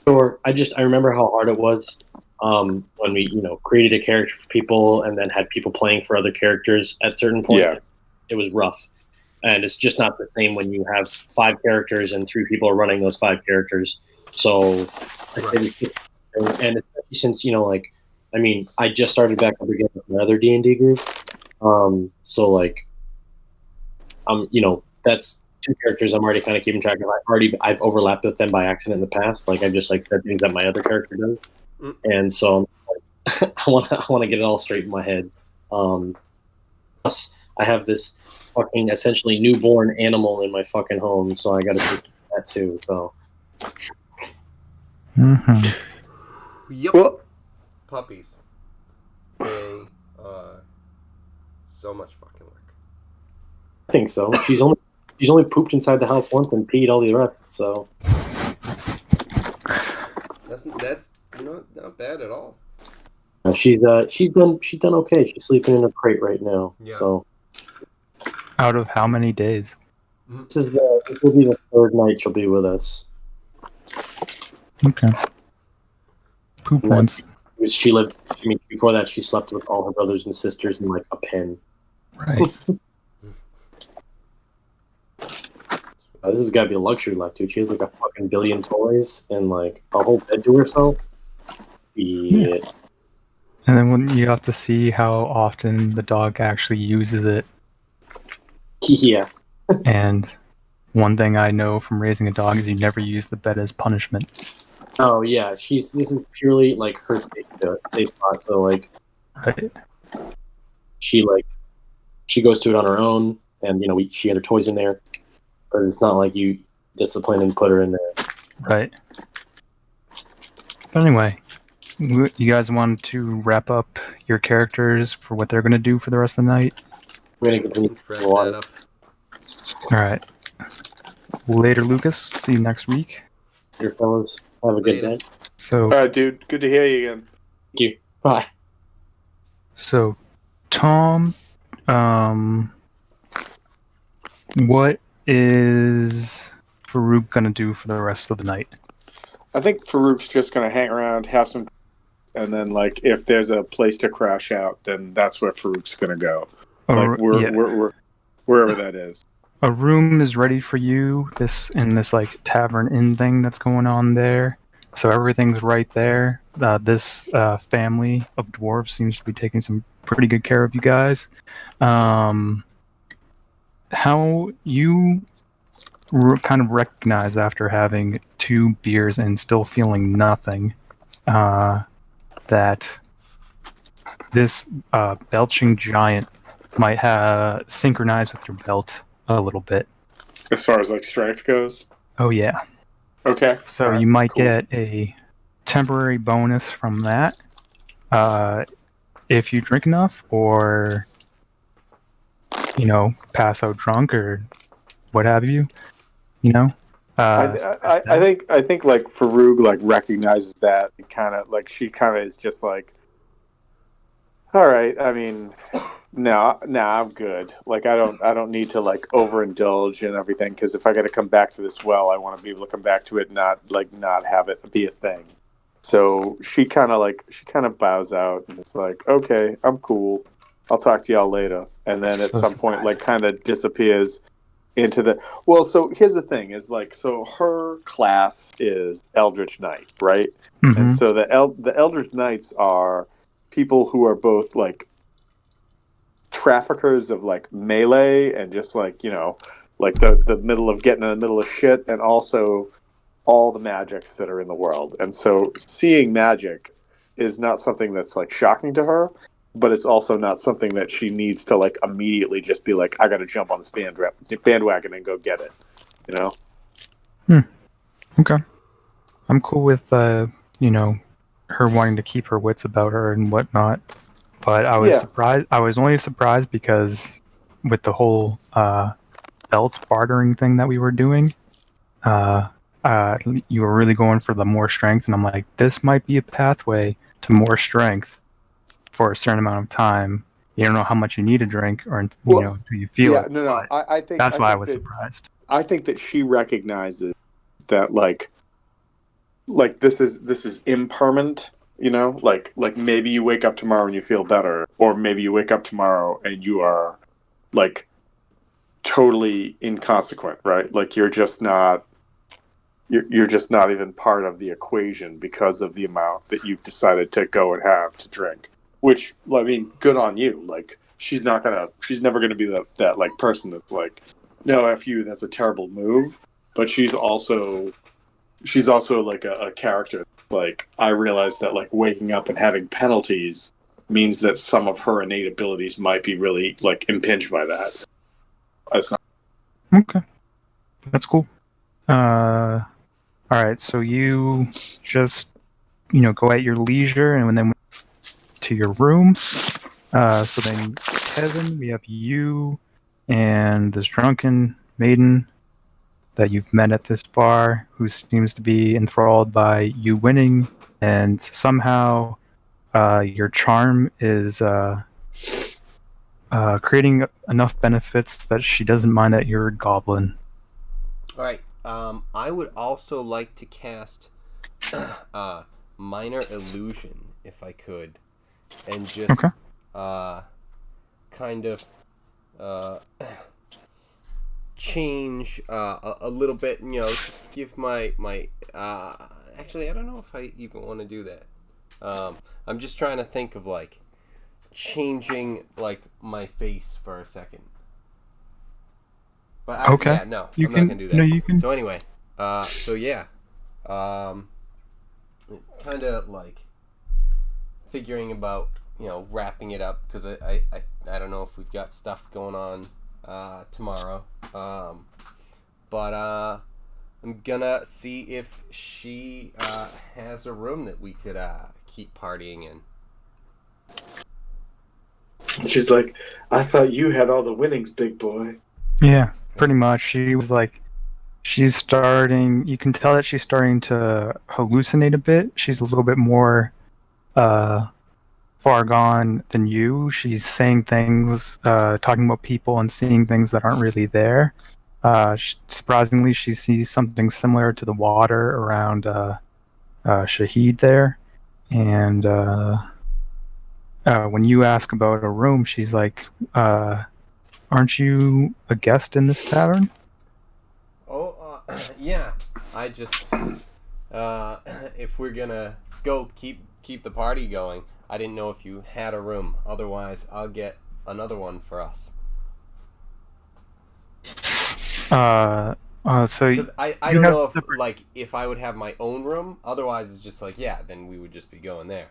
Sure. I remember how hard it was when we created a character for people and then had people playing for other characters at certain points. Yeah. It was rough, and it's just not the same when you have 5 characters and 3 people are running those 5 characters. So, and especially since I mean, I just started back up again with another D&D group. So like, that's 2 characters I'm already kind of keeping track of. I've overlapped with them by accident in the past. Like I've just like said things that my other character does, and so I want to get it all straight in my head. Plus, I have this fucking essentially newborn animal in my fucking home, so I got to do that too. So. Yep. Well, puppies. They are so much fucking work. I think so. She's only pooped inside the house once and peed all the rest. So that's not bad at all. She's done okay. She's sleeping in a crate right now. Yeah. So Out of how many days? this will be the 3rd night she'll be with us. Okay. Poop once. Before that, she slept with all her brothers and sisters in like a pen. Right. This has got to be a luxury life, dude. She has like a fucking billion toys and like a whole bed to herself. Yeah. And then when you have to see how often the dog actually uses it. Yeah. And one thing I know from raising a dog is you never use the bed as punishment. Oh yeah, this is purely like her safe spot. So like, right. She goes to it on her own, and she has her toys in there, but it's not like you discipline and put her in there. Right. But anyway, you guys want to wrap up your characters for what they're going to do for the rest of the night? We're going to continue to water. All right. Later, Lucas. See you next week. Your fellas, have a good night. So, all right, dude. Good to hear you again. Thank you. Bye. So, Tom, what is Farouk going to do for the rest of the night? I think Farouk's just going to hang around, have some, and then like if there's a place to crash out, then that's where Farouk's going to go. Like we're wherever that is. A room is ready for you. This like tavern inn thing that's going on there. So everything's right there. This family of dwarves seems to be taking some pretty good care of you guys. How you kind of recognize after having 2 beers and still feeling nothing that this belching giant might have synchronized with your belt a little bit. As far as like strength goes? Oh yeah. Okay. So you might get a temporary bonus from that if you drink enough or pass out drunk or what have you. I think like Farouk like recognizes that and kind of like she kind of is just like, all right. I mean, no, I'm good. Like I don't need to like overindulge and everything because if I got to come back to this well, I want to be able to come back to it, and not have it be a thing. So she kind of bows out and it's like, okay, I'm cool. I'll talk to y'all later. And then at some point, like kind of disappears into the. Well, so here's the thing: is like, so her class is Eldritch Knight, right? Mm-hmm. And so the Eldritch Knights are people who are both like traffickers of like melee and just like, you know, like the middle of getting in the middle of shit, and also all the magics that are in the world. And so seeing magic is not something that's like shocking to her, but it's also not something that she needs to like immediately just be like, I gotta jump on this bandwagon and go get it, you know? Okay. I'm cool with, you know, her wanting to keep her wits about her and whatnot. But I was surprised. I was only surprised because with the whole belt bartering thing that we were doing, you were really going for the more strength, and I'm like, this might be a pathway to more strength for a certain amount of time. You don't know how much you need to drink, or you know, do you feel it? No. I think that's why I was that, surprised. I think that she recognizes that like this is impermanent. You know, like maybe you wake up tomorrow and you feel better, or maybe you wake up tomorrow and you are like totally inconsequent, right? Like you're just not even part of the equation because of the amount that you've decided to go and have to drink. Which, I mean, good on you. Like she's never gonna be that like person that's like, no, F you, that's a terrible move. But she's also like a character. Like I realize that like waking up and having penalties means that some of her innate abilities might be really like impinged by that. That's not Okay, that's cool. All right, so you just go at your leisure, and then to your room. So then, Kevin, we have you and this drunken maiden that you've met at this bar, who seems to be enthralled by you winning, and somehow your charm is creating enough benefits that she doesn't mind that you're a goblin. All right. I would also like to cast minor illusion if I could, and just kind of change a little bit. Just give my actually, I don't know if I even want to do that. I'm just trying to think of like changing like my face for a second. But I'm not gonna do that. No, you can. So anyway, kind of like figuring about wrapping it up, because I don't know if we've got stuff going on tomorrow, but I'm gonna see if she has a room that we could keep partying in. She's like, I thought you had all the winnings, big boy. Yeah, pretty much. She was like, she's starting. You can tell that she's starting to hallucinate a bit. She's a little bit more far gone than you. She's saying things, talking about people, and seeing things that aren't really there. Surprisingly, she sees something similar to the water around Shahid there, and when you ask about a room, she's like, aren't you a guest in this tavern? Oh, yeah. I just, if we're gonna go keep the party going, I didn't know if you had a room. Otherwise, I'll get another one for us. So because I don't know if like if I would have my own room. Otherwise, it's just like, yeah, then we would just be going there.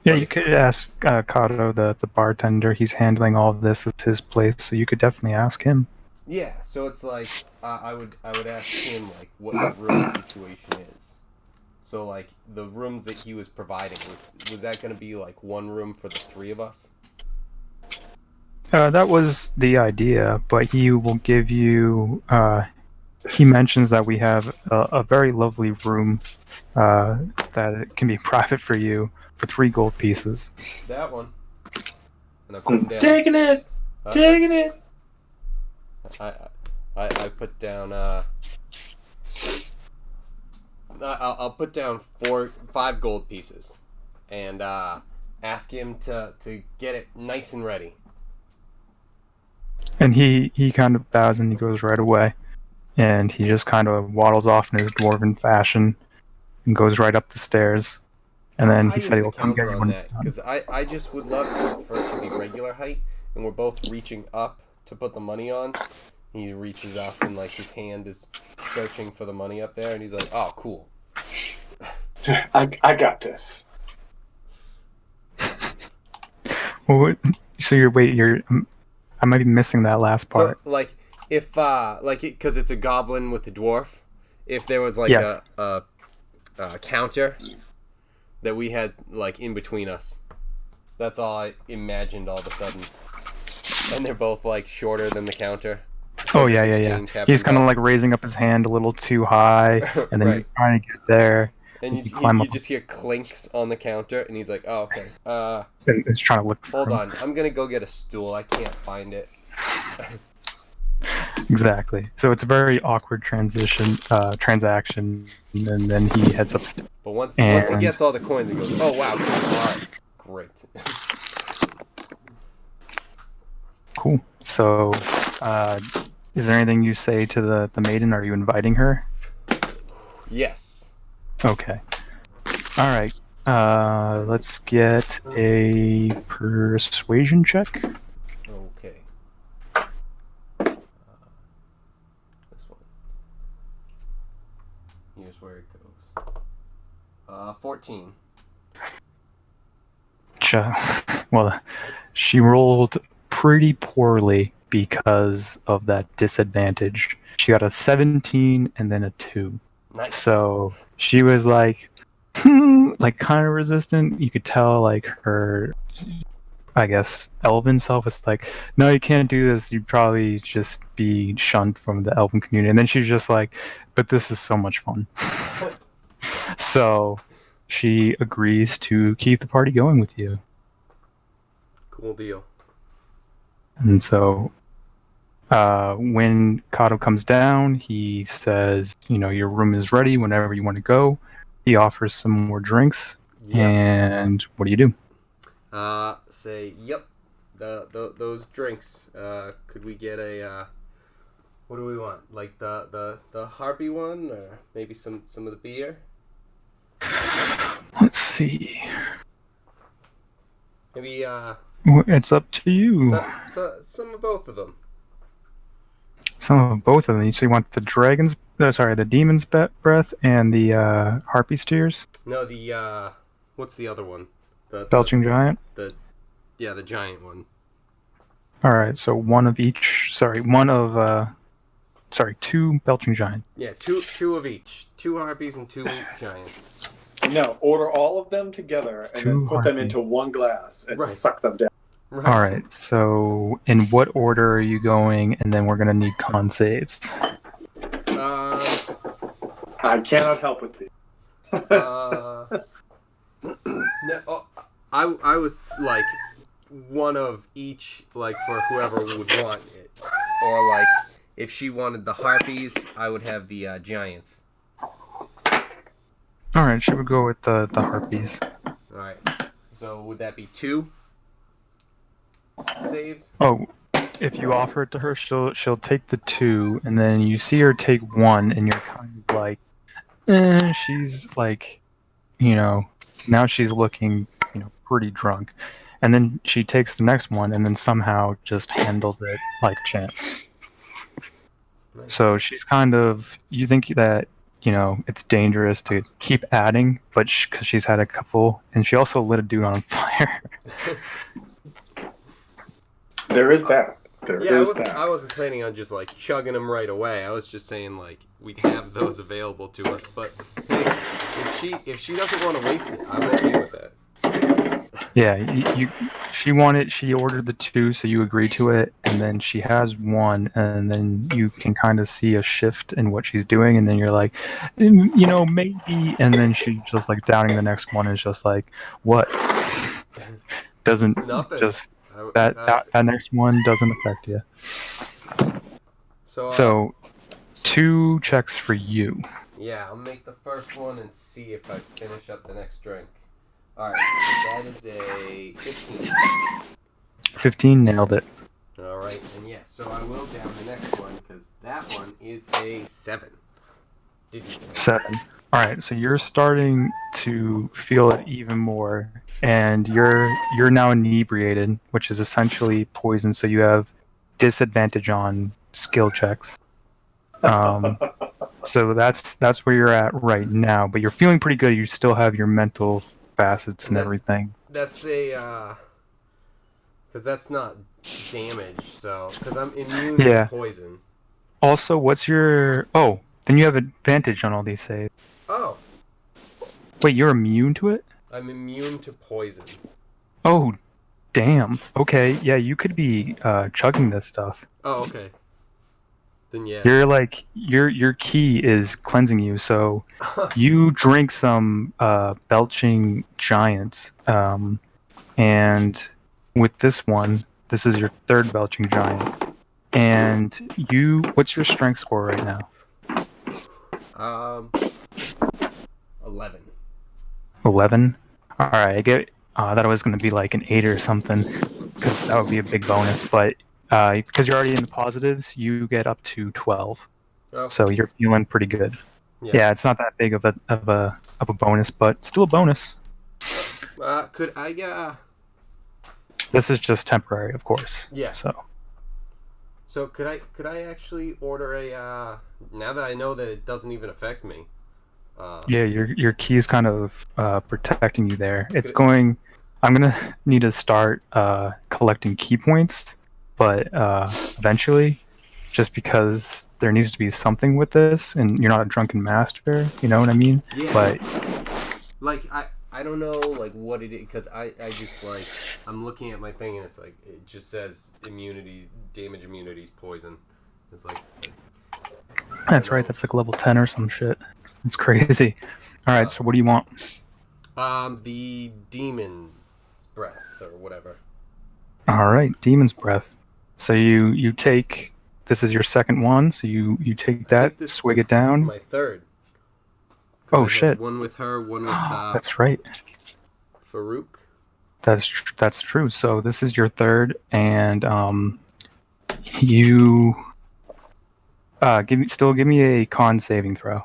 You could ask Kato, the bartender. He's handling all of this. It's his place, so you could definitely ask him. Yeah, so it's like I would ask him like what the room situation is. So like the rooms that he was providing, was that going to be like one room for the three of us? That was the idea, but he will give you. He mentions that we have a very lovely room that it can be private for you for 3 gold pieces. That one. And I put them down. Taking it. Taking it. I put down. I'll put down 5 gold pieces, and ask him to get it nice and ready. And he kind of bows and he goes right away. And he just kind of waddles off in his dwarven fashion and goes right up the stairs. And then he said he'll come get you when it's done. Because I just would love for it to be regular height, and we're both reaching up to put the money on. He reaches up and like his hand is searching for the money up there, and he's like, "Oh, cool. I got this." Well, so I might be missing that last part. So like if because it's a goblin with a dwarf, if there was like Yes. a counter that we had like in between us, that's all I imagined all of a sudden. And they're both like shorter than the counter. So Oh this yeah. exchange happens He's kind of all- like raising up his hand a little too high, and then Right. you're trying to get there. and you climb you up. just hear clinks on the counter, and he's like, "Oh, okay. And it's trying to look for Hold him. on. I'm gonna go get a stool. I can't find it." Exactly. So it's a very awkward transaction, and then he heads upstairs. But once he gets all the coins, he goes, "Oh wow, cool. All right, great." Cool. So, is there anything you say to the maiden? Are you inviting her? Yes. Okay. All right. Let's get a persuasion check. Okay. This one. Here's where it goes. 14. Well, she rolled pretty poorly because of that disadvantage. She got a 17 and then a 2. Nice. So she was like, like kind of resistant. You could tell like her, I guess, elven self is like, no, you can't do this. You'd probably just be shunned from the elven community. And then she's just like, but this is so much fun. So she agrees to keep the party going with you. Cool deal. And so when Kato comes down, he says, your room is ready whenever you want to go. He offers some more drinks. Yep. And what do you do? Say, yep. Those drinks. Could we get a, what do we want? Like the harpy one, or maybe some of the beer? Let's see. Maybe, It's up to you. some of both of them. Some of both of them. So you want the demon's breath and the harpy's tears? No, the, what's the other one? The Belching giant? the giant one. Alright, so one of each. Two belching giants. Yeah, two of each. 2 harpies and 2 giants. No, order all of them together and then put them into one glass and suck them down. Right. Alright, so in what order are you going? And then we're going to need con saves. I cannot help with these. No, I was like one of each, like for whoever would want it, or like if she wanted the harpies, I would have the giants. Alright, should we go with the harpies? Alright, so would that be 2 saves? Oh, if you offer it to her, she'll take the 2, and then you see her take 1, and you're kind of like, she's like, now she's looking, pretty drunk. And then she takes the next one, and then somehow just handles it like champ. Nice. So she's kind of, you think that, it's dangerous to keep adding, but because she's had a couple, and she also lit a dude on fire. There is that. I wasn't planning on just like chugging them right away. I was just saying like we'd have those available to us. But hey, if she doesn't want to waste it, I'm okay with that. Yeah, she ordered the 2, so you agree to it, and then she has 1, and then you can kind of see a shift in what she's doing, and then you're like, maybe, and then she just like downing the next one is just like, what? Doesn't Nothing. Just that next one doesn't affect you. So 2 checks for you. Yeah, I'll make the first one and see if I finish up the next drink. Alright, so that is a 15. 15, nailed it. Alright, and yes, so I will down the next one, because that one is a 7. Didn't. 7. All right, so you're starting to feel it even more, and you're now inebriated, which is essentially poison. So you have disadvantage on skill checks. So that's where you're at right now. But you're feeling pretty good. You still have your mental facets and everything. That's a because that's not damage. So because I'm immune to poison. Also, what's your? Oh, then you have advantage on all these saves. Oh. Wait, you're immune to it? I'm immune to poison. Oh, damn. Okay, yeah, you could be chugging this stuff. Oh, okay. Then yeah. You're like your key is cleansing you, so you drink some belching giants, and with this one, this is your third belching giant. And what's your strength score right now? 11. 11? Alright, I get that was going to be like an 8 or something, because that would be a big bonus, but because you're already in the positives, you get up to 12. Oh. So you're feeling pretty good. Yeah, it's not that big of a bonus, but still a bonus. Could I This is just temporary, of course. Yeah. So could I actually order a now that I know that it doesn't even affect me? Yeah, your key is kind of protecting you there. I'm gonna need to start collecting key points, but eventually, just because there needs to be something with this, and you're not a drunken master, you know what I mean? Yeah. But like I don't know like what it is, because I just like I'm looking at my thing and it's like it just says damage immunities poison. It's like that's right. That's like level 10 or some shit. It's crazy. All right, so what do you want? The demon's breath or whatever. All right, demon's breath. So you take, this is your second one. So you take that, swig it down. My third. Oh shit! One with her, one with that's right. Farouk. That's true. So this is your third, and you give me a con saving throw.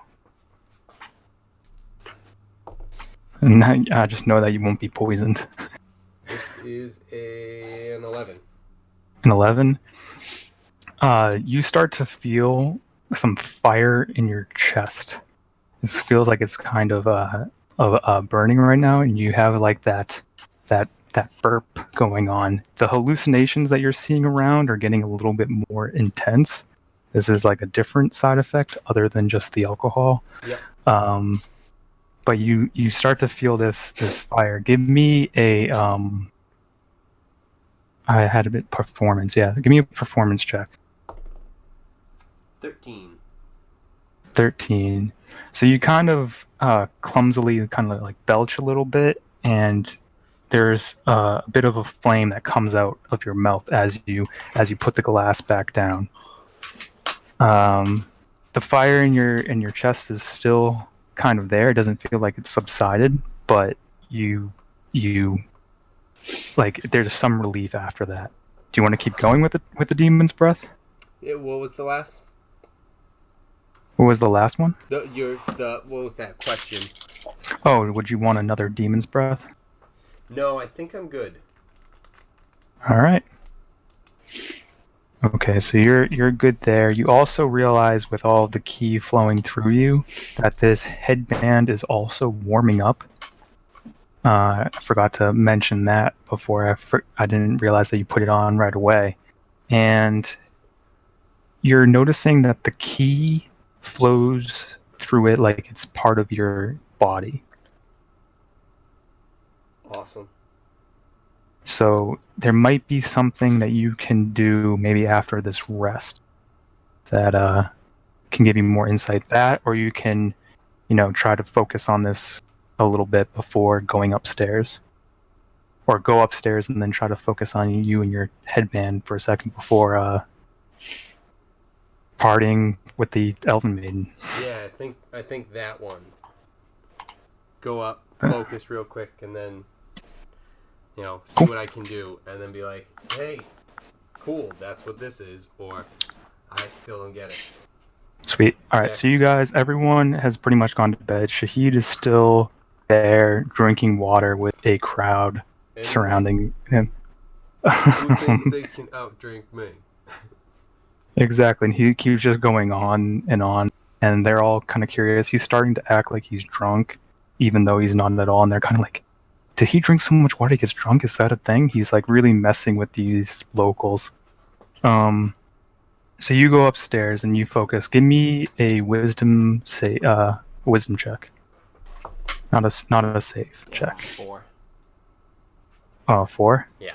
And I just know that you won't be poisoned. This is an 11. An 11? You start to feel some fire in your chest. This feels like it's kind of burning right now, and you have like that burp going on. The hallucinations that you're seeing around are getting a little bit more intense. This is like a different side effect other than just the alcohol. Yeah. But you start to feel this fire. Give me a I had a bit performance. Yeah, give me a performance check. 13. 13. So you kind of clumsily kind of like belch a little bit, and there's a bit of a flame that comes out of your mouth as you put the glass back down. The fire in your chest is still kind of there. It doesn't feel like it's subsided, but you like there's some relief after that. Do you want to keep going with the demon's breath? Yeah. What was the last? What was the last one? What was that question? Oh, would you want another demon's breath? No, I think I'm good. All right. Okay, so you're good there. You also realize with all the ki flowing through you that this headband is also warming up. I forgot to mention that before. I didn't realize that you put it on right away. And you're noticing that the ki flows through it like it's part of your body. Awesome. So there might be something that you can do maybe after this rest that can give you more insight. That, or you can, try to focus on this a little bit before going upstairs. Or go upstairs and then try to focus on you and your headband for a second before partying with the Elven Maiden. Yeah, I think that one. Go up, focus real quick, and then see what I can do, and then be like, hey, cool, that's what this is, or I still don't get it. Sweet. All right, so you guys, everyone has pretty much gone to bed. Shahid is still there drinking water with a crowd surrounding him. Who thinks they can outdrink me? Exactly, and he keeps just going on, and they're all kind of curious. He's starting to act like he's drunk, even though he's not at all, and they're kind of like, did he drink so much water he gets drunk? Is that a thing? He's like really messing with these locals. So you go upstairs and you focus. Give me a wisdom check. Not a save check. 4. Oh, 4? Yeah.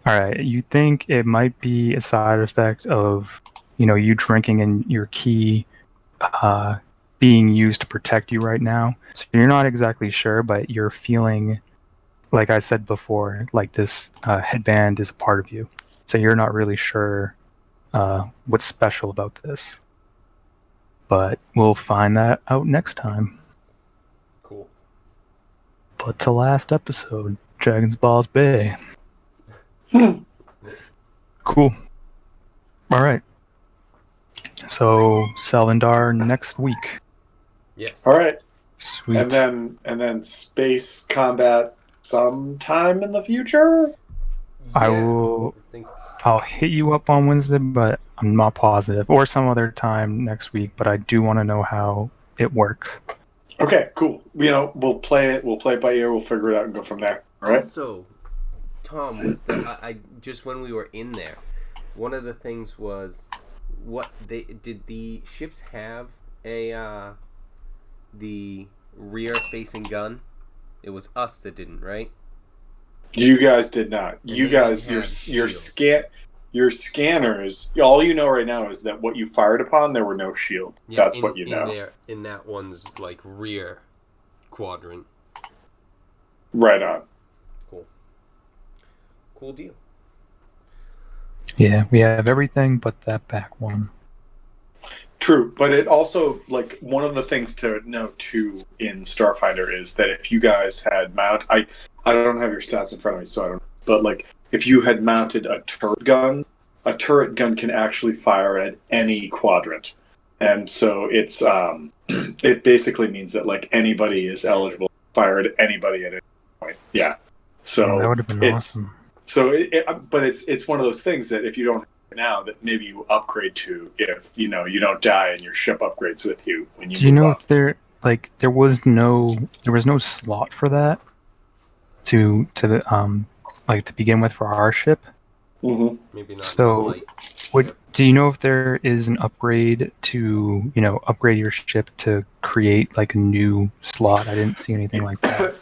Alright, you think it might be a side effect of, you drinking and your key being used to protect you right now. So you're not exactly sure, but you're feeling, like I said before, like this headband is a part of you. So you're not really sure what's special about this. But we'll find that out next time. Cool. But to last episode, Dragon's Balls Bay. Cool. All right. So Selvendar next week. Yes. All right. Sweet. And then space combat sometime in the future. I'll hit you up on Wednesday, but I'm not positive, or some other time next week. But I do want to know how it works. Okay, cool. We'll play it. We'll play it by ear. We'll figure it out and go from there. All right. Also, Tom, was I just when we were in there, one of the things was did the ships have the rear facing gun? It was us that didn't, right? You guys did not. You guys, your scanners. All you know right now is that what you fired upon, there were no shields. Yeah, That's what you know. In that one's rear quadrant. Right on. Cool deal. Yeah, we have everything but that back one. True, but it also, one of the things to note too in Starfinder is that if you guys had I don't have your stats in front of me, so I don't. But if you had mounted a turret gun can actually fire at any quadrant, and so it's it basically means that anybody is eligible to fire at anybody at any point. Yeah, so that would have been awesome. So, but it's one of those things that if you don't have it now, that maybe you upgrade to if you don't die and your ship upgrades with you when you. Do you know if there was no slot for that to begin with for our ship? Mm-hmm. Maybe not. So, do you know if there is an upgrade to upgrade your ship to create a new slot? I didn't see anything like that.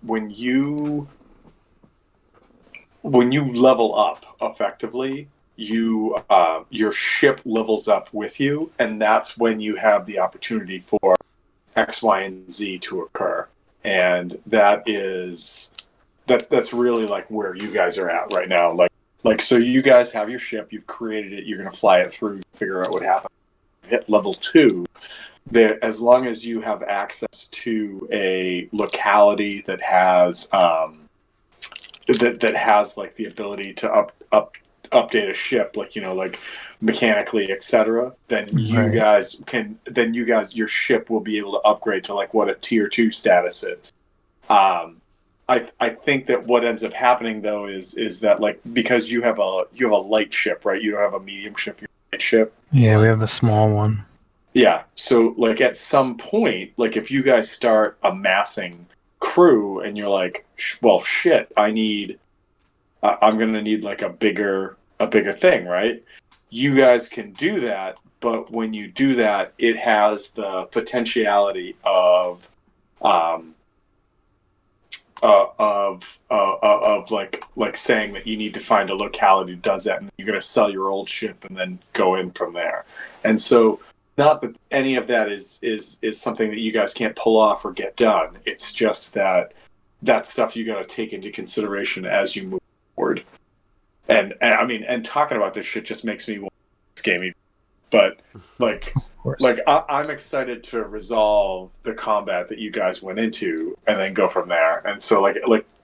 When you level up effectively, your ship levels up with you, and that's when you have the opportunity for X, Y, and Z to occur. And that's really where you guys are at right now. So you guys have your ship, you've created it, you're going to fly it through, figure out what happened. Hit level 2. As long as you have access to a locality that has that has the ability to update a ship, mechanically, etc., then your ship will be able to upgrade to what a tier 2 status is. I think that what ends up happening though is that because you have a light ship, right? You don't have a medium ship, you have a light ship. Yeah, we have a small one. Yeah, so at some point, if you guys start amassing crew and you're well, shit, I'm gonna need a bigger thing, right? You guys can do that, but when you do that, it has the potentiality of saying that you need to find a locality that does that, and you're gonna sell your old ship and then go in from there, and so. Not that any of that is something that you guys can't pull off or get done. It's just that stuff you got to take into consideration as you move forward. And talking about this shit just makes me want this game. But I'm excited to resolve the combat that you guys went into and then go from there. And so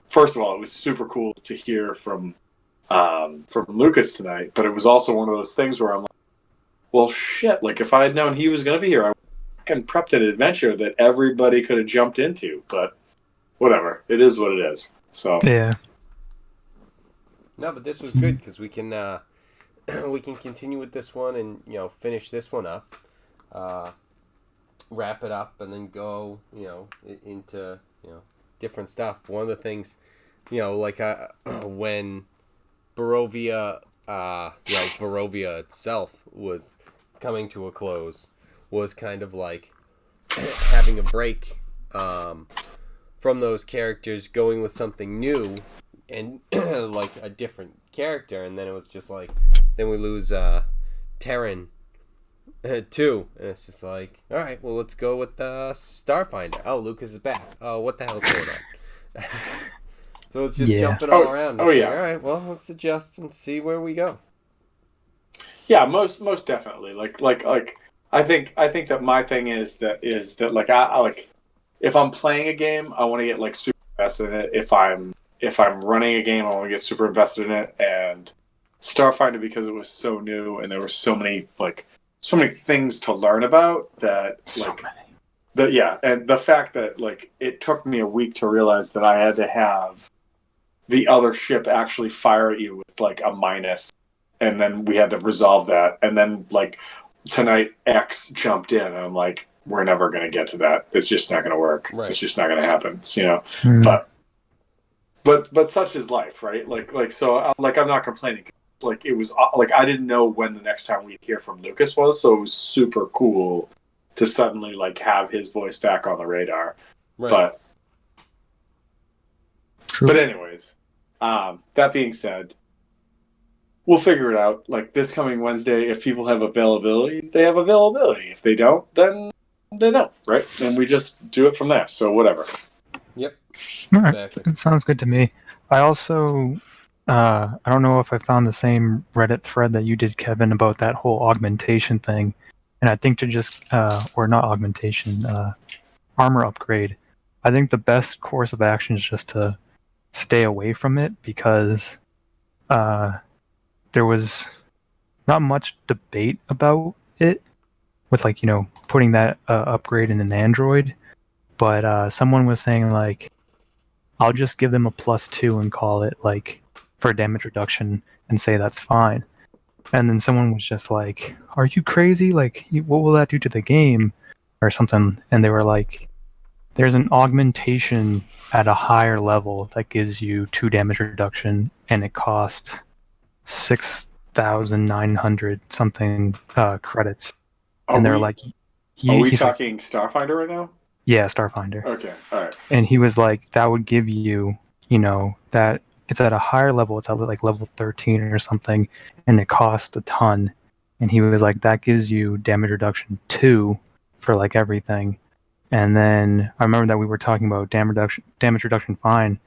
first of all, it was super cool to hear from from Lucas tonight, but it was also one of those things where I'm like, well, shit, like if I had known he was going to be here, I fucking prepped an adventure that everybody could have jumped into, but whatever. It is what it is. So Yeah. No, but this was good because we can we can continue with this one and finish this one up, wrap it up, and then go into different stuff. One of the things, like when Barovia, Barovia itself was coming to a close, was kind of like having a break from those characters, going with something new and like a different character, and then it was just like, then we lose Terran too, and it's just like, all right, well, let's go with Starfinder. Oh, Lucas is back. Oh, what the hell's going on? So it's just jumping all around. It's all right, well, let's adjust and see where we go. Yeah, most definitely. Like I think that my thing is that like I like, if I'm playing a game, I want to get like super invested in it. If I'm running a game, I want to get super invested in it. And Starfinder, because it was so new and there were so many things to learn about that, like and the fact that like it took me a week to realize that I had to have the other ship actually fire at you with like a minus, and then we had to resolve that, and then like tonight X jumped in and I'm like, we're never going to get to that. It's just not going to work. Right. It's just not going to happen. It's, but such is life, right? Like so like I'm not complaining. Like it was like I didn't know when the next time we'd hear from Lucas was, so it was super cool to suddenly like have his voice back on the radar. Right. But anyways, that being said, we'll figure it out. Like this coming Wednesday, if people have availability, they have availability. If they don't, then they don't, right? And we just do it from there. So whatever. Yep. All right. Exactly. It sounds good to me. I also, I don't know if I found the same Reddit thread that you did, Kevin, about that whole augmentation thing. And I think to just, or not augmentation, armor upgrade. I think the best course of action is just to stay away from it, because there was not much debate about it with like, putting that upgrade in an android. But someone was saying like, I'll just give them a +2 and call it like for damage reduction and say that's fine. And then someone was just like, are you crazy? Like, what will that do to the game or something? And they were like, there's an augmentation at a higher level that gives you 2 damage reduction, and it costs 6,900 something credits. And they're like, are we talking like, Starfinder right now? Yeah, Starfinder. Okay, all right. And he was like, that would give you, that it's at a higher level. It's at like level 13 or something, and it costs a ton. And he was like, that gives you damage reduction 2 for like everything. And then I remember that we were talking about damage reduction 5,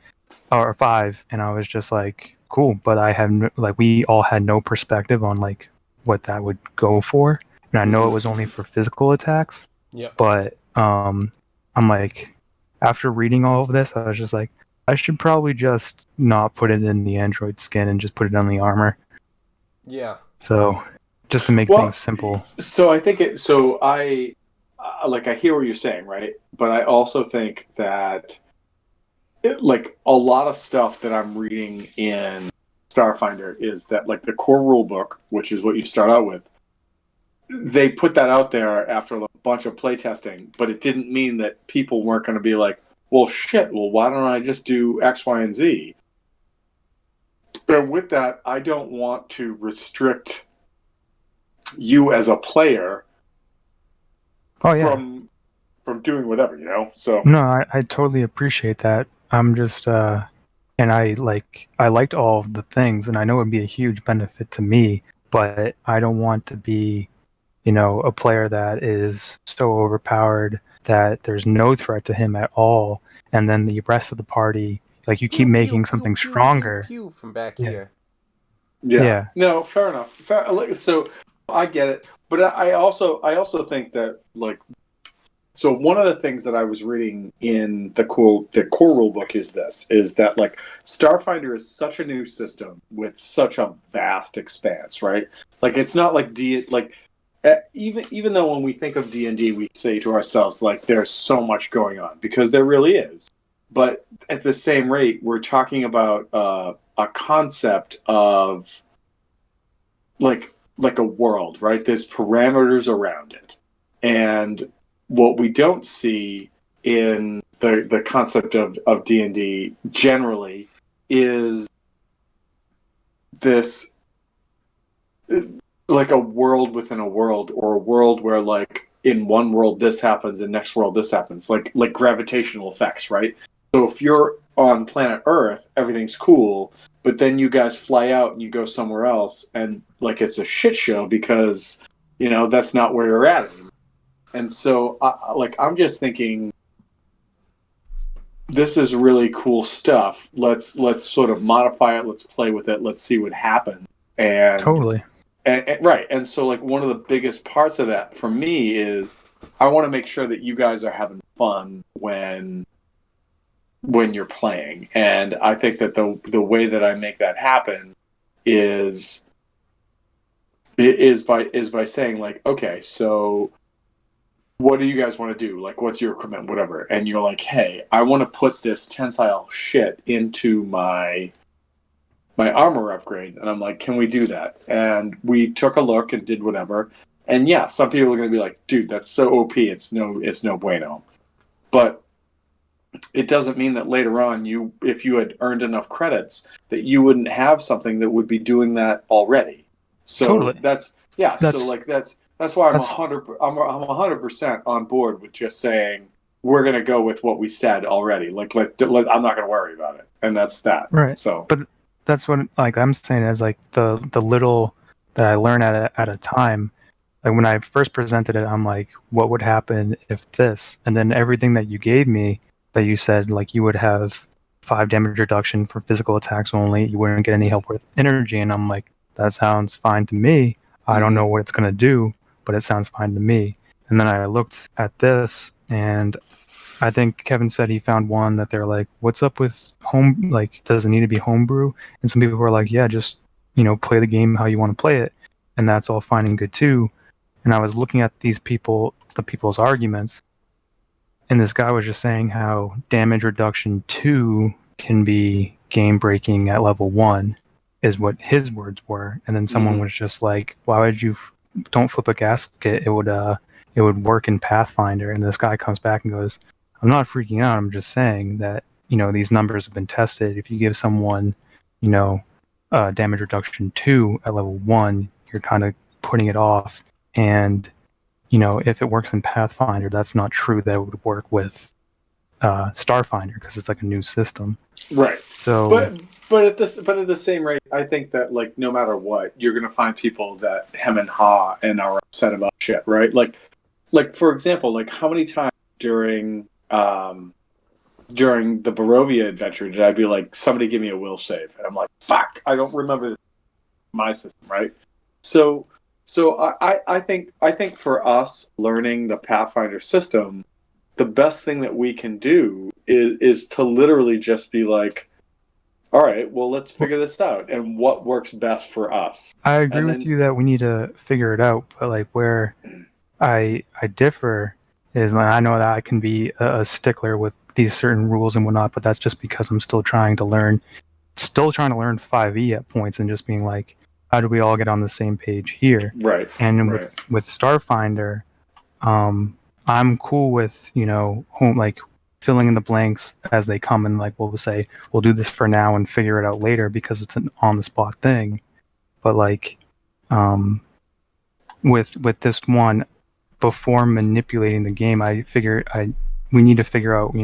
and I was just like, cool. But I have we all had no perspective on like what that would go for. And I know it was only for physical attacks. Yeah. But I'm like, after reading all of this, I was just like, I should probably just not put it in the android skin and just put it on the armor. Yeah. So, just to make things simple. So I think I hear what you're saying, right? But I also think that like a lot of stuff that I'm reading in Starfinder is that like the core rule book, which is what you start out with, they put that out there after a bunch of playtesting, but it didn't mean that people weren't going to be like, well, shit, well, why don't I just do X, Y, and Z? And with that, I don't want to restrict you as a player from doing whatever, So no, I totally appreciate that. I'm just, and I liked all of the things, and I know it'd be a huge benefit to me, but I don't want to be, a player that is so overpowered that there's no threat to him at all, and then the rest of the party, like, you keep making something stronger. From back here. Yeah. No, fair enough. So I get it, but I also think that like So one of the things that I was reading in the core rule book is that like Starfinder is such a new system with such a vast expanse, right? Like it's not like even though when we think of D&D, we say to ourselves like there's so much going on, because there really is. But at the same rate, we're talking about a concept of like a world, right? There's parameters around it, and what we don't see in the concept of D&D generally is this like a world within a world, or a world where like in one world this happens, in next world this happens, like gravitational effects, right? So if you're on planet Earth, everything's cool, but then you guys fly out and you go somewhere else, and like it's a shit show because that's not where you're at anymore. And so I'm just thinking, this is really cool stuff. Let's sort of modify it. Let's play with it. Let's see what happens. And Totally. And right. And so like one of the biggest parts of that for me is I want to make sure that you guys are having fun when you're playing. And I think that the way that I make that happen is by saying like, okay, so what do you guys want to do? Like, what's your equipment, whatever. And you're like, hey, I want to put this tensile shit into my armor upgrade. And I'm like, can we do that? And we took a look and did whatever. And yeah, some people are going to be like, dude, that's so OP. It's no bueno. But it doesn't mean that later on, if you had earned enough credits, that you wouldn't have something that would be doing that already. So Totally. that's why I'm 100% on board with just saying we're going to go with what we said already. Like I'm not going to worry about it, and that's that. Right. So, but that's what like I'm saying is like the little that I learn at a time. Like when I first presented it, I'm like, what would happen if this? And then everything that you gave me, that you said like you would have 5 damage reduction for physical attacks only. You wouldn't get any help with energy, and I'm like, that sounds fine to me. I don't know what it's going to do, but it sounds fine to me. And then I looked at this, and I think Kevin said he found one that they're like, what's up with home? Like, does it need to be homebrew? And some people were like, yeah, just, play the game how you want to play it. And that's all fine and good too. And I was looking at the people's arguments, and this guy was just saying how damage reduction 2 can be game breaking at level 1, is what his words were. And then someone was just like, why would you don't flip a gasket? It would work in Pathfinder. And this guy comes back and goes, I'm not freaking out. I'm just saying that, these numbers have been tested. If you give someone, damage reduction 2 at level 1, you're kind of putting it off. And, if it works in Pathfinder, that's not true that it would work with Starfinder, because it's like a new system. Right. So, but at the same rate, I think that like no matter what, you're gonna find people that hem and haw and are upset about shit, right? Like for example, like how many times during the Barovia adventure did I be like, somebody give me a will save, and I'm like, fuck, I don't remember my system, right? So I think for us learning the Pathfinder system, the best thing that we can do is to literally just be like, all right, well, let's figure this out and what works best for us. I agree with you that we need to figure it out, but like where I differ is like, I know that I can be a stickler with these certain rules and whatnot, but that's just because I'm still trying to learn 5e at points, and just being like, how do we all get on the same page here? Right. And with Starfinder, I'm cool with filling in the blanks as they come, and like we'll say we'll do this for now and figure it out later because it's an on the spot thing. But like with this one, before manipulating the game, we need to figure out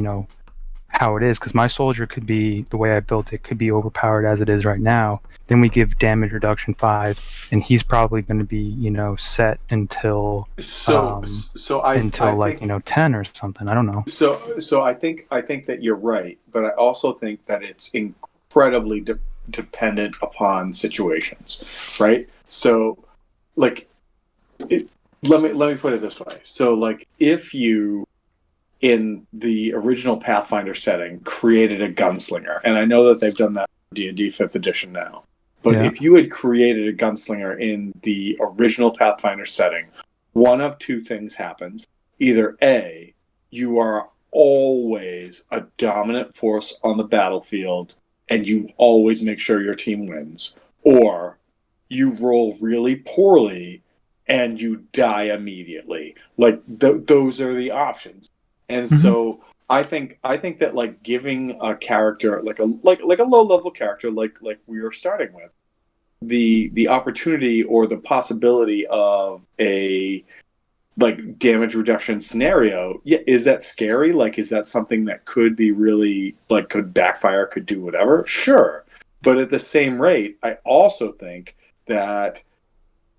how it is, because my soldier could be, the way I built it, could be overpowered as it is right now. Then we give damage reduction 5, and he's probably going to be set until I think 10 or something. I don't know. So I think that you're right, but I also think that it's incredibly dependent upon situations, right? So like let me put it this way. So like if you in the original Pathfinder setting created a gunslinger, and I know that they've done that in D&D 5th edition now. But if you had created a gunslinger in the original Pathfinder setting, one of two things happens. Either A, you are always a dominant force on the battlefield, and you always make sure your team wins, or you roll really poorly and you die immediately. Like those are the options. And so I think that like giving a character like a low level character like we are starting with the opportunity or the possibility of a like damage reduction scenario, is that scary? Like, is that something that could be really like could backfire, could do whatever? Sure. But at the same rate, I also think that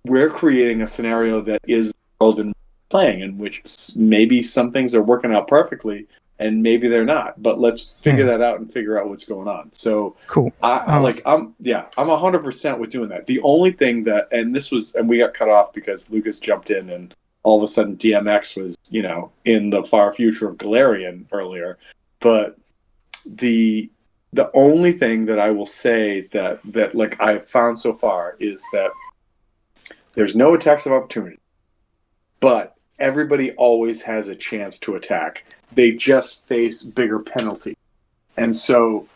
we're creating a scenario that is world and playing, in which maybe some things are working out perfectly and maybe they're not. But let's figure that out and figure out what's going on. So cool. I'm 100% with doing that. The only thing that, and we got cut off because Lucas jumped in and all of a sudden DMX was, in the far future of Galarian earlier. But the only thing that I will say that like I've found so far is that there's no attacks of opportunity, but everybody always has a chance to attack. They just face bigger penalty. And so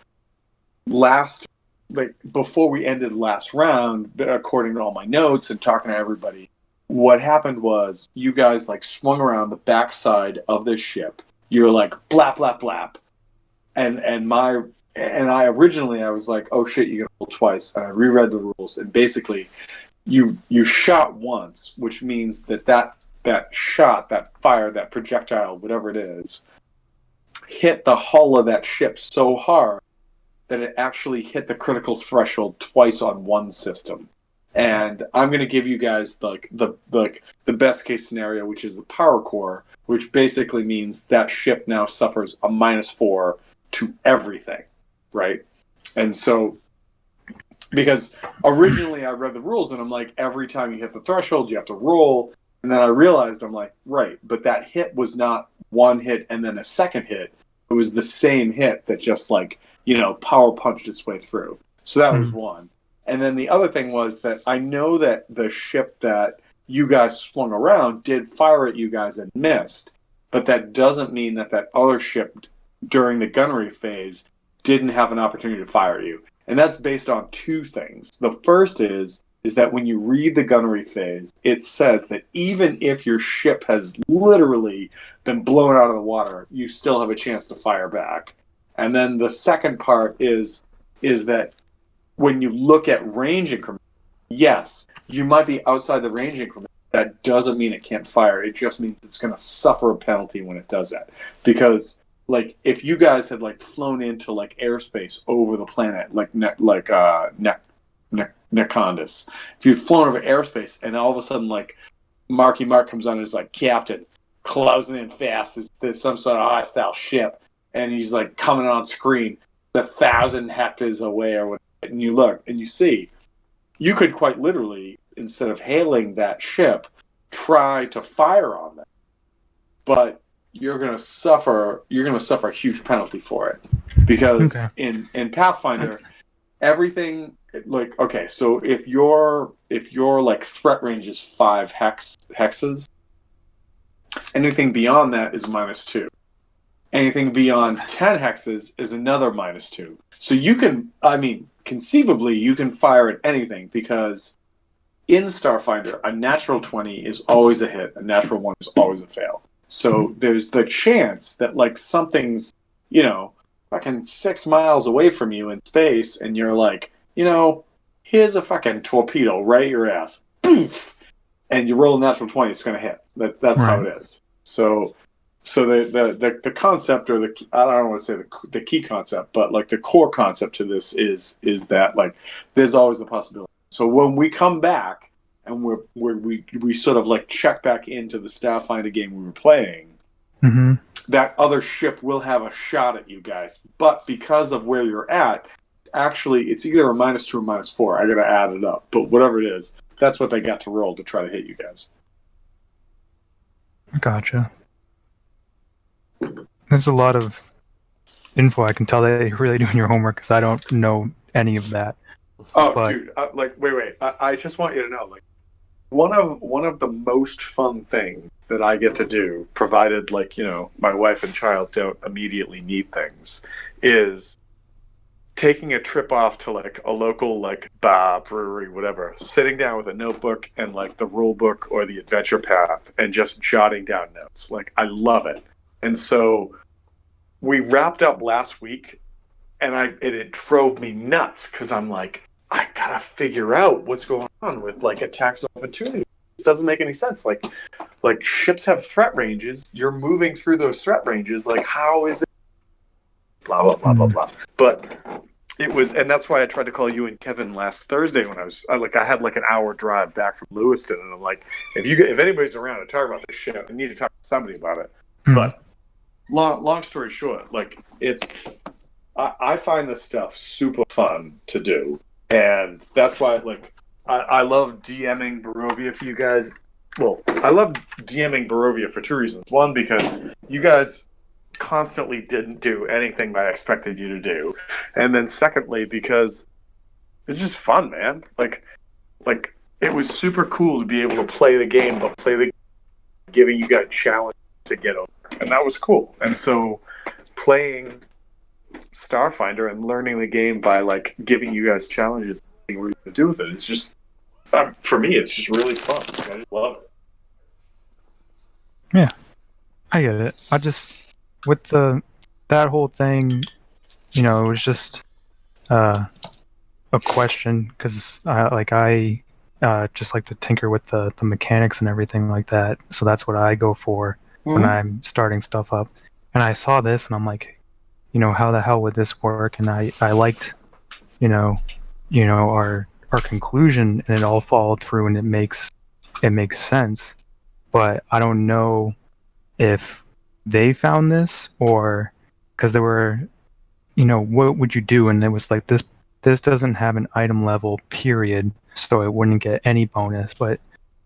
before we ended last round, according to all my notes and talking to everybody, what happened was you guys like swung around the backside of this ship. You're like blap blap blap, and I originally I was like, oh shit, you get to roll twice, and I reread the rules, and basically you shot once, which means that shot, that fire, that projectile, whatever it is, hit the hull of that ship so hard that it actually hit the critical threshold twice on one system. And I'm going to give you guys the best case scenario, which is the power core, which basically means that ship now suffers a -4 to everything, right? And so, because originally I read the rules and I'm like, every time you hit the threshold, you have to roll. And then I realized, I'm like, right, but that hit was not one hit and then a second hit. It was the same hit that just power punched its way through. So that was one. And then the other thing was that I know that the ship that you guys swung around did fire at you guys and missed, but that doesn't mean that other ship during the gunnery phase didn't have an opportunity to fire you. And that's based on two things. The first is that when you read the gunnery phase, it says that even if your ship has literally been blown out of the water, you still have a chance to fire back. And then the second part is that when you look at range increment, yes, you might be outside the range increment. That doesn't mean it can't fire. It just means it's going to suffer a penalty when it does that. Because, if you guys had flown into airspace over the planet, Necondus, if you'd flown over airspace and all of a sudden Marky Mark comes on and is like, Captain, closing in fast. There's some sort of hostile ship, and he's coming on screen 1,000 hectares away or whatever. And you look and you see, you could quite literally, instead of hailing that ship, try to fire on them, but you're going to suffer a huge penalty for it, because in Pathfinder, everything so if your threat range is 5 hexes, anything beyond that is -2. Anything beyond 10 hexes is another -2. So you can, conceivably, you can fire at anything, because in Starfinder, a natural 20 is always a hit, a natural 1 is always a fail. So there's the chance that something's, fucking 6 miles away from you in space, and you're like, here's a fucking torpedo right at your ass. Boof! And you roll a natural 20, it's going to hit. That's right. How it is. So the concept, or I don't want to say the key concept, but the core concept to this is that there's always the possibility. So when we come back and we sort of check back into the Starfinder game we were playing, that other ship will have a shot at you guys. But because of where you're at, it's either a -2 or -4. I got to add it up, but whatever it is, that's what they got to roll to try to hit you guys. Gotcha. There's a lot of info. I can tell that you're really doing your homework because I don't know any of that. Oh, But- dude! Wait! I just want you to know, like, one of the most fun things that I get to do, provided like my wife and child don't immediately need things, is taking a trip off to like a local like bar, brewery, whatever, sitting down with a notebook and like the rule book or the adventure path and just jotting down notes. Like, I love it. And so we wrapped up last week, and it drove me nuts because I'm like, I gotta figure out what's going on with like attacks of opportunity. This doesn't make any sense. Like ships have threat ranges. You're moving through those threat ranges. Like, how is it? Blah blah blah blah blah. But it was, and that's why I tried to call you and Kevin last Thursday when I had like an hour drive back from Lewiston, and I'm like, if anybody's around to talk about this shit, I need to talk to somebody about it. But long story short, like, I find this stuff super fun to do, and that's why I love DMing Barovia for you guys. Well, I love DMing Barovia for two reasons. One, because you guys constantly didn't do anything I expected you to do, and then secondly, because it's just fun, man. Like it was super cool to be able to play the game, but giving you guys a challenge to get over, and that was cool. And so playing Starfinder and learning the game by like giving you guys challenges and what to do with it, it's just for me, it's just really fun. I just love it. Yeah, I get it. I just with that whole thing, it was just a question because I just like to tinker with the mechanics and everything like that. So that's what I go for when I'm starting stuff up. And I saw this and I'm like, how the hell would this work? And I liked, our conclusion, and it all followed through, and it makes sense. But I don't know if they found this or because they were, what would you do? And it was like this doesn't have an item level period, so it wouldn't get any bonus. But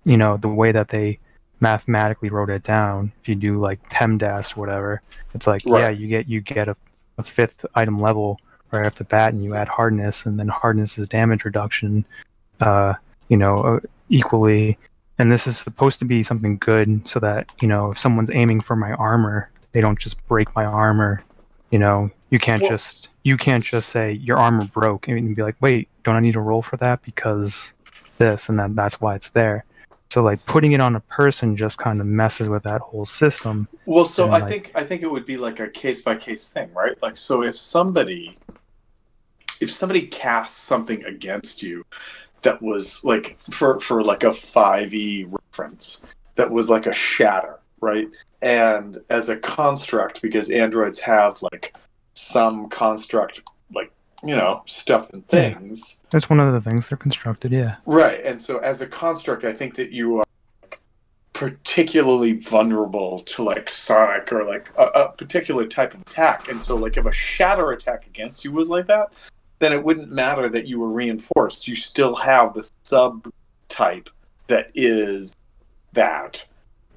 the way that they mathematically wrote it down, if you do like PEMDAS or whatever, it's like Right. you get a fifth item level right off the bat, and you add hardness, and then hardness is damage reduction, equally. And this is supposed to be something good, so that if someone's aiming for my armor, they don't just break my armor. You can't just say your armor broke and be like, wait, don't I need to roll for that because this, and that's why it's there. So like putting it on a person just kind of messes with that whole system. Well, so And, I think it would be like a case by case thing, right? Like, so if somebody casts something against you that was like for like a 5e reference, that was like a shatter, right? And as a construct, because androids have like some construct, like stuff and things. That's one of the things they're constructed, yeah. Right, and so as a construct, I think that you are particularly vulnerable to like sonic or like a particular type of attack. And so like if a shatter attack against you was like that, then it wouldn't matter that you were reinforced. You still have the subtype that is that.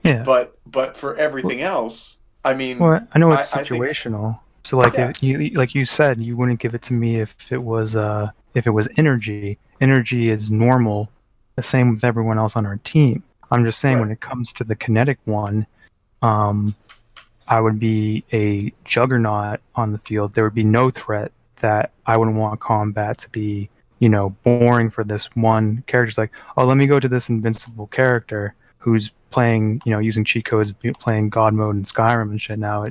Yeah. But for everything else, I mean, well, I know it's I think- situational. So like if you said, you wouldn't give it to me if it was energy. Energy is normal, the same with everyone else on our team. I'm just saying, when it comes to the kinetic one, I would be a juggernaut on the field. There would be no threat that I wouldn't want combat to be, boring for this one character. It's like, oh, let me go to this invincible character who's playing, using cheat codes, playing God mode in Skyrim and shit. Now,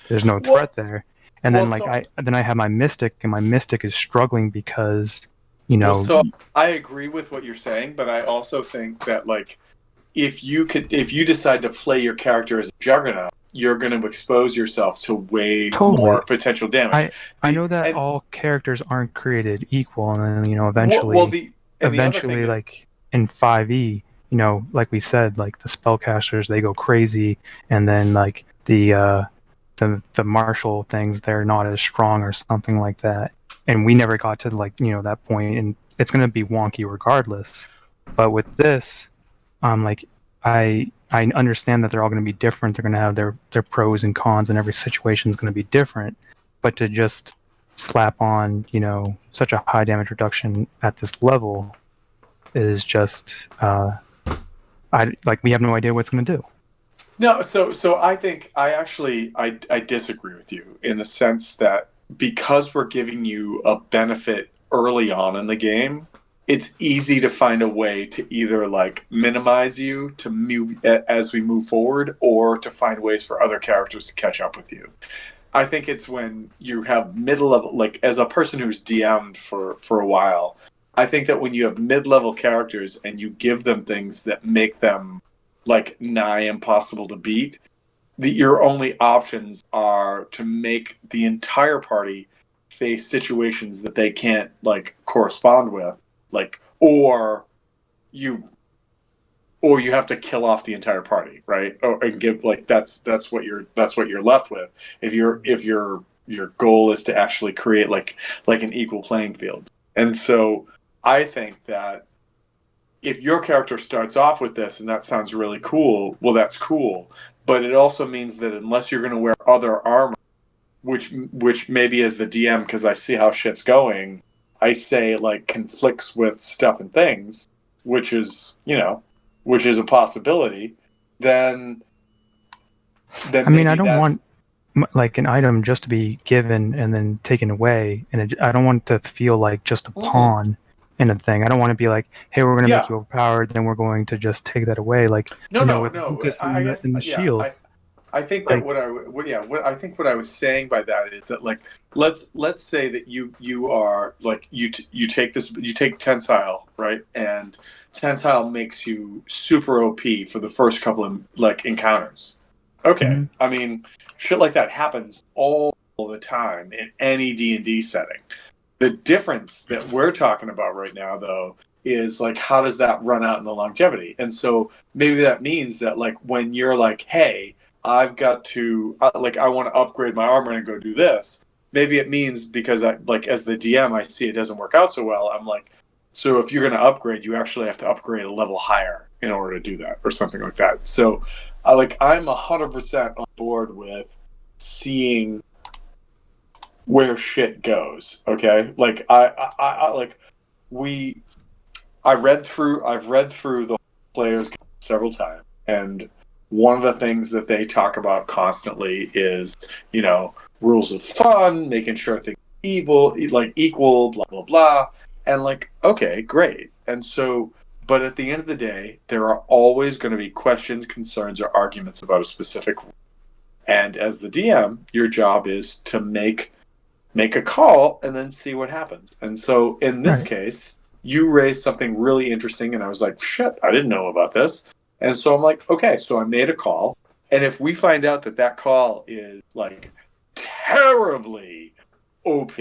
there's no threat there. And then, I have my mystic, and my mystic is struggling because, So I agree with what you're saying, but I also think that like, if you decide to play your character as a juggernaut, you're going to expose yourself to way more potential damage. I know that all characters aren't created equal, and then eventually, like in 5e, like we said, like the spellcasters, they go crazy, and then like the martial things, they're not as strong or something like that. And we never got to like that point, and it's going to be wonky regardless. But with this, like I understand that they're all going to be different. They're going to have their pros and cons, and every situation is going to be different. But to just slap on, such a high damage reduction at this level is just, we have no idea what it's going to do. No, so I think I disagree with you in the sense that because we're giving you a benefit early on in the game, it's easy to find a way to either minimize you to move as we move forward, or to find ways for other characters to catch up with you. I think it's when you have mid-level, as a person who's DM'd for a while, I think that when you have mid-level characters and you give them things that make them nigh impossible to beat, your only options are to make the entire party face situations that they can't correspond with, or you have to kill off the entire party, right? And give that's what you're left with if your goal is to actually create an equal playing field. And so I think that if your character starts off with this and that sounds really cool, well, that's cool. But it also means that unless you're going to wear other armor, which maybe as the DM, because I see how shit's going, I say conflicts with stuff and things, which is a possibility, then I mean, I don't want an item just to be given and then taken away, and I don't want it to feel like just a pawn in a thing. I don't want to be like, hey, we're going to make you overpowered, then we're going to just take that away. No. I guess in the shield. I think that I think what I was saying by that is that let's say that you are you take Tensile, right, and Tensile makes you super OP for the first couple of encounters. Okay, mm-hmm. I mean, shit like that happens all the time in any D&D setting. The difference that we're talking about right now, though, is how does that run out in the longevity? And so maybe that means that when you're hey, I've got to I want to upgrade my armor and go do this. Maybe it means because I as the DM, I see it doesn't work out so well. I'm so if you're going to upgrade, you actually have to upgrade a level higher in order to do that, or something like that. So I'm 100% on board with seeing where shit goes. Okay, I've read through the players several times, and one of the things that they talk about constantly is, rules of fun, making sure things equal, blah, blah, blah. And okay, great. And so, but at the end of the day, there are always going to be questions, concerns, or arguments about a specific rule. And as the DM, your job is to make a call and then see what happens. And so in this case, you raised something really interesting, and I was like, shit, I didn't know about this. And so I'm okay, so I made a call, and if we find out that call is terribly OP,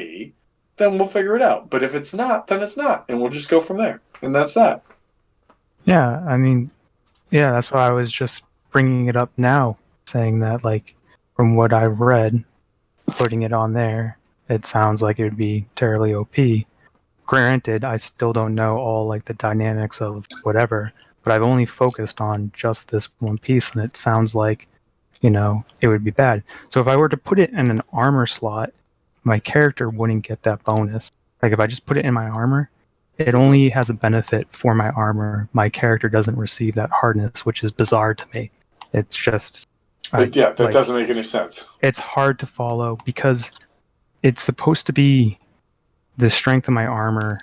then we'll figure it out. But if it's not, then it's not, and we'll just go from there. And that's that. Yeah, I mean, that's why I was just bringing it up now, saying that from what I've read, putting it on there, it sounds like it would be terribly OP. Granted, I still don't know all the dynamics of whatever, but I've only focused on just this one piece, and it sounds like, it would be bad. So if I were to put it in an armor slot, my character wouldn't get that bonus. If I just put it in my armor, it only has a benefit for my armor. My character doesn't receive that hardness, which is bizarre to me. It's just... that doesn't make any sense. It's hard to follow, because it's supposed to be the strength of my armor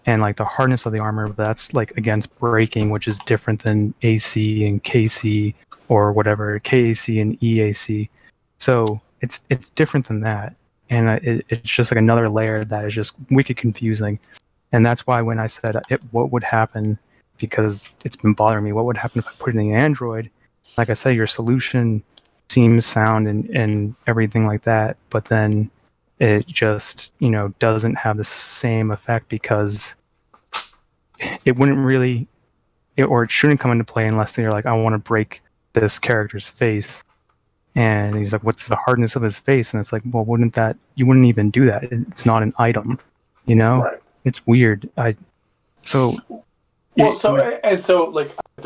and the hardness of the armor, but that's against breaking, which is different than AC and KC or whatever, KAC and EAC. So it's different than that, and it's just another layer that is just wicked confusing. And that's why when I said what would happen, because it's been bothering me, what would happen if I put it in Android? Like I said, your solution seems sound and everything like that, but then it just doesn't have the same effect, because it wouldn't really, or it shouldn't come into play unless they're I want to break this character's face, and he's what's the hardness of his face? And it's well, you wouldn't even do that. It's not an item, Right. It's weird. There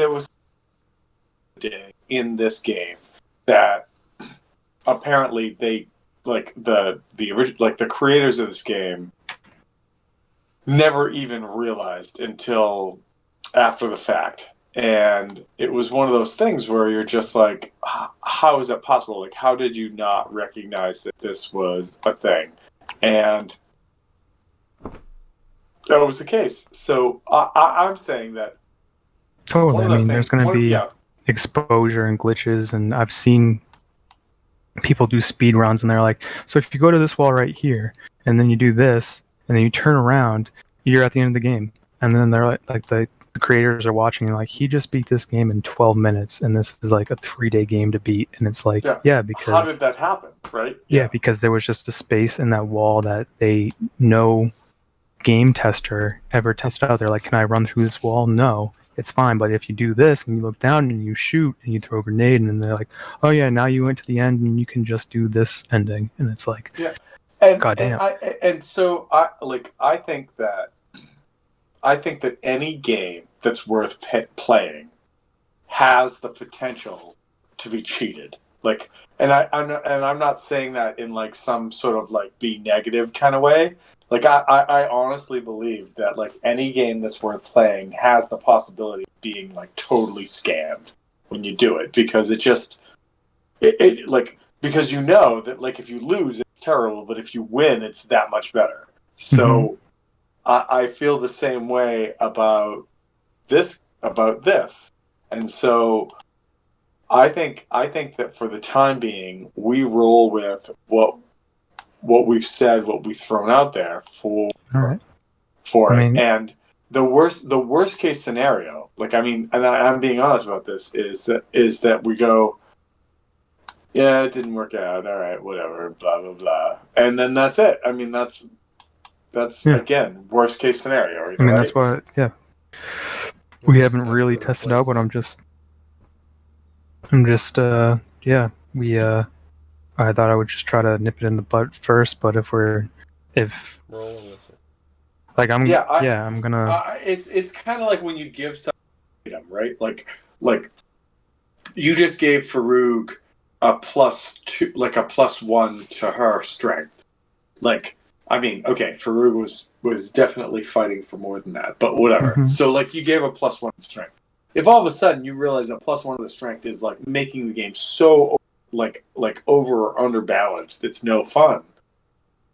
was day in this game that apparently they like the original, like the creators of this game never even realized until after the fact. And it was one of those things where you're just like, how is that possible? Like, how did you not recognize that this was a thing? And that was the case. So I'm saying that Totally. I mean, there's going to be exposure and glitches, and I've seen people do speed runs, and they're like, so if you go to this wall right here, and then you do this, and then you turn around, you're at the end of the game. And then they're like the creators are watching, and like, he just beat this game in 12 minutes, and this is like a 3-day game to beat. And it's like, because how did that happen, right? Yeah, because there was just a space in that wall that no game tester ever tested out. They're like, can I run through this wall? No, it's fine. But if you do this and you look down and you shoot and you throw a grenade, and then they're like, oh yeah, now you went to the end and you can just do this ending. And it's like, goddamn. So I think that any game that's worth playing has the potential to be cheated. Like, I'm not saying that in like some sort of like be negative kind of way. Like, I honestly believe that like any game that's worth playing has the possibility of being like totally scammed when you do it, because because you know that like if you lose it's terrible, but if you win it's that much better. So I feel the same way about this, and so I think that for the time being we roll with what we've said, what we've thrown out there for it. And the worst case scenario, like, I mean, and I'm being honest about this, is that we go, yeah, it didn't work out, all right, whatever, blah blah blah, and then that's it. I mean, that's again worst case scenario. I mean, that's what we haven't really tested out, but I thought I would just try to nip it in the butt first, but I'm gonna. It's kind of like when you give someone an item, right? Like you just gave Farouk a +2, like a +1 to her strength. Like, I mean, okay, Farouk was definitely fighting for more than that, but whatever. Mm-hmm. So like you gave a +1 to strength. If all of a sudden you realize that +1 to the strength is like making the game so like over or under balanced, it's no fun,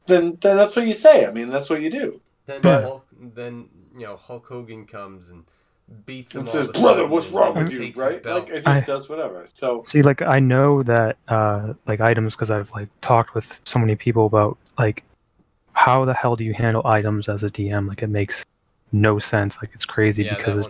then that's what you say. I mean, that's what you do. Then Hulk Hogan comes and beats him and all says, the brother, time, what's wrong with you, right? Like, it just does whatever. So see, like, I know that like items, because I've like talked with so many people about like how the hell do you handle items as a DM. Like, it makes no sense. Like, it's crazy, because it's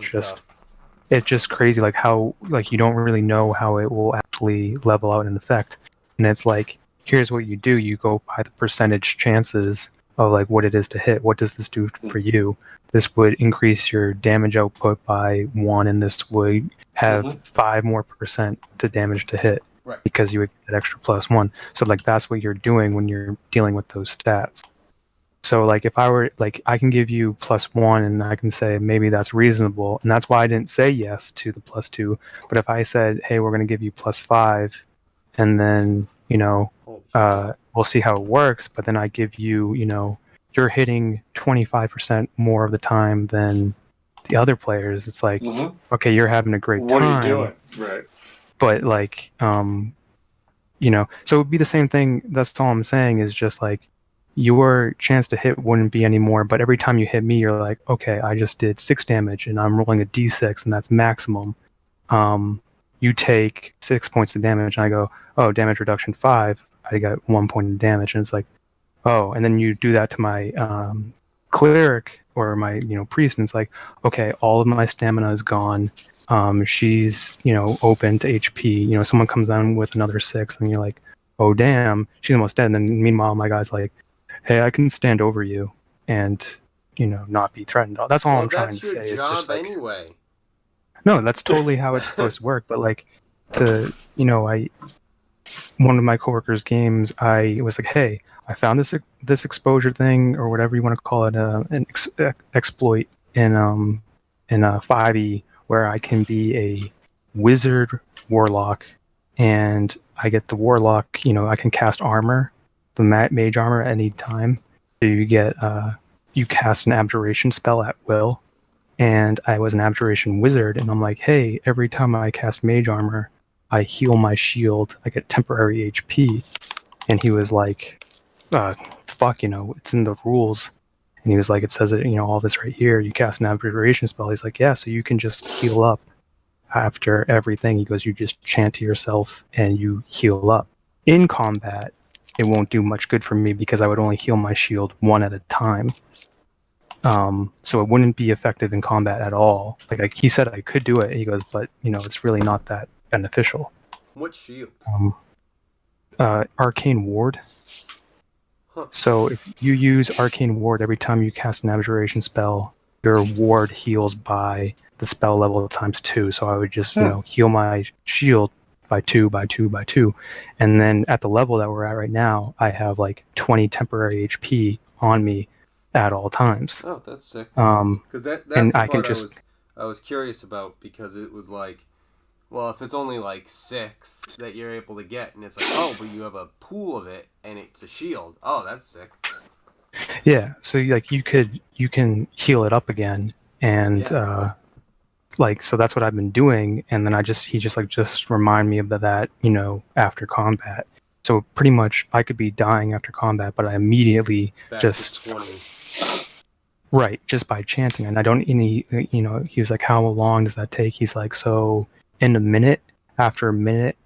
just crazy, like how like you don't really know how it will actually level out in effect. And it's like, here's what you do: you go by the percentage chances of like what it is to hit. What does this do for you? This would increase your damage output by 1, and this would have 5 more % to damage to hit, right? Because you would get that extra +1. So like that's what you're doing when you're dealing with those stats. So like if I were like, I can give you +1 and I can say maybe that's reasonable, and that's why I didn't say yes to the +2. But if I said, hey, we're going to give you +5, and then we'll see how it works, but then I give you, you're hitting 25% more of the time than the other players. It's like, okay, you're having a great time. What are you doing? Right. But like, so it would be the same thing. That's all I'm saying, is just like, your chance to hit wouldn't be anymore, but every time you hit me, you're like, okay, I just did 6 damage and I'm rolling a d6 and that's maximum. You take 6 points of damage, and I go, oh, damage reduction 5. I got 1 point of damage, and it's like, oh, and then you do that to my cleric or my priest, and it's like, okay, all of my stamina is gone. She's open to HP. Someone comes down with another 6, and you're like, oh damn, she's almost dead. And then meanwhile, my guy's like, hey, I can stand over you and not be threatened. That's all I'm trying to say. That's your job anyway. No, that's totally how it's supposed to work. But like, one of my coworkers' games, I was like, hey, I found this exposure thing, or whatever you want to call it, an exploit in 5e, where I can be a wizard warlock, and I get the warlock. I can cast armor, the mage armor at any time. So you get you cast an abjuration spell at will, and I was an abjuration wizard, and I'm like, hey, every time I cast mage armor, I heal my shield. I get temporary HP, and he was like, fuck, it's in the rules. And he was like, it says it, all this right here. You cast an abjuration spell. He's like, yeah, so you can just heal up after everything. He goes, you just chant to yourself and you heal up. In combat, it won't do much good for me because I would only heal my shield one at a time. So it wouldn't be effective in combat at all. Like he said I could do it. He goes, but it's really not that beneficial. What shield? Arcane Ward. Huh. So if you use Arcane Ward every time you cast an abjuration spell, your ward heals by the spell level times 2. So I would just heal my shield by 2 by 2 by 2, and then at the level that we're at right now, I have like 20 temporary HP on me at all times. Oh, that's sick. Because that's the part I was curious about, because it was like, well, if it's only like 6 that you're able to get, and it's like, oh, but you have a pool of it, and it's a shield. Oh, that's sick. Yeah, so like you can heal it up again, and so that's what I've been doing, and then he just remind me of that, after combat. So pretty much I could be dying after combat, but I immediately Back just to 20. Right, just by chanting. And I don't any, he was like, how long does that take? He's like, so in a minute, after a minute,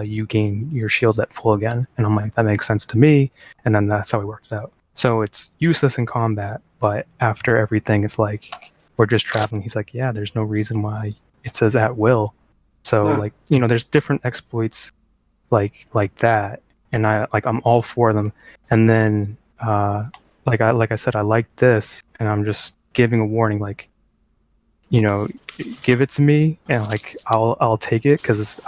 you gain your shields at full again. And I'm like, that makes sense to me. And then that's how we worked it out. So it's useless in combat, but after everything, it's like, we're just traveling. He's like, yeah, there's no reason why it says at will. So there's different exploits like that. And I'm all for them. And then, like I said, I like this, and I'm just giving a warning, like, give it to me, and like I'll take it, because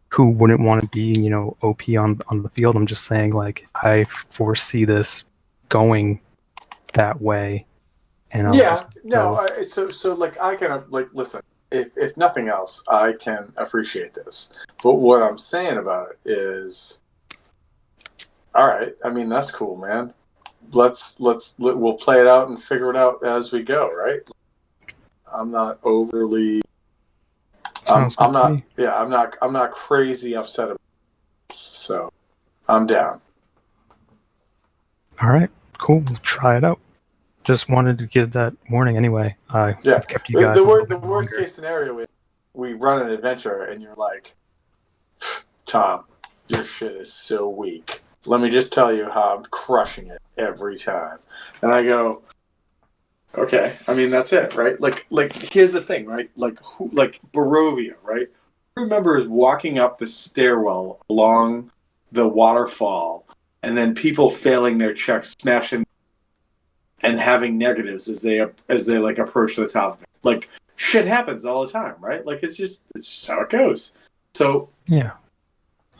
who wouldn't want to be OP on the field? I'm just saying, like, I foresee this going that way, and so like I can listen. If nothing else, I can appreciate this. But what I'm saying about it is, all right. I mean, that's cool, man. We'll play it out and figure it out as we go, right? I'm not overly. I'm not crazy upset about this, so I'm down. All right, cool. We'll try it out. Just wanted to give that warning anyway. I've kept you guys. The worst case scenario is we run an adventure and you're like, Tom, your shit is so weak. Let me just tell you how I'm crushing it every time. And I go, okay. I mean, that's it, right? Like here's the thing, right? Like Barovia, right? Who remembers walking up the stairwell along the waterfall, and then people failing their checks, smashing, and having negatives as they like approach the top of it. Like, shit happens all the time, right? Like it's just how it goes. So yeah.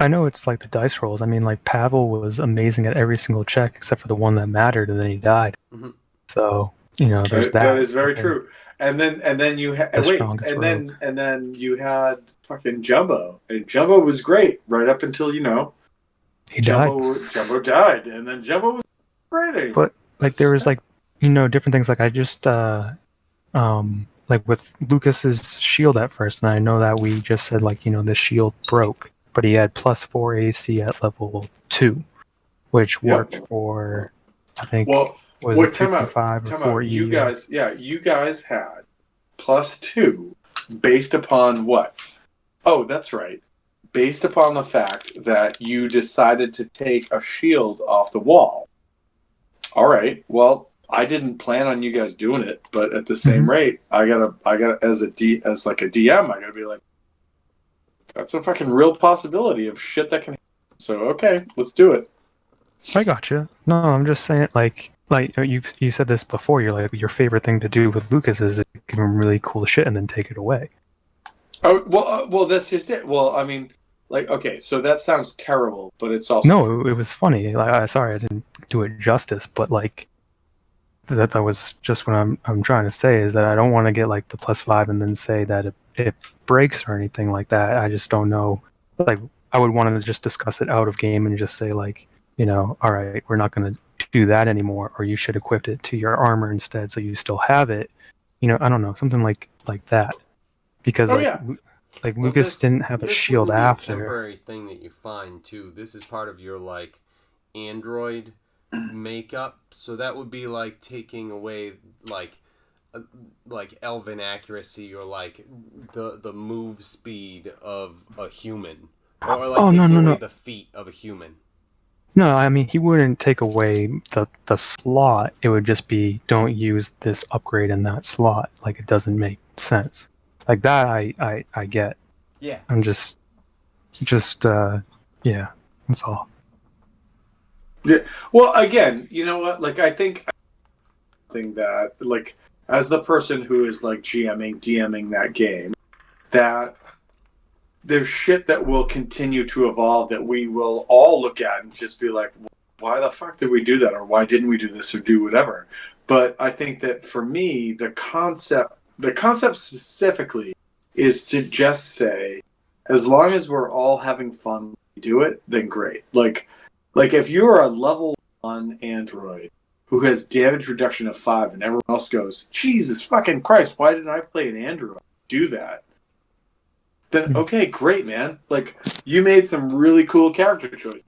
I know it's like the dice rolls. I mean, like, Pavel was amazing at every single check except for the one that mattered, and then he died. Mm-hmm. So there's that. That is very true. And then you had and then you had fucking Jumbo, and Jumbo was great right up until he Jumbo, died. Jumbo died, and then Jumbo was great anymore. But like there was like different things. Like I just like with Lucas's shield at first, and I know that we just said like the shield broke. But he had +4 AC at level 2, which worked for, I think, was it 2.5 or 4 E? You guys had +2 based upon what? Oh, that's right. Based upon the fact that you decided to take a shield off the wall. All right. Well, I didn't plan on you guys doing it, but at the same rate, I gotta as a DM, I gotta be like, that's a fucking real possibility of shit that can happen. So, okay, let's do it. I gotcha. No, I'm just saying, like you said this before. You're like, your favorite thing to do with Lucas is give him really cool shit and then take it away. Oh well, that's just it. Well, I mean, like, okay, so that sounds terrible, but it's also no, it was funny. Like, sorry, I didn't do it justice, but like that was just what I'm trying to say is that I don't want to get like the +5 and then say that it breaks or anything like that. I just don't know. Like, I would want to just discuss it out of game and just say, like, all right, we're not going to do that anymore, or you should equip it to your armor instead, so you still have it. I don't know, something like that. Because like Lucas didn't have a shield wouldn't be after. a temporary thing that you find too. This is part of your like android makeup, so that would be like taking away like elven accuracy or like the move speed of a human, or like taking away the feet of a human. No, I mean, he wouldn't take away the slot. It would just be, don't use this upgrade in that slot. Like, it doesn't make sense. Like that, I get. Yeah. I'm just yeah, that's all. Yeah. Well, again, you know what? Like, I think that, like, as the person who is like DMing that game, that there's shit that will continue to evolve that we will all look at and just be like, why the fuck did we do that? Or why didn't we do this or do whatever? But I think that for me, the concept specifically is to just say, as long as we're all having fun when we do it, then great. Like if you're a level 1 android who has damage reduction of 5 and everyone else goes, Jesus fucking Christ, why didn't I play an android do that? Then okay, great, man. Like, you made some really cool character choices.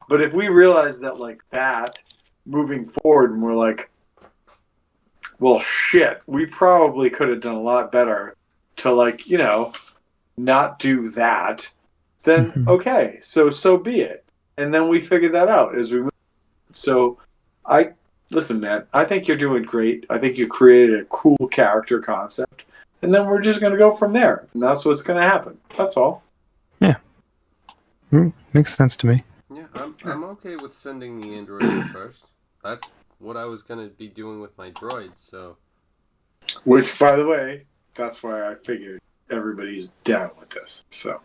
But if we realize that, like, that moving forward, and we're like, well, shit, we probably could have done a lot better to, like, not do that, then okay, so be it. And then we figure that out as we move. So, listen, man, I think you're doing great. I think you created a cool character concept. And then we're just going to go from there. And that's what's going to happen. That's all. Yeah. Makes sense to me. Yeah, I'm okay with sending the android in first. That's what I was going to be doing with my droid, so. Which, by the way, that's why I figured everybody's down with this. So.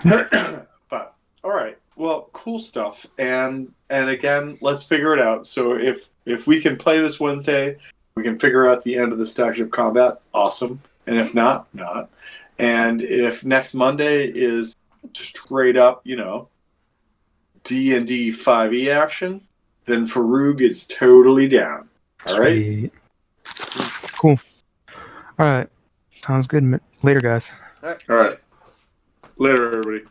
But, all right. Well, cool stuff. And again, let's figure it out. So if we can play this Wednesday, we can figure out the end of the Starship Combat. Awesome. And if not. And if next Monday is straight up, D&D 5e action, then Farouk is totally down. All right? Cool. All right. Sounds good. Later, guys. All right. Later, everybody.